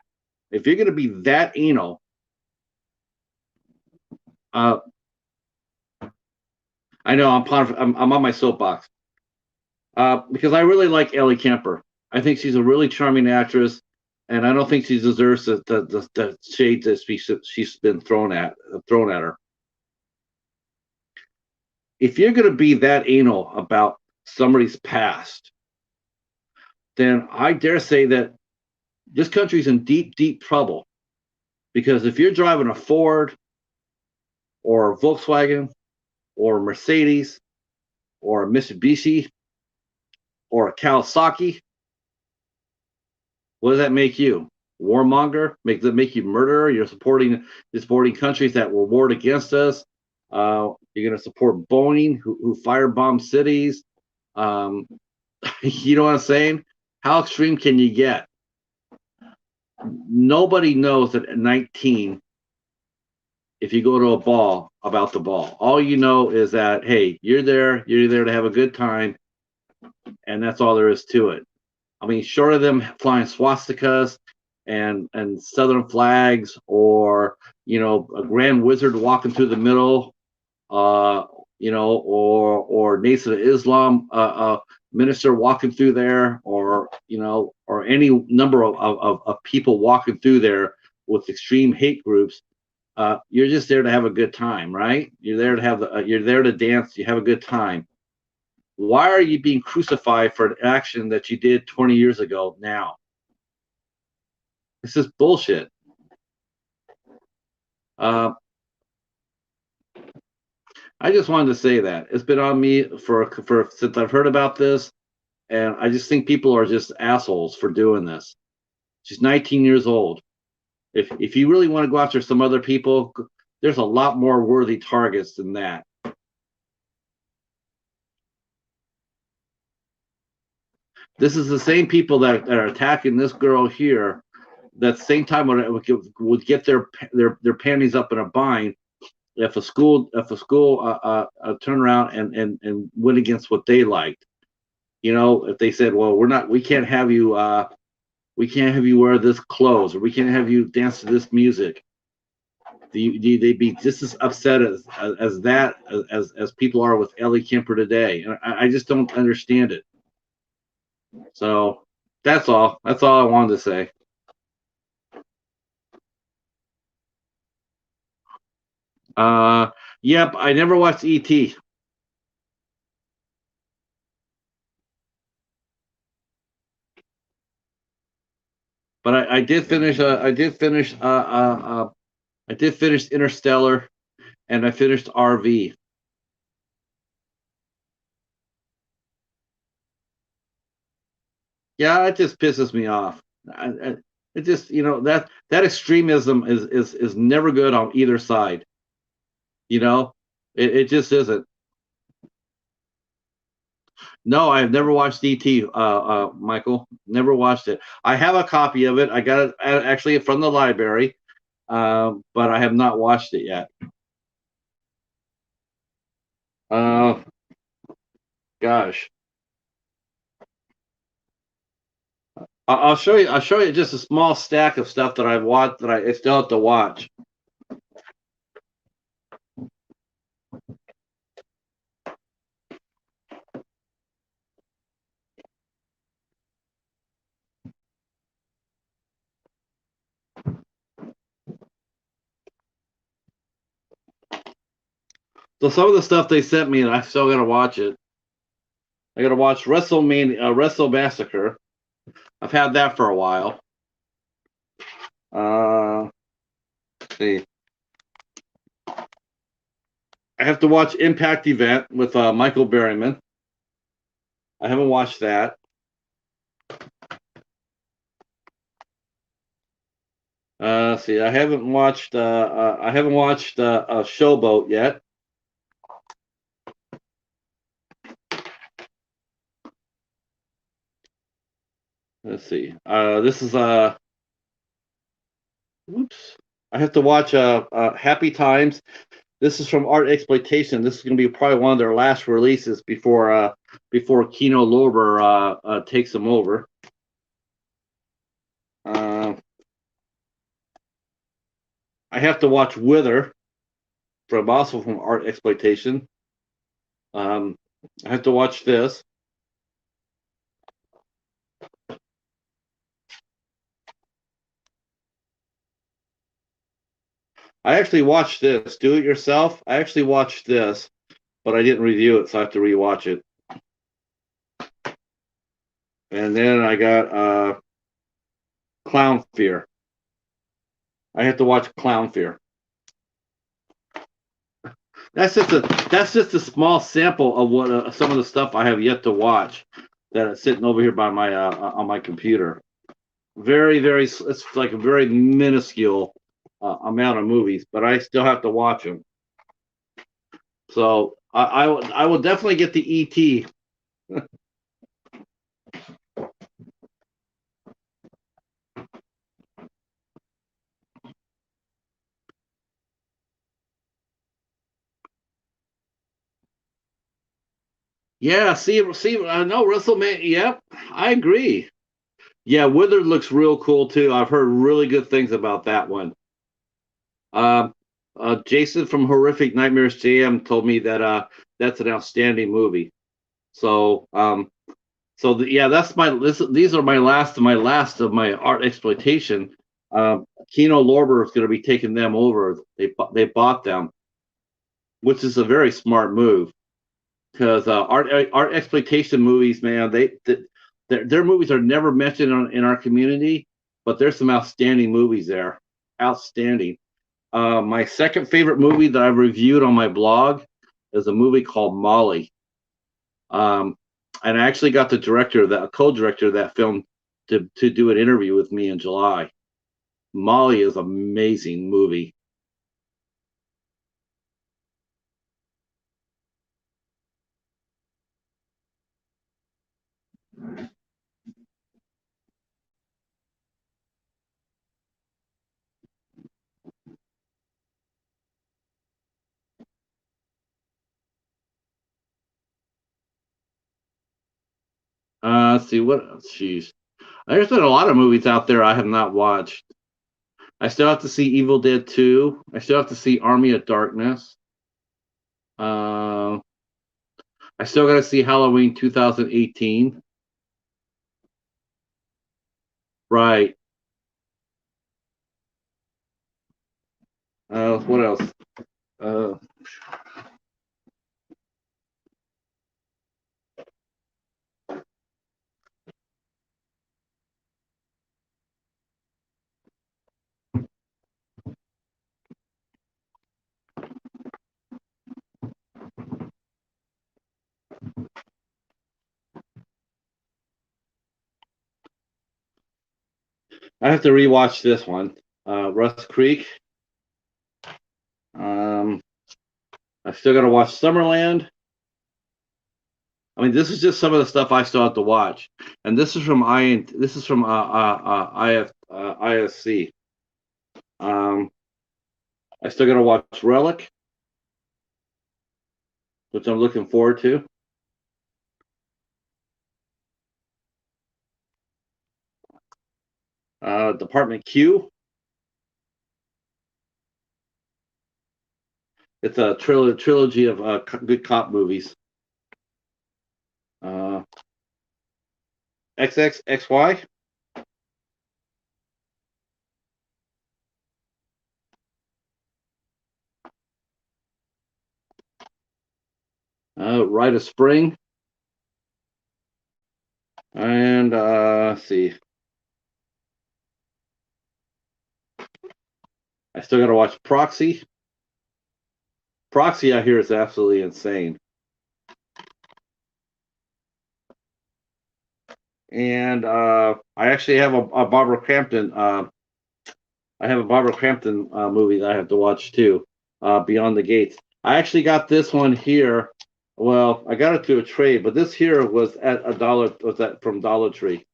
if you're going to be that anal, uh, I know I'm on my soapbox because I really like Ellie Kemper. I think she's a really charming actress, and I don't think she deserves the shade that she's been thrown at her. If you're going to be that anal about somebody's past, then I dare say that this country's in deep, deep trouble. Because if you're driving a Ford or a Volkswagen or a Mercedes or a Mitsubishi or a Kawasaki, what does that make you? Warmonger? Does it make you murderer? You're supporting countries that were warred against us. You're going to support Boeing, who firebomb cities. You know what I'm saying? How extreme can you get? Nobody knows that at 19, if you go to a ball, about the ball. All you know is that, hey, you're there to have a good time, and that's all there is to it. I mean, short of them flying swastikas and southern flags, or a grand wizard walking through the middle, or Nation of Islam minister walking through there, or any number of people walking through there with extreme hate groups. You're just there to have a good time, right? You're there to you're there to dance. You have a good time. Why are you being crucified for an action that you did 20 years ago now? This is bullshit. I just wanted to say that it's been on me for since I've heard about this, and I just think people are just assholes for doing this. She's 19 years old. If you really want to go after some other people, there's a lot more worthy targets than that. This is the same people that are attacking this girl here. That same time would get their panties up in a bind if a school turn around and went against what they liked. If they said, well, we can't have you wear this clothes, or we can't have you dance to this music. They be just as upset as that as people are with Ellie Kemper today, and I just don't understand it. So that's all. That's all I wanted to say. Uh, yep, I never watched ET, but I did finish. I did finish Interstellar, and I finished RV. Yeah, it just pisses me off. It just that extremism is never good on either side. You know, it just isn't. No, I've never watched ET, Michael. Never watched it. I have a copy of it. I got it actually from the library, but I have not watched it yet. Uh, Gosh, I'll show you. I'll show you just a small stack of stuff that I've watched that I still have to watch. So some of the stuff they sent me, and I still got to watch it. I got to watch WrestleMania, Wrestle Massacre. I've had that for a while. Let's see, I have to watch Impact Event with Michael Berryman. I haven't watched that. See, I haven't watched Showboat yet. Let's see. This is Whoops. I have to watch Happy Times. This is from Art Exploitation. This is going to be probably one of their last releases before Kino Lorber takes them over. Uh, I have to watch Wither from also from Art Exploitation. Um, I have to watch this. I actually watched this. Do it yourself. I actually watched this, but I didn't review it, so I have to rewatch it. And then I got Clown Fear. I have to watch Clown Fear. That's just a small sample of what some of the stuff I have yet to watch that is sitting over here by my on my computer. Very, it's like a very minuscule amount of movies, but I still have to watch them. So I will definitely get the ET. Yeah, see, I know WrestleMania. Yep, I agree. Yeah, Withered looks real cool too. I've heard really good things about that one. Um, Jason from Horrific Nightmares JM told me that that's an outstanding movie. So yeah, these are my last of my art exploitation. Kino Lorber is going to be taking them over. They bought them, which is a very smart move because art exploitation movies, man, their movies are never mentioned in our community, but there's some outstanding movies there. Outstanding. My second favorite movie that I've reviewed on my blog is a movie called Molly. Um, and I actually got the co-director of that film to do an interview with me in July. Molly is an amazing movie. Let's see what. Jeez, there's been a lot of movies out there I have not watched. I still have to see Evil Dead 2. I still have to see Army of Darkness. Uh, I still got to see Halloween 2018. Right. What else? Uh, I have to rewatch this one. Rust Creek. Um, I still got to watch Summerland. I mean, this is just some of the stuff I still have to watch, and this is from I. This is from ISC. I still got to watch Relic, which I'm looking forward to. Department Q. It's a trilogy of good cop movies. XXXY. Rite of Spring. And let's see. I still got to watch Proxy. Proxy, I hear, is absolutely insane. And I actually have a Barbara Crampton. I have a Barbara Crampton movie that I have to watch too. Beyond the Gates. I actually got this one here. Well, I got it through a trade, but this here was at a dollar. Was that from Dollar Tree?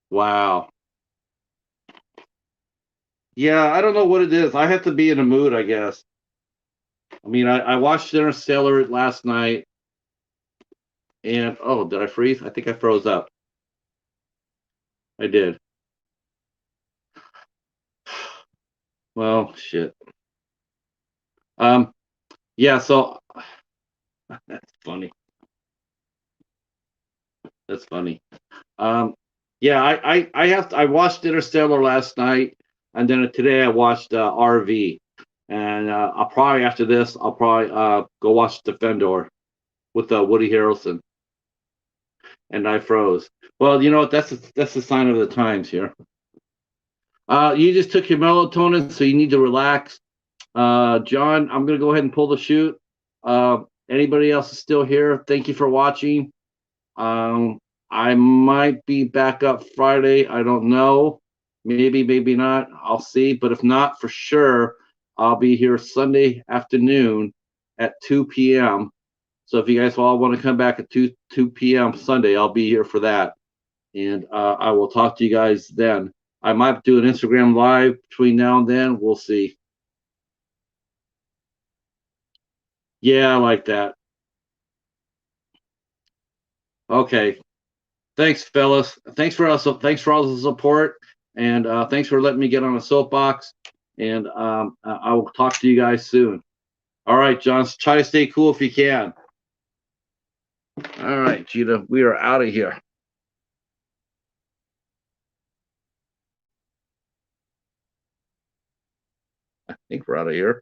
Wow. Yeah, I don't know what it is. I have to be in a mood, I guess. I mean, I watched Interstellar last night, and oh, did I freeze? I think I froze up. I did. Well, shit. Um, yeah. So that's funny. That's funny. Um, yeah, I watched Interstellar last night, and then today I watched RV, and I'll probably after this I'll probably go watch Defendor with Woody Harrelson, and I froze. Well, you know what? That's a sign of the times here. You just took your melatonin, so you need to relax. John, I'm gonna go ahead and pull the chute. Anybody else is still here? Thank you for watching. Um, I might be back up Friday. I don't know. Maybe, maybe not. I'll see. But if not, for sure, I'll be here Sunday afternoon at 2 p.m. So if you guys all want to come back at 2 p.m. Sunday, I'll be here for that. And I will talk to you guys then. I might do an Instagram live between now and then. We'll see. Yeah, I like that. Okay. Thanks, fellas. Thanks for all the support, and thanks for letting me get on a soapbox. And I will talk to you guys soon. All right, John. Try to stay cool if you can. All right, Cheetah. We are out of here. I think we're out of here.